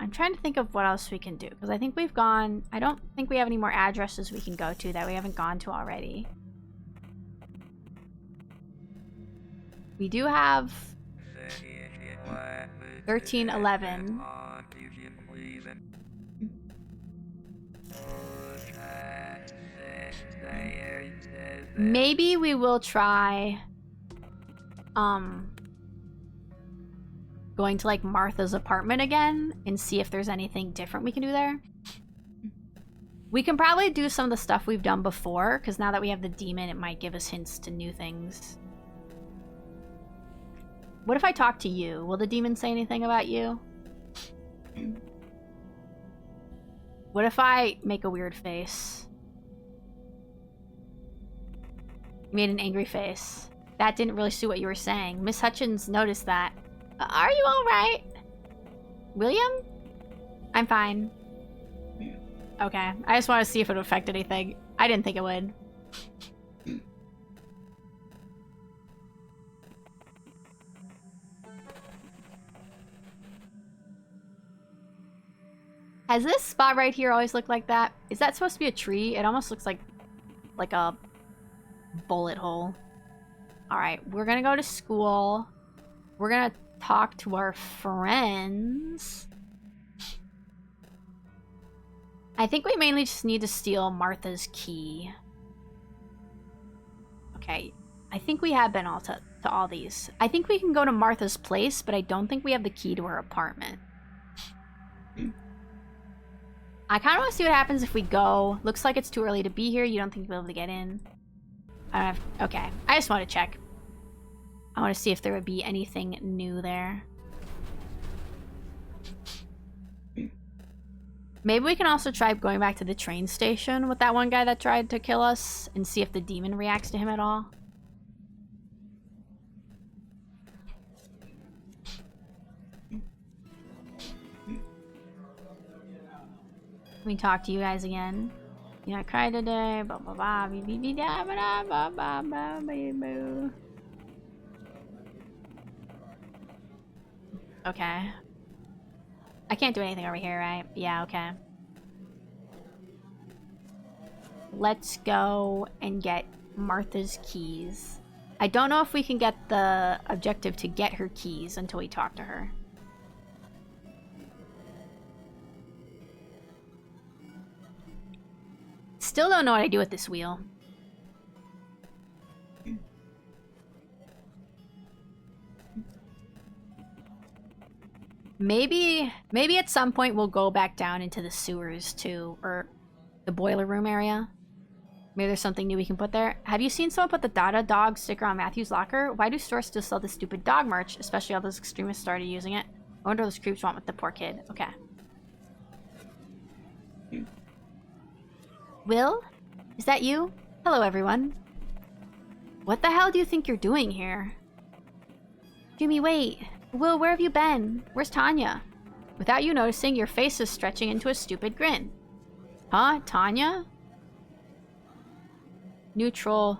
I'm trying to think of what else we can do, because I think we've gone... I don't think we have any more addresses we can go to that we haven't gone to already. We do have 1311. Maybe we will try going to like Martha's apartment again and see if there's anything different we can do there. We can probably do some of the stuff we've done before, because now that we have the demon, it might give us hints to new things. What if I talk to you? Will the demon say anything about you? What if I make a weird face? You made an angry face. That didn't really suit what you were saying. Miss Hutchins noticed that. Are you alright? William? I'm fine. Okay, I just want to see if it would affect anything. I didn't think it would. Has this spot right here always looked like that? Is that supposed to be a tree? It almost looks like a bullet hole. Alright, we're gonna go to school. We're gonna talk to our friends. I think we mainly just need to steal Martha's key. Okay, I think we have been all to all these. I think we can go to Martha's place, but I don't think we have the key to her apartment. I kind of want to see what happens if we go. Looks like it's too early to be here. You don't think you'll be able to get in? I don't have... Okay, I just want to check. I want to see if there would be anything new there. Maybe we can also try going back to the train station with that one guy that tried to kill us and see if the demon reacts to him at all. Let me talk to you guys again. You know, I cried today. Blah blah blah. Blah blah blah. Boo. Okay. I can't do anything over here, right? Yeah, okay. Let's go and get Martha's keys. I don't know if we can get the objective to get her keys until we talk to her. Still don't know what I do with this wheel. Maybe at some point we'll go back down into the sewers too, or the boiler room area. Maybe there's something new we can put there. Have you seen someone put the Dada dog sticker on Matthew's locker? Why do stores still sell this stupid dog merch? Especially all those extremists started using it. I wonder what those creeps want with the poor kid. Okay. Will? Is that you? Hello, everyone. What the hell do you think you're doing here? Jimmy, wait. Will, where have you been? Where's Tanya? Without you noticing, your face is stretching into a stupid grin. Huh? Tanya? Neutral.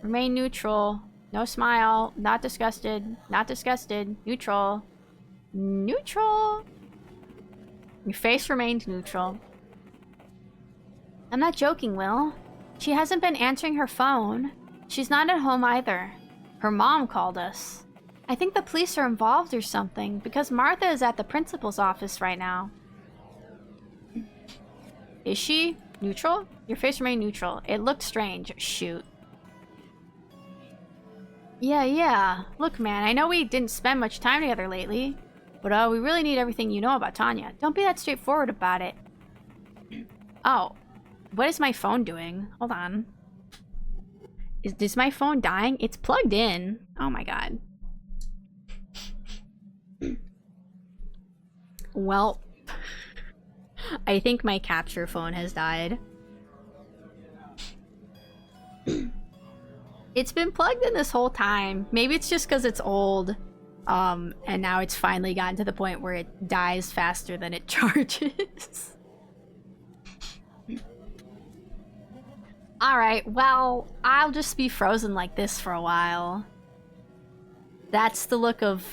Remain neutral. No smile. Not disgusted. Not disgusted. Neutral. Neutral. Your face remained neutral. I'm not joking, Will. She hasn't been answering her phone. She's not at home either. Her mom called us. I think the police are involved or something, because Martha is at the principal's office right now. Is she? Neutral? Your face remained neutral. It looked strange. Shoot. Yeah. Look, man, I know we didn't spend much time together lately, but we really need everything you know about Tanya. Don't be that straightforward about it. Oh. What is my phone doing? Hold on. Is my phone dying? It's plugged in. Oh my god. Well, I think my capture phone has died. It's been plugged in this whole time. Maybe it's just because it's old. And now it's finally gotten to the point where it dies faster than it charges. Alright, well, I'll just be frozen like this for a while. That's the look of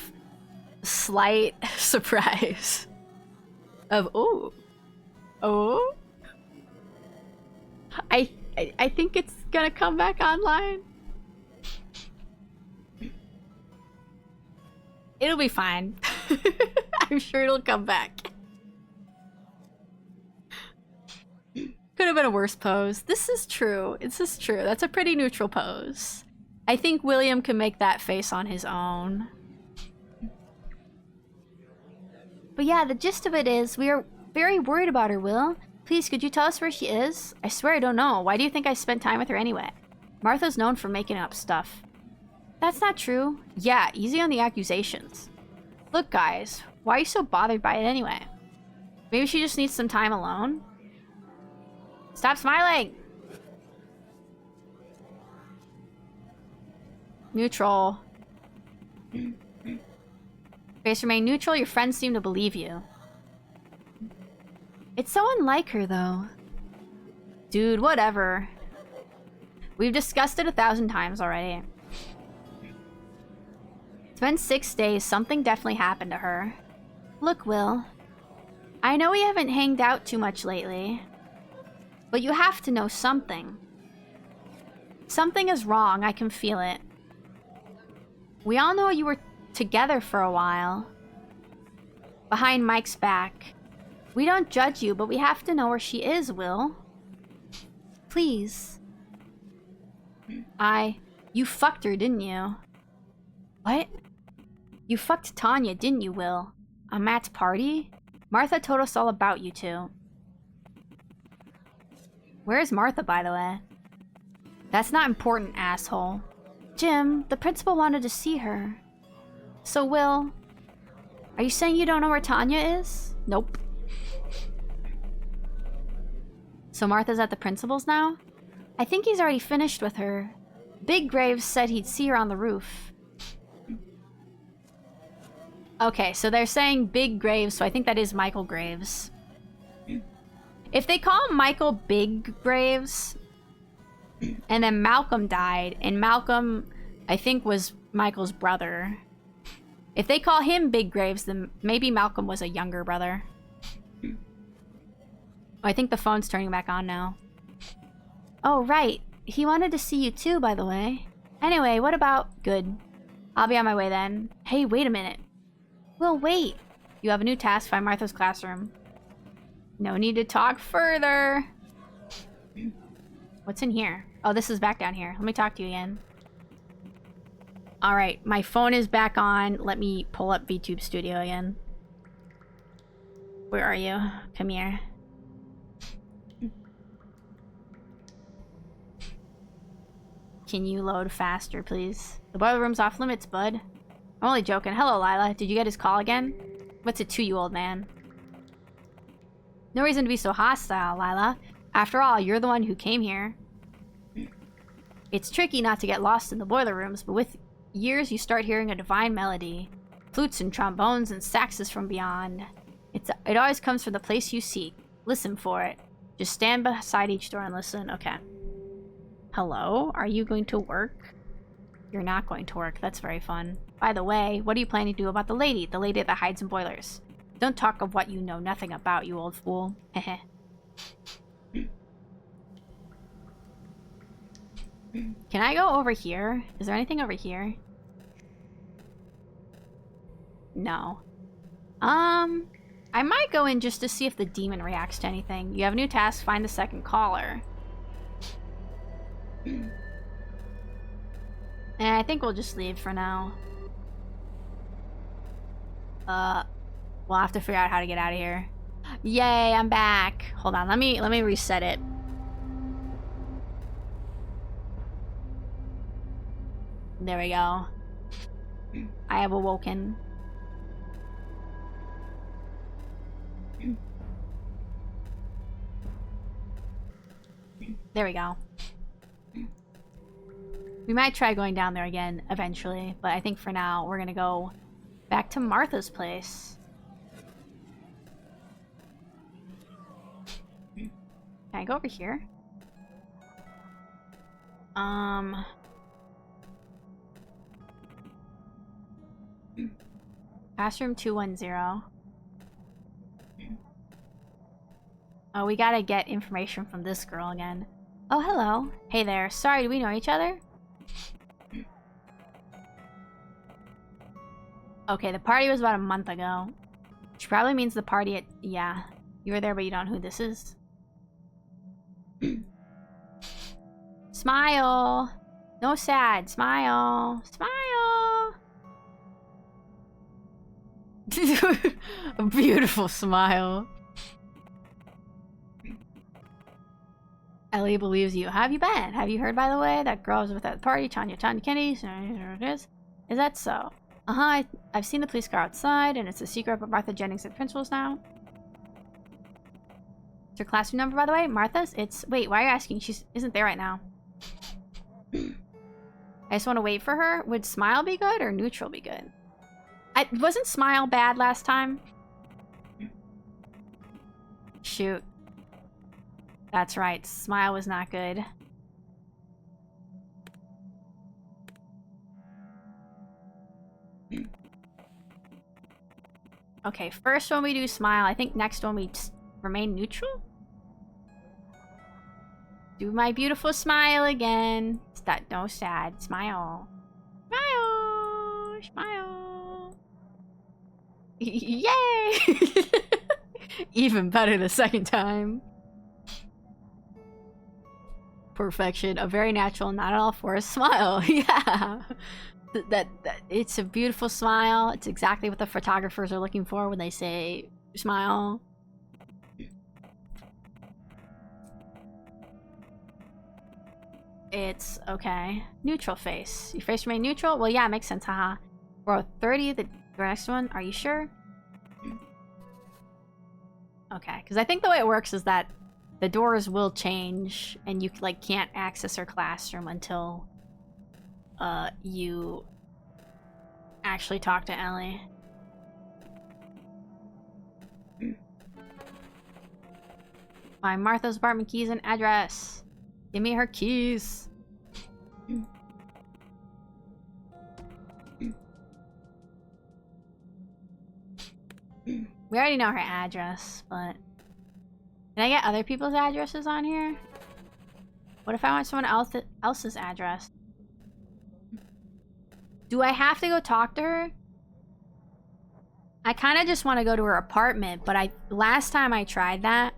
slight surprise. Of, ooh. Oh? I think it's gonna come back online. It'll be fine. I'm sure it'll come back. Could have been a worse pose. This is true. This is true. That's a pretty neutral pose. I think William can make that face on his own. But yeah, the gist of it is we are very worried about her, Will. Please, could you tell us where she is? I swear I don't know. Why do you think I spent time with her anyway? Martha's known for making up stuff. That's not true. Yeah, easy on the accusations. Look, guys, why are you so bothered by it anyway? Maybe she just needs some time alone? Stop smiling! Neutral. Face remain neutral, your friends seem to believe you. It's so unlike her, though. Dude, whatever. We've discussed it 1,000 times already. It's been 6 days, something definitely happened to her. Look, Will. I know we haven't hanged out too much lately. But you have to know something. Something is wrong, I can feel it. We all know you were together for a while. Behind Mike's back. We don't judge you, but we have to know where she is, Will. Please. You fucked her, didn't you? What? You fucked Tanya, didn't you, Will? On Matt's party? Martha told us all about you two. Where's Martha, by the way? That's not important, asshole. Jim, the principal wanted to see her. So, Will, are you saying you don't know where Tanya is? Nope. So Martha's at the principal's now? I think he's already finished with her. Big Graves said he'd see her on the roof. Okay, so they're saying Big Graves, so I think that is Michael Graves. If they call Michael Big Graves, and then Malcolm died, and Malcolm, I think, was Michael's brother. If they call him Big Graves, then maybe Malcolm was a younger brother. Oh, I think the phone's turning back on now. Oh, right. He wanted to see you too, by the way. Anyway, what about... Good. I'll be on my way then. Hey, wait a minute. Well, wait. You have a new task, find Martha's classroom. No need to talk further. What's in here? Oh, this is back down here. Let me talk to you again. Alright, my phone is back on. Let me pull up VTube Studio again. Where are you? Come here. Can you load faster, please? The boiler room's off limits, bud. I'm only joking. Hello, Lila. Did you get his call again? What's it to you, old man? No reason to be so hostile, Lila. After all, you're the one who came here. It's tricky not to get lost in the boiler rooms, but with years you start hearing a divine melody. Flutes and trombones and saxes from beyond. It always comes from the place you seek. Listen for it. Just stand beside each door and listen. Okay. Hello? Are you going to work? You're not going to work. That's very fun. By the way, what are you planning to do about the lady that hides in boilers? Don't talk of what you know nothing about, you old fool. Heh. Can I go over here? Is there anything over here? No. I might go in just to see if the demon reacts to anything. You have a new task, find the second caller. And I think we'll just leave for now. We'll have to figure out how to get out of here. Yay, I'm back. Hold on, let me reset it. There we go. I have awoken. There we go. We might try going down there again eventually, but I think for now we're gonna go back to Martha's place. Can I go over here? Classroom 210. Oh, we gotta get information from this girl again. Oh, hello. Hey there. Sorry, do we know each other? Okay, the party was about a month ago. Which probably means the party at... Yeah. You were there, but you don't know who this is. Smile! No sad. Smile! Smile! A beautiful smile. Ellie believes you. How have you been? Have you heard, by the way? That girl was with at the party, Tanya Kennedy. Is that so? Uh-huh. I've seen the police car outside, and it's a secret, but Martha Jennings at principal's now. It's her classroom number, by the way? Martha's? It's... Wait, why are you asking? She isn't there right now. I just want to wait for her. Would smile be good, or neutral be good? Wasn't smile bad last time? Shoot. That's right. Smile was not good. Okay, first one we do smile. I think next one we remain neutral? Do my beautiful smile again. No sad. Smile. Smile! Smile! Yay! Even better the second time. Perfection. A very natural, not at all forced smile. Yeah. That it's a beautiful smile. It's exactly what the photographers are looking for when they say smile. It's okay. Neutral face. Your face remain neutral? Well, yeah, it makes sense, haha. Bro, 30, the next one. Are you sure? Okay, because I think the way it works is that the doors will change, and you like can't access her classroom until you actually talk to Ellie. Find Martha's apartment keys and address. Give me her keys. We already know her address, but... Can I get other people's addresses on here? What if I want someone else's address? Do I have to go talk to her? I kind of just want to go to her apartment, but last time I tried that,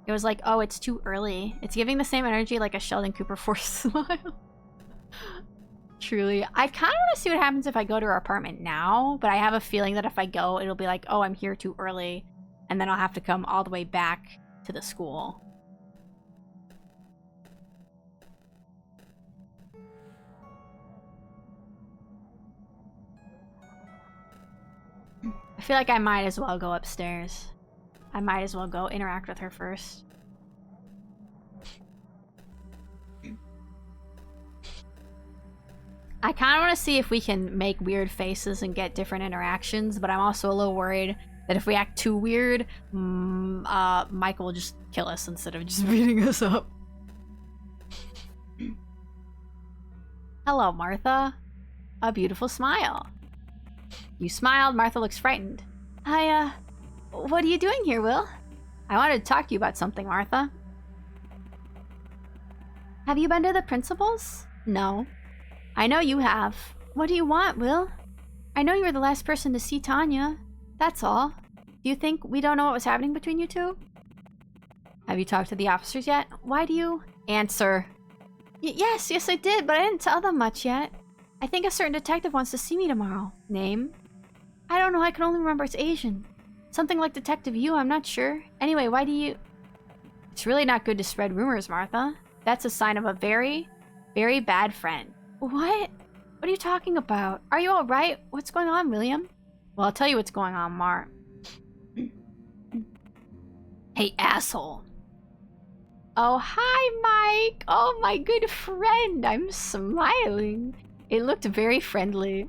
it was like, oh, it's too early. It's giving the same energy like a Sheldon Cooper forced smile. Truly. I kind of want to see what happens if I go to her apartment now, but I have a feeling that if I go, it'll be like, oh, I'm here too early, and then I'll have to come all the way back to the school. I feel like I might as well go upstairs. I might as well go interact with her first. I kind of want to see if we can make weird faces and get different interactions, but I'm also a little worried that if we act too weird, Michael will just kill us instead of just beating us up. Hello, Martha. A beautiful smile. You smiled. Martha looks frightened. What are you doing here, Will? I wanted to talk to you about something, Martha. Have you been to the principal's? No. I know you have. What do you want, Will? I know you were the last person to see Tanya. That's all. Do you think we don't know what was happening between you two? Have you talked to the officers yet? Why do you... Answer. Yes, I did, but I didn't tell them much yet. I think a certain detective wants to see me tomorrow. Name? I don't know, I can only remember it's Asian. Something like Detective Yu, I'm not sure. Anyway, why do you... It's really not good to spread rumors, Martha. That's a sign of a very, very bad friend. What? What are you talking about? Are you alright? What's going on, William? Well, I'll tell you what's going on, Mar. Hey, asshole. Oh, hi, Mike. Oh, my good friend. I'm smiling. It looked very friendly.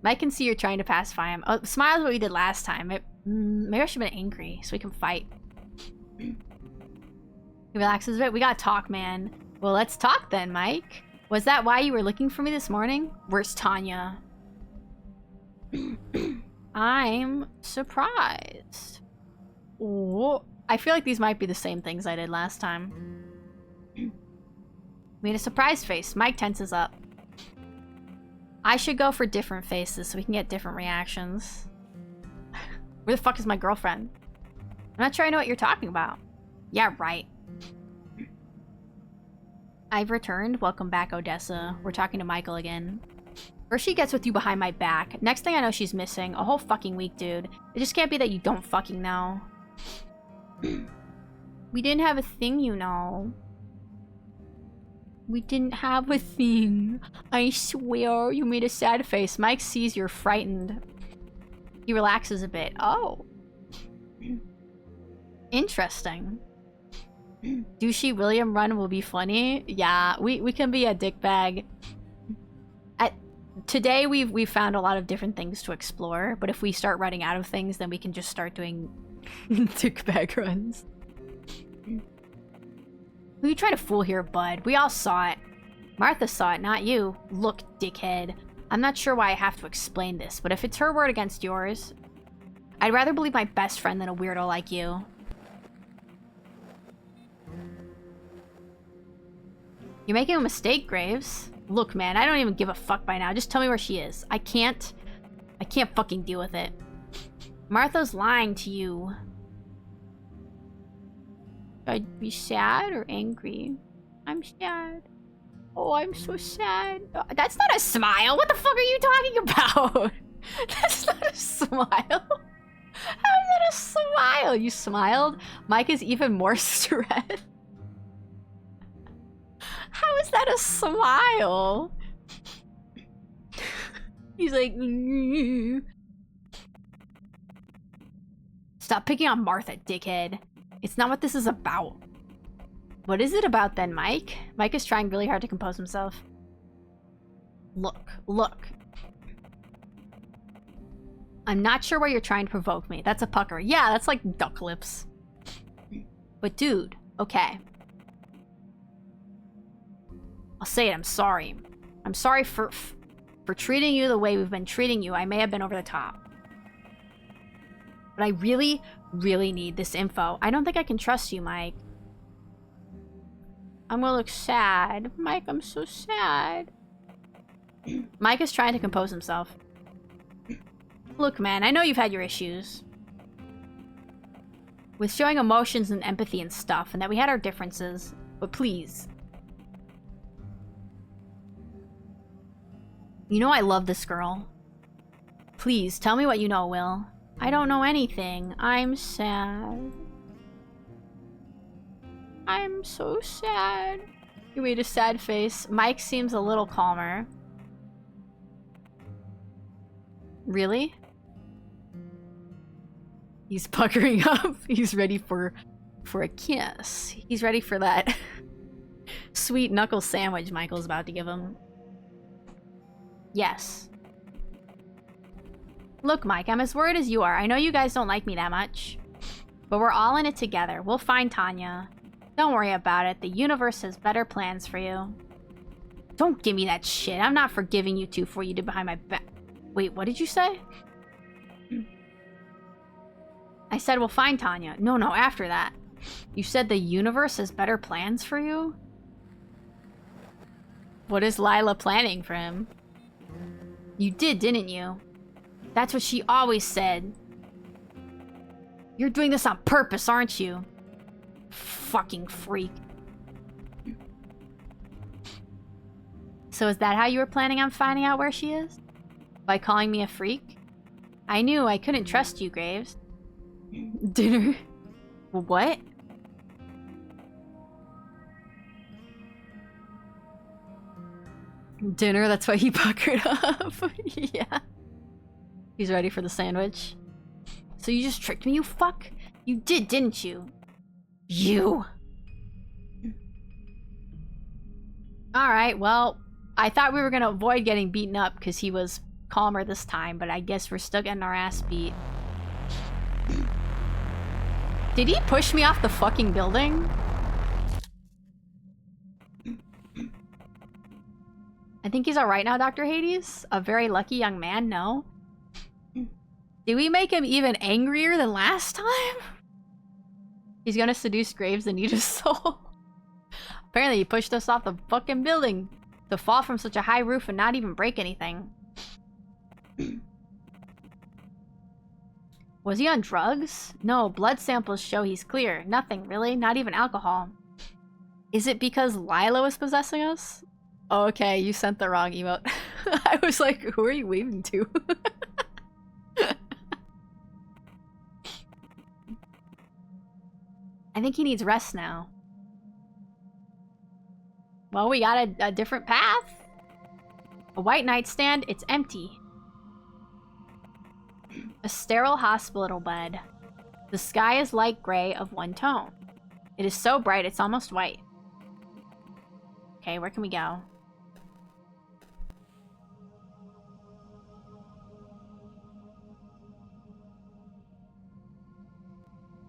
Mike can see you're trying to pacify him. Oh, smile's what we did last time. Maybe I should have been angry so we can fight. He relaxes a bit. We gotta talk, man. Well, let's talk then, Mike. Was that why you were looking for me this morning? Where's Tanya? I'm surprised. Oh, I feel like these might be the same things I did last time. Made a surprise face. Mike tenses up. I should go for different faces so we can get different reactions. Where the fuck is my girlfriend? I'm not sure I know what you're talking about. Yeah, right. I've returned. Welcome back, Odessa. We're talking to Michael again. First she gets with you behind my back. Next thing I know, she's missing. A whole fucking week, dude. It just can't be that you don't fucking know. We didn't have a thing, you know. We didn't have a thing. I swear. You made a sad face. Mike sees you're frightened. He relaxes a bit. Oh. Interesting. Douchey William run will be funny. Yeah, we can be a dickbag. Today we've found a lot of different things to explore, but if we start running out of things, then we can just start doing dickbag runs. Who you trying to fool here, bud? We all saw it. Martha saw it, not you. Look, dickhead. I'm not sure why I have to explain this, but if it's her word against yours, I'd rather believe my best friend than a weirdo like you. You're making a mistake, Graves. Look, man, I don't even give a fuck by now. Just tell me where she is. I can't fucking deal with it. Martha's lying to you. Should I be sad or angry? I'm sad. Oh, I'm so sad. That's not a smile. What the fuck are you talking about? That's not a smile. How is that a smile? You smiled? Mike is even more stressed. How is that a smile? He's like... Stop picking on Martha, dickhead. It's not what this is about. What is it about then, Mike? Mike is trying really hard to compose himself. Look. I'm not sure why you're trying to provoke me. That's a pucker. Yeah, that's like duck lips. But dude, okay. I'll say it, I'm sorry. I'm sorry for treating you the way we've been treating you. I may have been over the top. But I really, really need this info. I don't think I can trust you, Mike. I'm gonna look sad. Mike, I'm so sad. Mike is trying to compose himself. Look, man, I know you've had your issues with showing emotions and empathy and stuff, and that we had our differences. But please. You know I love this girl. Please, tell me what you know, Will. I don't know anything. I'm sad. I'm so sad. You made a sad face. Mike seems a little calmer. Really? He's puckering up. He's ready for a kiss. He's ready for that sweet knuckle sandwich Michael's about to give him. Yes. Look, Mike, I'm as worried as you are. I know you guys don't like me that much. But we're all in it together. We'll find Tanya. Don't worry about it. The universe has better plans for you. Don't give me that shit. I'm not forgiving you two for what you did behind my back. Wait, what did you say? I said, well, fine, Tanya. No, after that. You said the universe has better plans for you? What is Lila planning for him? You did, didn't you? That's what she always said. You're doing this on purpose, aren't you? Fucking freak. So is that how you were planning on finding out where she is? By calling me a freak? I knew I couldn't trust you, Graves. Dinner? What? Dinner, that's why he puckered up. Yeah. He's ready for the sandwich. So you just tricked me, you fuck? You did, didn't you? You. Alright, well, I thought we were gonna avoid getting beaten up because he was calmer this time, but I guess we're still getting our ass beat. Did he push me off the fucking building? I think he's alright now, Dr. Hades. A very lucky young man, no? Did we make him even angrier than last time? He's gonna seduce Graves and eat his soul. Apparently he pushed us off the fucking building to fall from such a high roof and not even break anything. Was he on drugs? No, blood samples show he's clear. Nothing, really. Not even alcohol. Is it because Lila was possessing us? Oh, okay, you sent the wrong emote. I was like, who are you waving to? I think he needs rest now. Well, we got a different path. A white nightstand, it's empty. A sterile hospital bed. The sky is light gray of one tone. It is so bright it's almost white. Okay, where can we go?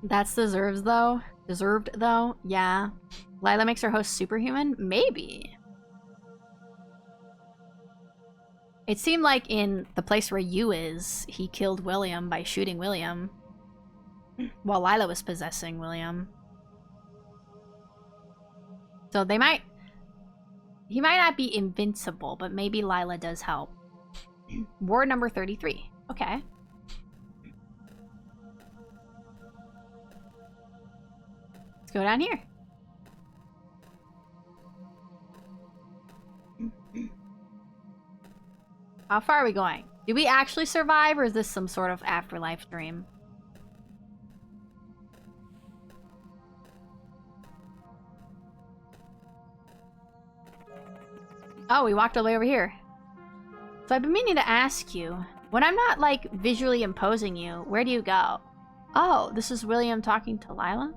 That's deserved though? Yeah. Lila makes her host superhuman? Maybe. It seemed like in the place where you is, he killed William by shooting William. While Lila was possessing William. So they might... He might not be invincible, but maybe Lila does help. Ward number 33. Okay. Let's go down here. How far are we going? Did we actually survive, or is this some sort of afterlife dream? Oh, we walked all the way over here. So I've been meaning to ask you, when I'm not, like, visually imposing you, where do you go? Oh, this is William talking to Lila?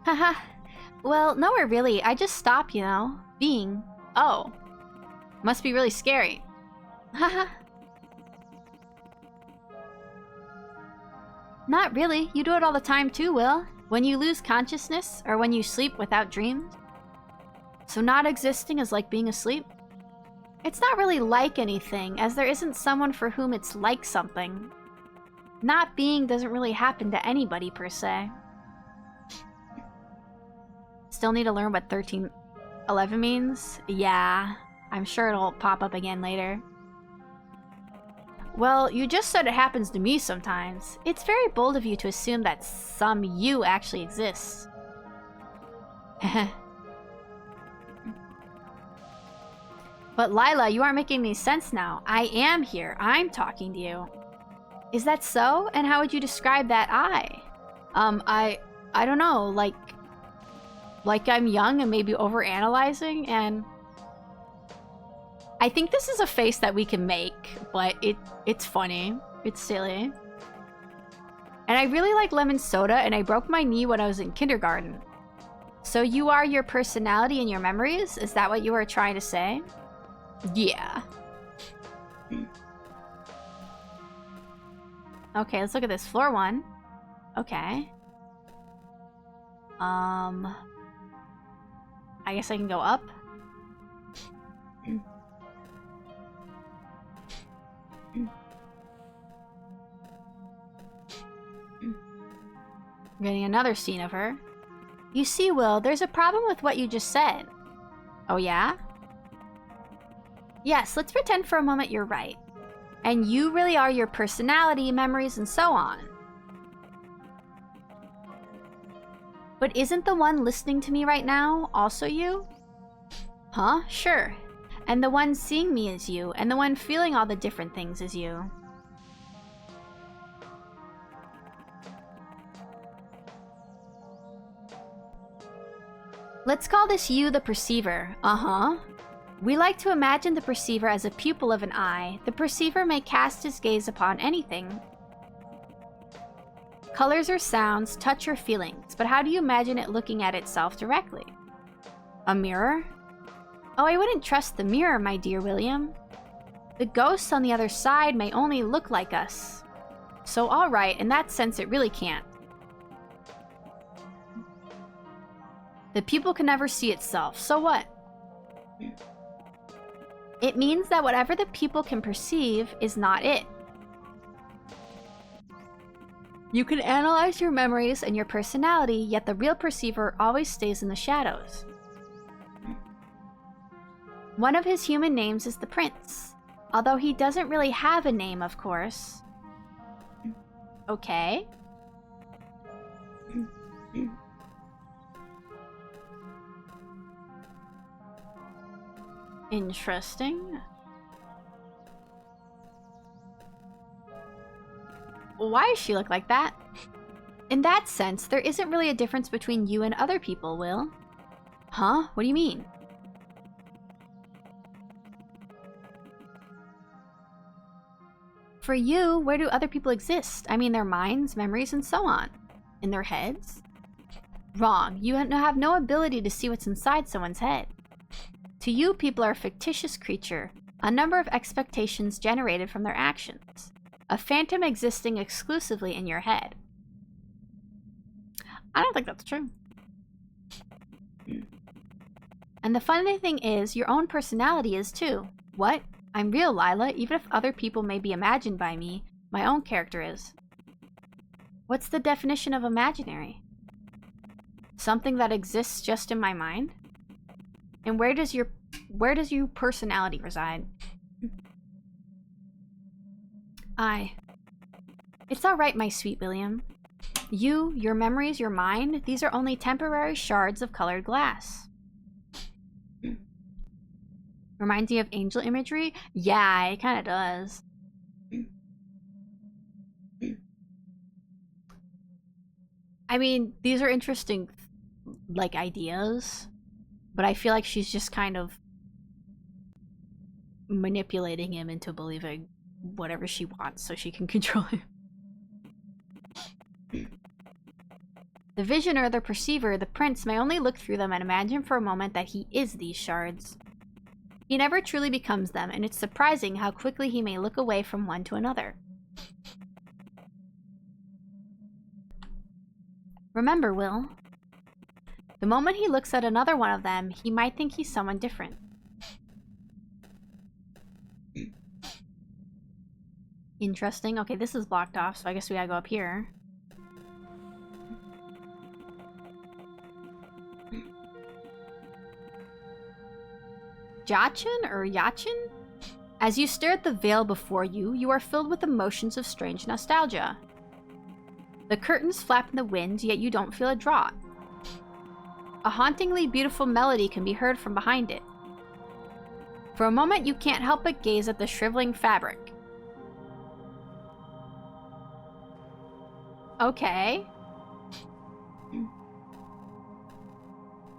Haha. Well, nowhere really. I just stop, you know. Being. Oh. Must be really scary. Haha. Not really. You do it all the time too, Will. When you lose consciousness, or when you sleep without dreams. So not existing is like being asleep? It's not really like anything, as there isn't someone for whom it's like something. Not being doesn't really happen to anybody, per se. Still need to learn what 1311 means? Yeah, I'm sure it'll pop up again later. Well, you just said it happens to me sometimes. It's very bold of you to assume that some you actually exists. But Lila, you aren't making any sense now. I am here. I'm talking to you. Is that so? And how would you describe that I? I don't know, like I'm young and maybe overanalyzing, and I think this is a face that we can make, but it's funny. It's silly. And I really like lemon soda, and I broke my knee when I was in kindergarten. So you are your personality and your memories? Is that what you were trying to say? Yeah. Okay, let's look at this. Floor 1. Okay. I I guess I can go up. I'm getting another scene of her. You see, Will, there's a problem with what you just said. Oh, yeah? Yes, let's pretend for a moment you're right. And you really are your personality, memories, and so on. But isn't the one listening to me right now also you? Huh? Sure. And the one seeing me is you, and the one feeling all the different things is you. Let's call this you the perceiver. Uh-huh. We like to imagine the perceiver as a pupil of an eye. The perceiver may cast his gaze upon anything. Colors or sounds, touch or feelings, but how do you imagine it looking at itself directly? A mirror? Oh, I wouldn't trust the mirror, my dear William. The ghosts on the other side may only look like us. So alright, in that sense it really can't. The pupil can never see itself, so what? It means that whatever the pupil can perceive is not it. You can analyze your memories and your personality, yet the real perceiver always stays in the shadows. One of his human names is the Prince, although he doesn't really have a name, of course. Okay. Interesting. Why does she look like that? In that sense, there isn't really a difference between you and other people, Will. Huh? What do you mean? For you, where do other people exist? I mean, their minds, memories, and so on. In their heads? Wrong. You have no ability to see what's inside someone's head. To you, people are a fictitious creature, a number of expectations generated from their actions. A phantom existing exclusively in your head. I don't think that's true. And the funny thing is, your own personality is too. What? I'm real, Lila, even if other people may be imagined by me, my own character is. What's the definition of imaginary? Something that exists just in my mind? And where does your personality reside? It's alright, my sweet William. You, your memories, your mind, these are only temporary shards of colored glass. Reminds you of angel imagery? Yeah, it kind of does. I mean, these are interesting, like, ideas, but I feel like she's just kind of manipulating him into believing whatever she wants so she can control him. The visioner, the perceiver, the prince may only look through them and imagine for a moment that he is these shards. He never truly becomes them, and it's surprising how quickly he may look away from one to another. Remember, Will, the moment he looks at another one of them, he might think he's someone different. Interesting. Okay, this is blocked off, so I guess we gotta go up here. Jachin or Yachin? As you stare at the veil before you, you are filled with emotions of strange nostalgia. The curtains flap in the wind, yet you don't feel a draught. A hauntingly beautiful melody can be heard from behind it. For a moment, you can't help but gaze at the shriveling fabric. Okay.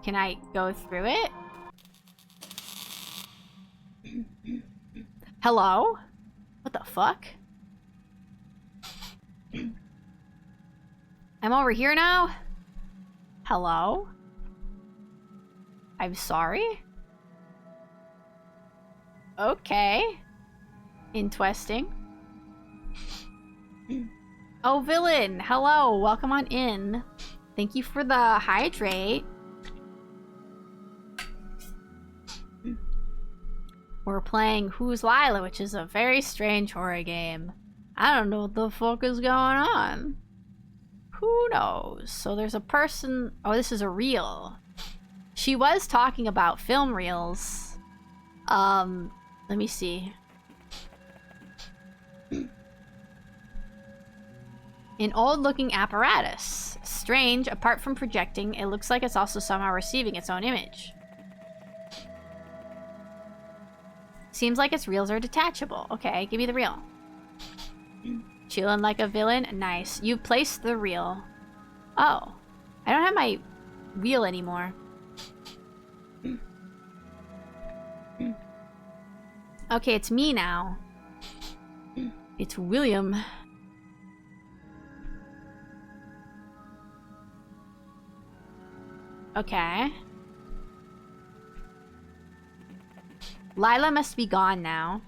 Can I go through it? Hello? What the fuck? I'm over here now? Hello? I'm sorry? Okay. Interesting. Oh, villain! Hello! Welcome on in. Thank you for the hydrate. We're playing Who's Lila, which is a very strange horror game. I don't know what the fuck is going on. Who knows? So there's a person... Oh, this is a reel. She was talking about film reels. Let me see. An old-looking apparatus. Strange, apart from projecting, it looks like it's also somehow receiving its own image. Seems like its reels are detachable. Okay, give me the reel. Chillin' like a villain? Nice. You've placed the reel. Oh. I don't have my wheel anymore. Okay, it's me now. It's William. Okay. Lila must be gone now.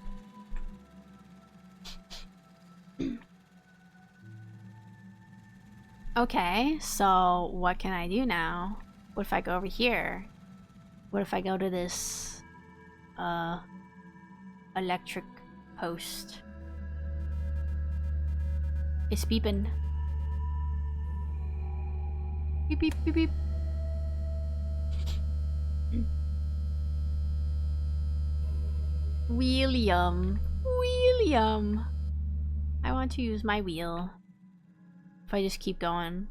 Okay, so what can I do now? What if I go over here? What if I go to this, electric post? It's beeping. Beep, beep, beep, beep. William. William. I want to use my wheel. If I just keep going.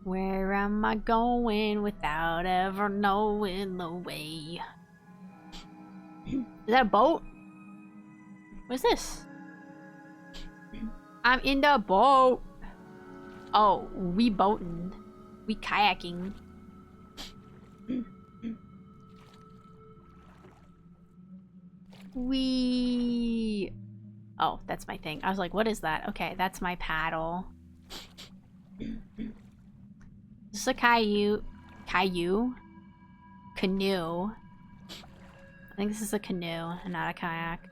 Where am I going without ever knowing the way? Is that a boat? What's this? I'm in the boat. Oh, we boating. We kayaking. We... Oh, that's my thing. I was like, what is that? Okay, that's my paddle. This is a Canoe. I think this is a canoe and not a kayak.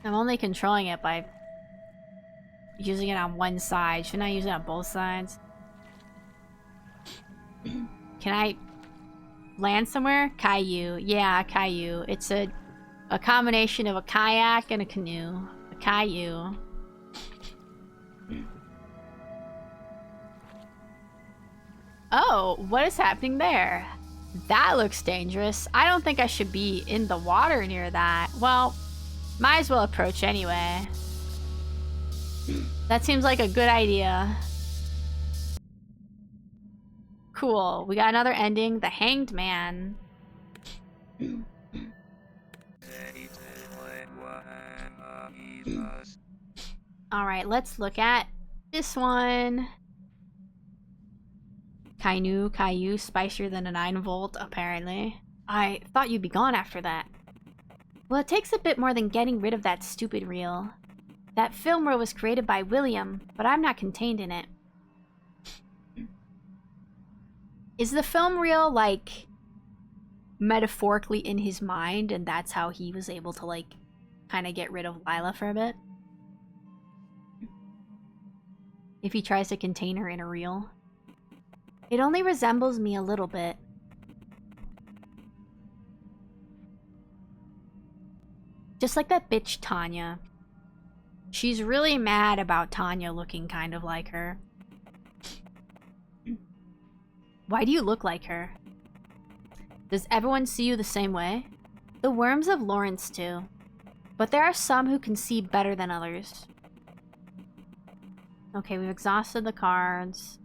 I'm only controlling it by using it on one side. Shouldn't I use it on both sides? Can I land somewhere? Caillou. Yeah, Caillou. It's a combination of a kayak and a canoe. A Caillou. Oh, what is happening there? That looks dangerous. I don't think I should be in the water near that. Well, might as well approach anyway. That seems like a good idea. Cool. We got another ending. The Hanged Man. Alright, let's look at this one. Caillou, spicier than a 9-volt, apparently. I thought you'd be gone after that. Well, it takes a bit more than getting rid of that stupid reel. That film reel was created by William, but I'm not contained in it. Is the film reel, like, metaphorically in his mind, and that's how he was able to, like, kind of get rid of Lila for a bit? If he tries to contain her in a reel? It only resembles me a little bit. Just like that bitch Tanya. She's really mad about Tanya looking kind of like her. Why do you look like her? Does everyone see you the same way? The worms of Lawrence too. But there are some who can see better than others. Okay, we've exhausted the cards.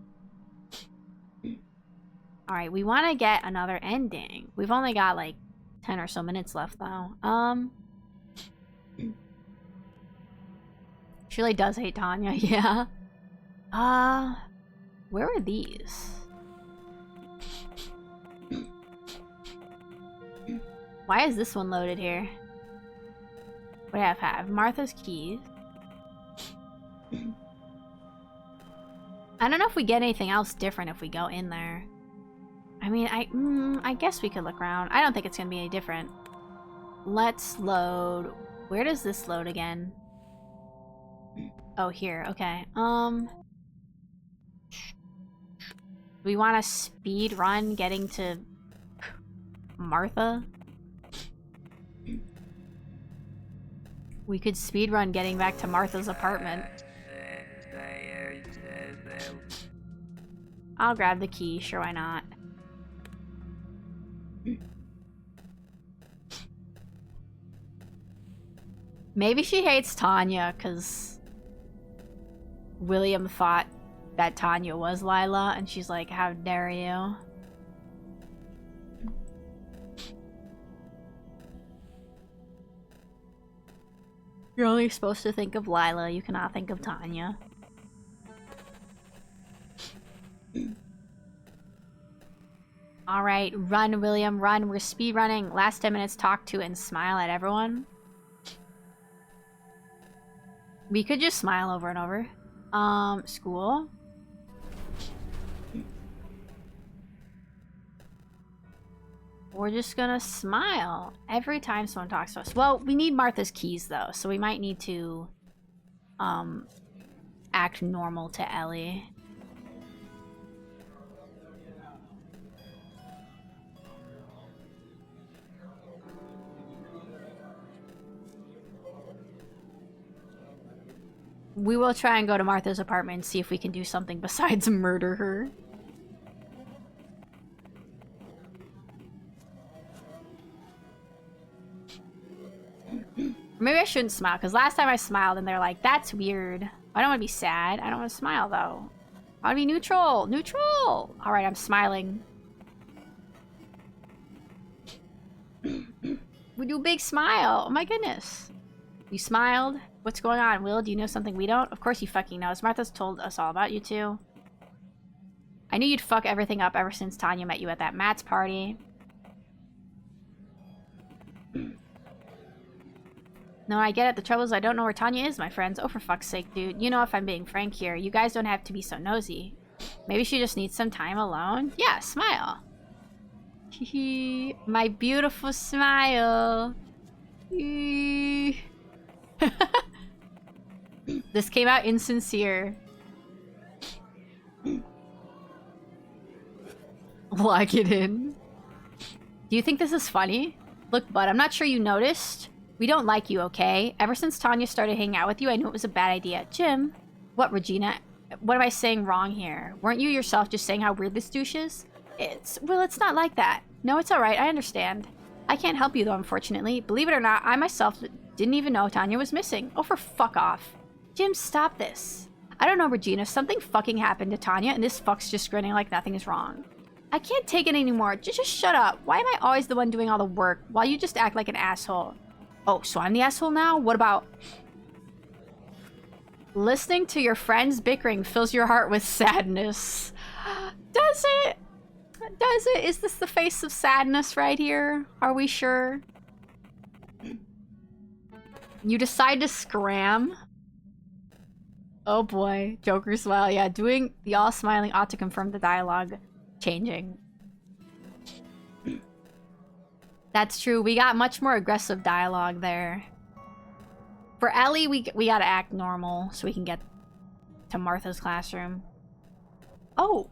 Alright, we want to get another ending. We've only got like 10 or so minutes left though. She really does hate Tanya, yeah. Where are these? Why is this one loaded here? What do I have? Martha's keys. I don't know if we get anything else different if we go in there. I mean, I guess we could look around. I don't think it's gonna be any different. Let's load. Where does this load again? Oh, here. Okay. we want to speed run getting to Martha? We could speed run getting back to Martha's apartment. I'll grab the key, sure, why not? Maybe she hates Tanya because William thought that Tanya was Lila, and she's like, how dare you? You're only supposed to think of Lila, you cannot think of Tanya. Alright, run, William, run. We're speed running. Last 10 minutes, talk to and smile at everyone. We could just smile over and over. School. We're just gonna smile every time someone talks to us. Well, we need Martha's keys, though, so we might need to, act normal to Ellie. We will try and go to Martha's apartment and see if we can do something besides murder her. Maybe I shouldn't smile, because last time I smiled and they're like, that's weird. I don't want to be sad. I don't want to smile, though. I want to be neutral. Neutral! Alright, I'm smiling. We do a big smile. Oh my goodness. You smiled? What's going on, Will? Do you know something we don't? Of course you fucking know. Martha's told us all about you two. I knew you'd fuck everything up ever since Tanya met you at that Matt's party. No, I get it. The trouble is I don't know where Tanya is, my friends. Oh, for fuck's sake, dude. You know if I'm being frank here. You guys don't have to be so nosy. Maybe she just needs some time alone? Yeah, smile. Hee my beautiful smile. This came out insincere. Lock it in. Do you think this is funny? Look, bud, I'm not sure you noticed. We don't like you, okay? Ever since Tanya started hanging out with you, I knew it was a bad idea. Jim? What, Regina? What am I saying wrong here? Weren't you yourself just saying how weird this douche is? Well, it's not like that. No, it's alright, I understand. I can't help you, though, unfortunately. Believe it or not, I myself didn't even know Tanya was missing. Oh, for fuck off. Jim, stop this. I don't know, Regina. Something fucking happened to Tanya, and this fuck's just grinning like nothing is wrong. I can't take it anymore. Just shut up. Why am I always the one doing all the work, while you just act like an asshole? Oh, so I'm the asshole now? What about... Listening to your friends bickering fills your heart with sadness. Does it? Does it? Is this the face of sadness right here? Are we sure? You decide to scram? Oh boy. Joker smile. Yeah, doing the all smiling ought to confirm the dialogue changing. That's true. We got much more aggressive dialogue there. For Ellie, we gotta act normal so we can get to Martha's classroom. Oh!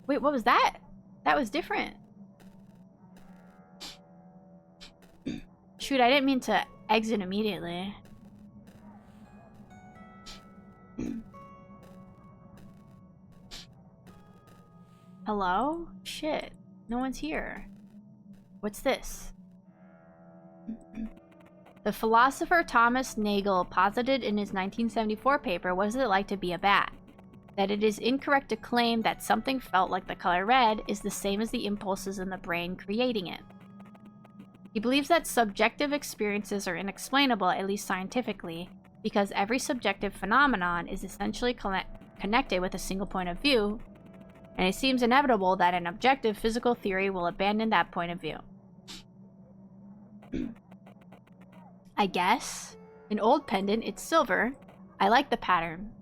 Wait, what was that? That was different. Shoot, I didn't mean to exit immediately. Hello? Shit. No one's here. What's this? The philosopher Thomas Nagel posited in his 1974 paper, What Is It Like to Be a Bat? That it is incorrect to claim that something felt like the color red is the same as the impulses in the brain creating it. He believes that subjective experiences are inexplainable, at least scientifically, because every subjective phenomenon is essentially connected with a single point of view, and it seems inevitable that an objective physical theory will abandon that point of view. I guess. An old pendant, it's silver. I like the pattern.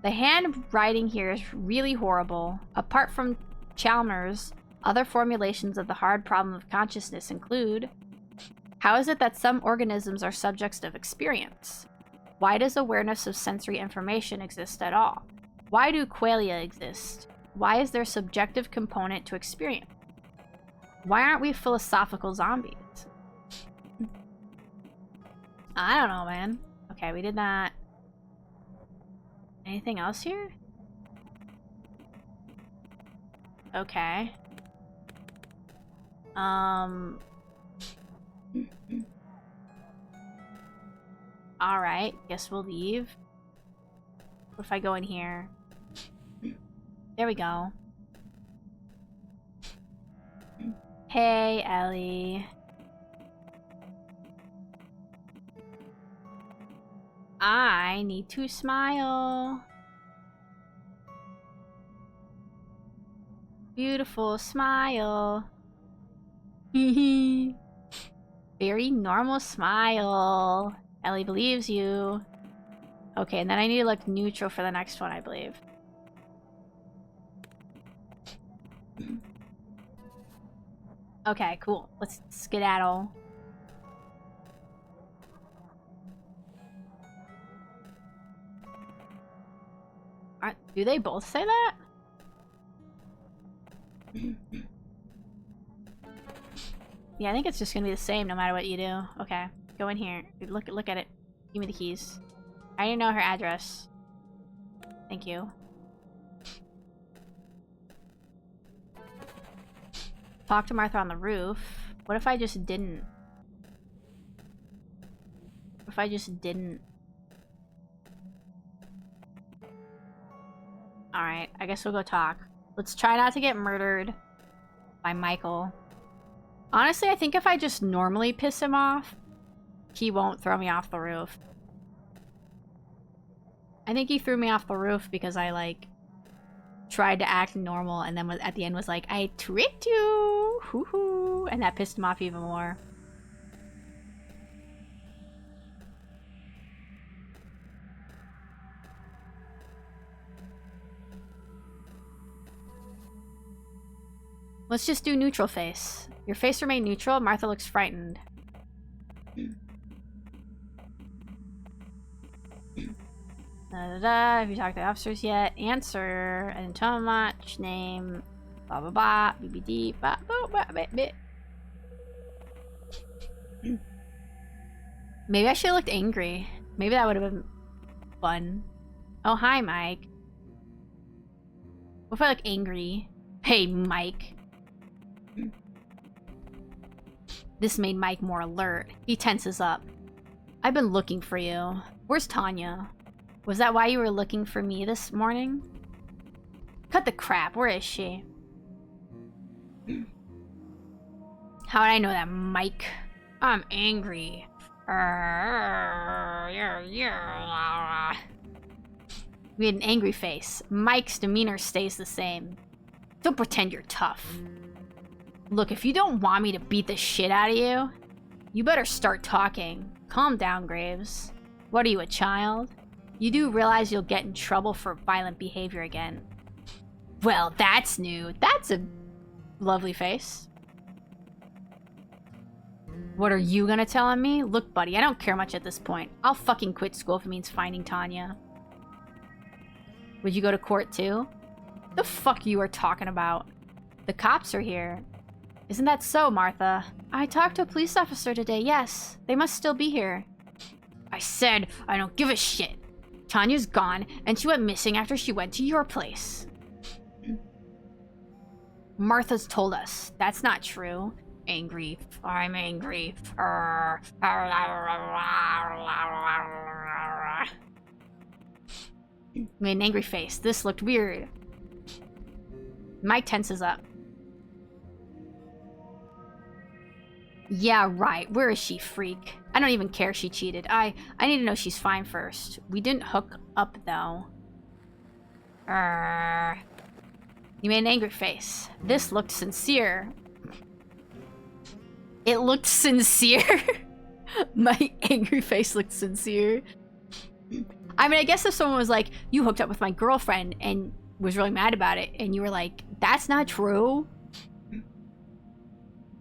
The handwriting here is really horrible. Apart from Chalmers, other formulations of the hard problem of consciousness include: how is it that some organisms are subjects of experience? Why does awareness of sensory information exist at all? Why do qualia exist? Why is there a subjective component to experience? Why aren't we philosophical zombies? I don't know, man. Okay, we did that. Anything else here? Okay. Alright, guess we'll leave. What if I go in here? There we go. Hey, Ellie. I need to smile. Beautiful smile. Very normal smile. Ellie believes you. Okay, and then I need to look neutral for the next one, I believe. Okay, cool. Let's skedaddle. Do they both say that? Yeah, I think it's just gonna be the same no matter what you do. Okay, go in here. Look at it. Give me the keys. I didn't know her address. Thank you. Talk to Martha on the roof. What if I just didn't? What if I just didn't? Alright, I guess we'll go talk. Let's try not to get murdered by Michael. Honestly, I think if I just normally piss him off, he won't throw me off the roof. I think he threw me off the roof because I, like, tried to act normal and then at the end was like, I tricked you! Hoo-hoo! And that pissed him off even more. Let's just do neutral face. Your face remained neutral. Martha looks frightened. Have you talked to the officers yet? Answer. I didn't tell him much. Name. Blah blah blah. BBD. Blah blah blah blah blah. Maybe I should have looked angry. Maybe that would have been fun. Oh, hi, Mike. What if I look angry? Hey, Mike. This made Mike more alert. He tenses up. I've been looking for you. Where's Tanya? Was that why you were looking for me this morning? Cut the crap. Where is she? How would I know that, Mike? I'm angry. We had an angry face. Mike's demeanor stays the same. Don't pretend you're tough. Look, if you don't want me to beat the shit out of you, you better start talking. Calm down, Graves. What are you, a child? You do realize you'll get in trouble for violent behavior again. Well, that's new. That's a lovely face. What are you gonna tell on me? Look, buddy, I don't care much at this point. I'll fucking quit school if it means finding Tanya. Would you go to court too? The fuck you are talking about? The cops are here. Isn't that so, Martha? I talked to a police officer today, yes. They must still be here. I said I don't give a shit. Tanya's gone, and she went missing after she went to your place. Martha's told us. That's not true. Angry. I'm angry. Made an angry face. This looked weird. Mike tenses up. Yeah, right. Where is she, freak? I don't even care she cheated. I need to know she's fine first. We didn't hook up, though. You made an angry face. This looked sincere. It looked sincere? My angry face looked sincere. I mean, I guess if someone was like, you hooked up with my girlfriend and was really mad about it, and you were like, that's not true.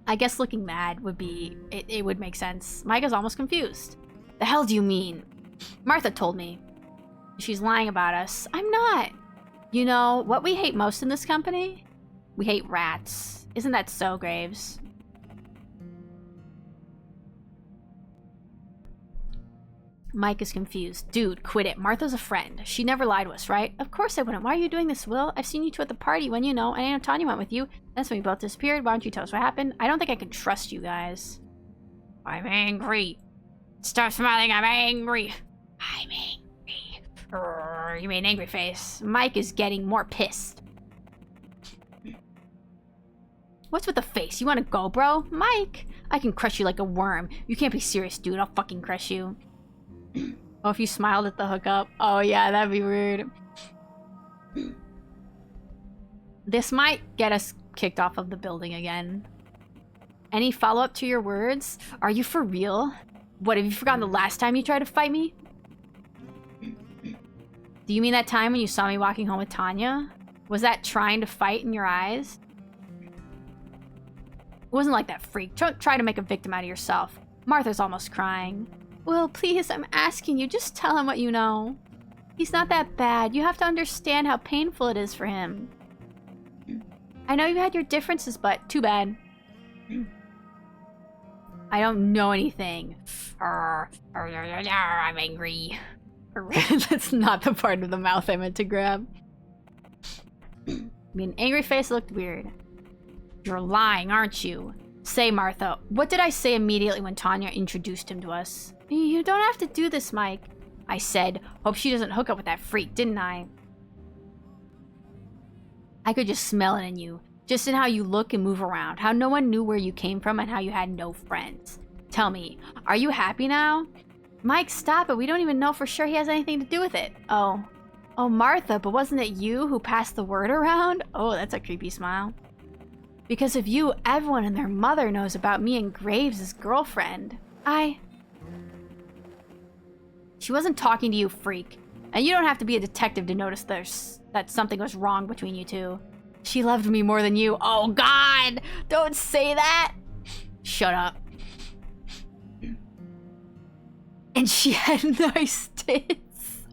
I guess looking mad would be, it would make sense. Micah's almost confused. The hell do you mean? Martha told me. She's lying about us. I'm not. You know, what we hate most in this company? We hate rats. Isn't that so, Graves? Mike is confused. Dude, quit it. Martha's a friend. She never lied to us, right? Of course I wouldn't. Why are you doing this, Will? I've seen you two at the party when you know, and I know Tanya went with you. That's when we both disappeared. Why don't you tell us what happened? I don't think I can trust you guys. I'm angry. Stop smiling. I'm angry. I'm angry. Urgh, you made an angry face. Mike is getting more pissed. What's with the face? You want to go, bro? Mike! I can crush you like a worm. You can't be serious, dude. I'll fucking crush you. Oh, if you smiled at the hookup. Oh, yeah, that'd be weird. This might get us kicked off of the building again. Any follow-up to your words? Are you for real? What, have you forgotten the last time you tried to fight me? Do you mean that time when you saw me walking home with Tanya? Was that trying to fight in your eyes? It wasn't like that, freak. Try to make a victim out of yourself. Martha's almost crying. Will, please, I'm asking you, just tell him what you know. He's not that bad. You have to understand how painful it is for him. I know you had your differences, but too bad. I don't know anything. I'm angry. That's not the part of the mouth I meant to grab. I mean, angry face looked weird. You're lying, aren't you? Say, Martha, what did I say immediately when Tanya introduced him to us? You don't have to do this, Mike. I said, hope she doesn't hook up with that freak, didn't I? I could just smell it in you. Just in how you look and move around. How no one knew where you came from and how you had no friends. Tell me, are you happy now? Mike, stop it. We don't even know for sure he has anything to do with it. Oh, Martha, but wasn't it you who passed the word around? Oh, that's a creepy smile. Because of you, everyone and their mother knows about me and Graves' girlfriend. She wasn't talking to you, freak. And you don't have to be a detective to notice that something was wrong between you two. She loved me more than you. Oh, God! Don't say that! Shut up. And she had nice tits.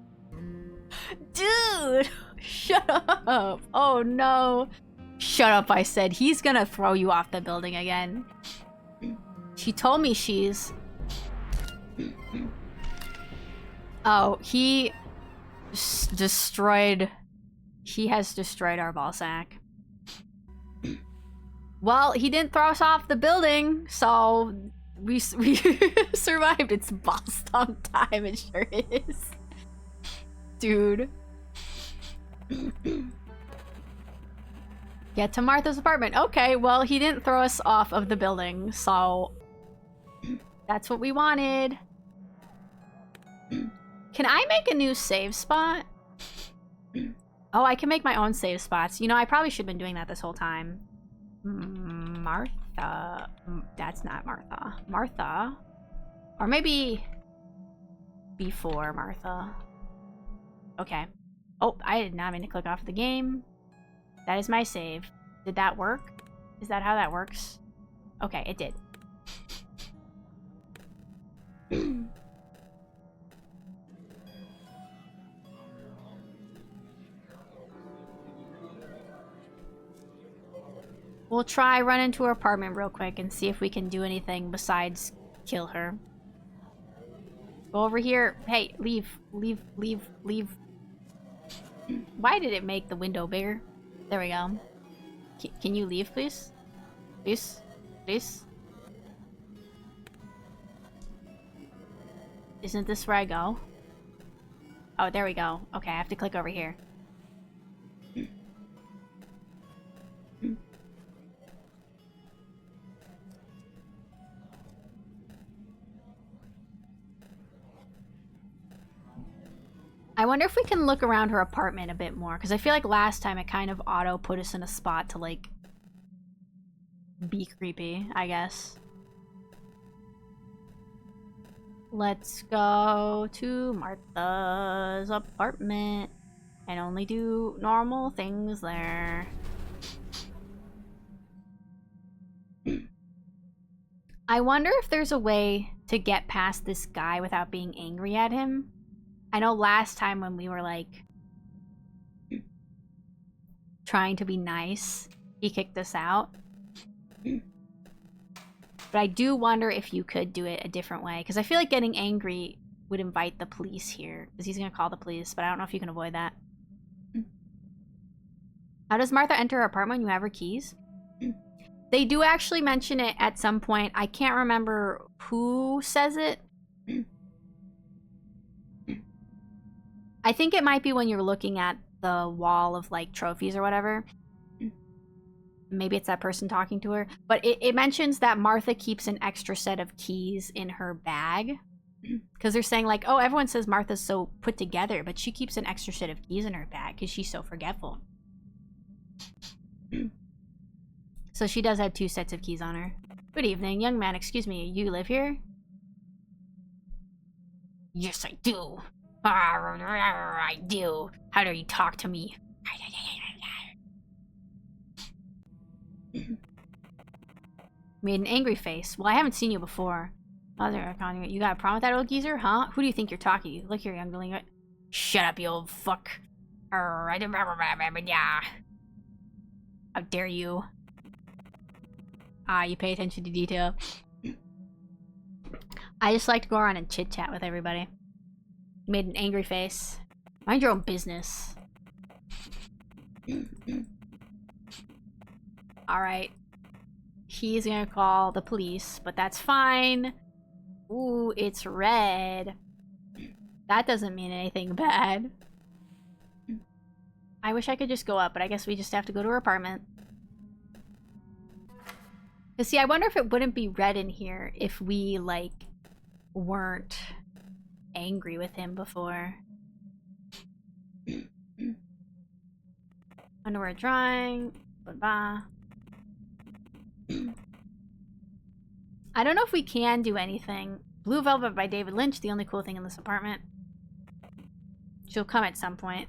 Dude! Shut up. Oh, no. Shut up, I said. He's gonna throw you off the building again. She told me she's... Oh, he has destroyed our ball sack. Well, he didn't throw us off the building, so we survived. It's ball stomp time, it sure is. Dude. Get to Martha's apartment. Okay, well, he didn't throw us off of the building, so that's what we wanted. Can I make a new save spot? Oh, I can make my own save spots. You know, I probably should have been doing that this whole time. Martha. That's not Martha. Martha. Or maybe before Martha. Okay. Oh, I did not mean to click off the game. That is my save. Did that work? Is that how that works? Okay, it did. We'll try run into her apartment real quick and see if we can do anything besides kill her. Go over here. Hey, leave. Leave. Why did it make the window bigger? There we go. Can you leave, please? Please? Please? Isn't this where I go? Oh, there we go. Okay, I have to click over here. I wonder if we can look around her apartment a bit more, because I feel like last time it kind of auto put us in a spot to, like, be creepy, I guess. Let's go to Martha's apartment and only do normal things there. I wonder if there's a way to get past this guy without being angry at him. I know last time when we were like trying to be nice, he kicked us out. But I do wonder if you could do it a different way, because I feel like getting angry would invite the police here, because he's going to call the police, but I don't know if you can avoid that. How does Martha enter her apartment when you have her keys? They do actually mention it at some point. I can't remember who says it. I think it might be when you're looking at the wall of, like, trophies or whatever. Maybe it's that person talking to her. But it mentions that Martha keeps an extra set of keys in her bag. Because they're saying, like, oh, everyone says Martha's so put together, but she keeps an extra set of keys in her bag because she's so forgetful. So she does have 2 sets of keys on her. Good evening, young man. Excuse me, you live here? Yes, I do. I do. How do you talk to me? Made an angry face. Well, I haven't seen you before. You got a problem with that old geezer, huh? Who do you think you're talking to? Look here, youngling. Shut up, you old fuck. How dare you? You pay attention to detail. I just like to go around and chit-chat with everybody. Made an angry face. Mind your own business. Alright. He's gonna call the police, but that's fine. Ooh, it's red. That doesn't mean anything bad. I wish I could just go up, but I guess we just have to go to her apartment. Cause see, I wonder if it wouldn't be red in here if we, like, weren't angry with him before. Underwear drying. Blah. I don't know if we can do anything. Blue Velvet by David Lynch, the only cool thing in this apartment. She'll come at some point.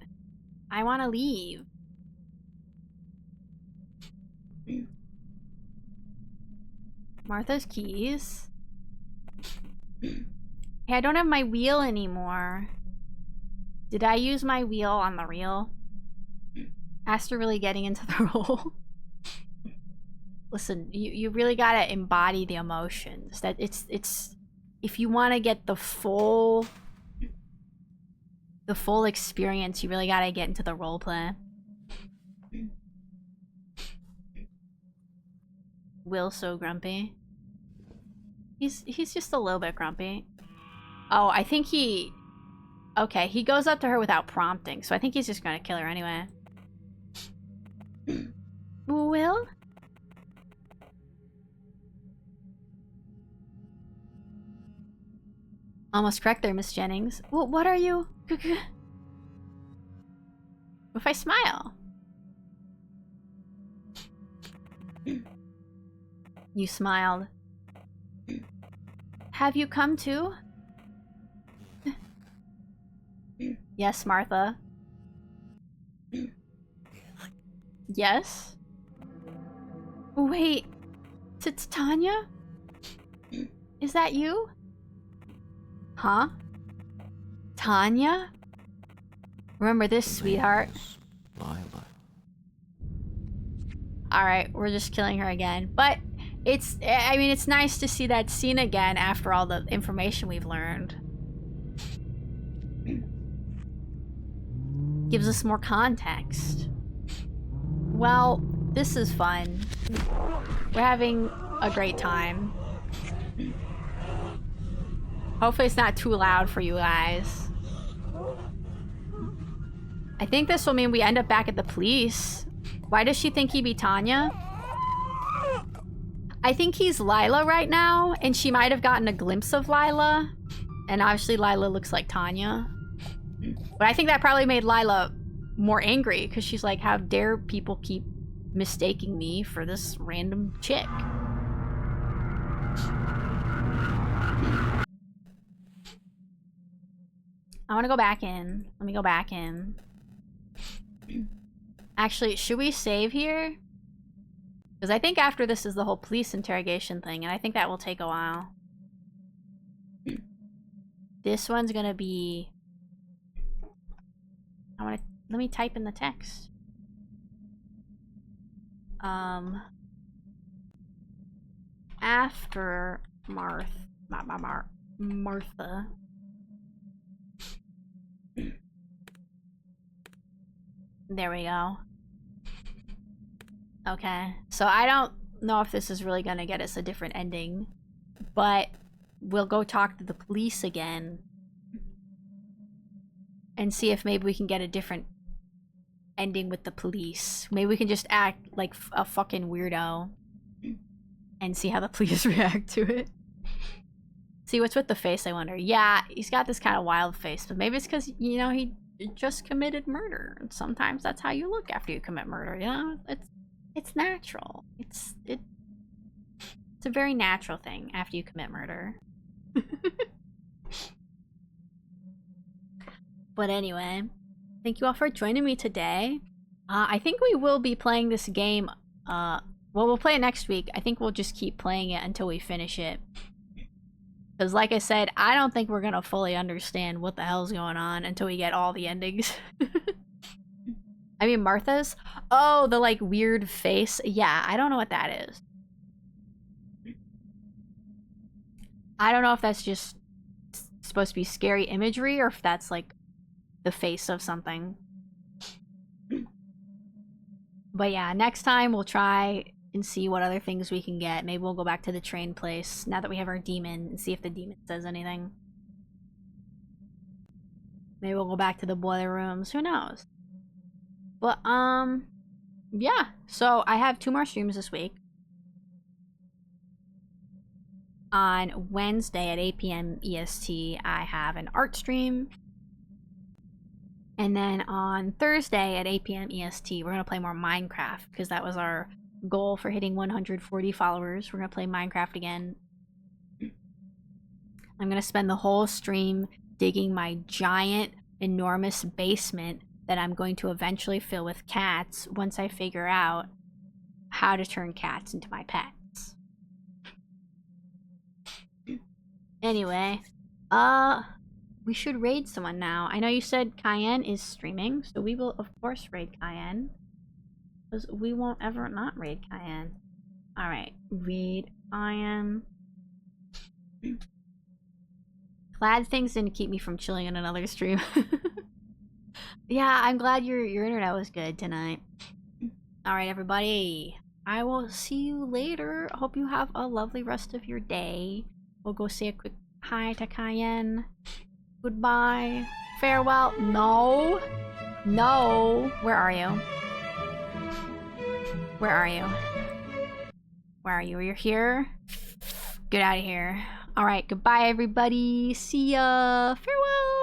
I want to leave. Martha's keys. Hey, I don't have my wheel anymore. Did I use my wheel on the reel? Aster really getting into the role. Listen, you really gotta embody the emotions. That it's if you want to get the full experience, you really gotta get into the role play. Will's so grumpy. He's just a little bit grumpy. Oh, I think he... Okay, he goes up to her without prompting, so I think he's just gonna kill her anyway. Will? Almost correct there, Miss Jennings. What are you? If I smile? You smiled. Have you come too? Yes, Martha. Yes? Wait, it's Tanya? Is that you? Huh? Tanya? Remember this, sweetheart. Lila. Alright, we're just killing her again. But it's, I mean, it's nice to see that scene again after all the information we've learned. Gives us more context. Well, this is fun. We're having a great time. Hopefully it's not too loud for you guys. I think this will mean we end up back at the police. Why does she think he'd be Tanya? I think he's Lila right now, and she might have gotten a glimpse of Lila. And obviously Lila looks like Tanya. But I think that probably made Lila more angry, because she's like, how dare people keep mistaking me for this random chick? I want to go back in. Let me go back in. Actually, should we save here? Because I think after this is the whole police interrogation thing, and I think that will take a while. This one's gonna be... let me type in the text. After Martha. There we go. Okay, so I don't know if this is really gonna get us a different ending, but we'll go talk to the police again and see if maybe we can get a different ending with the police. Maybe we can just act like a fucking weirdo and see how the police react to it. See, what's with the face, I wonder? Yeah, he's got this kind of wild face, but maybe it's because, you know, he just committed murder. And sometimes that's how you look after you commit murder, you know? It's natural. It's a very natural thing after you commit murder. But anyway, thank you all for joining me today. I think we will be playing this game, well, we'll play it next week. I think we'll just keep playing it until we finish it. Because like I said, I don't think we're gonna fully understand what the hell's going on until we get all the endings. I mean, Martha's? Oh, the like weird face? Yeah, I don't know what that is. I don't know if that's just supposed to be scary imagery or if that's like the face of something. But yeah, next time we'll try and see what other things we can get. Maybe we'll go back to the train place now that we have our demon and see if the demon says anything. Maybe we'll go back to the boiler rooms. Who knows? But, yeah. So I have 2 more streams this week. On Wednesday at 8 p.m. EST, I have an art stream. And then on Thursday at 8 p.m. EST, we're going to play more Minecraft because that was our goal for hitting 140 followers. We're going to play Minecraft again. I'm going to spend the whole stream digging my giant, enormous basement that I'm going to eventually fill with cats once I figure out how to turn cats into my pets. Anyway, we should raid someone now. I know you said Cayenne is streaming, so we will of course raid Cayenne. Because we won't ever not raid Cayenne. Alright, raid Cayenne. Glad things didn't keep me from chilling in another stream. Yeah, I'm glad your internet was good tonight. Alright, everybody. I will see you later. Hope you have a lovely rest of your day. We'll go say a quick hi to Cayenne. Goodbye. Farewell. No. No. Where are you? Where are you? Where are you? You're here? Get out of here. Alright, goodbye everybody. See ya. Farewell.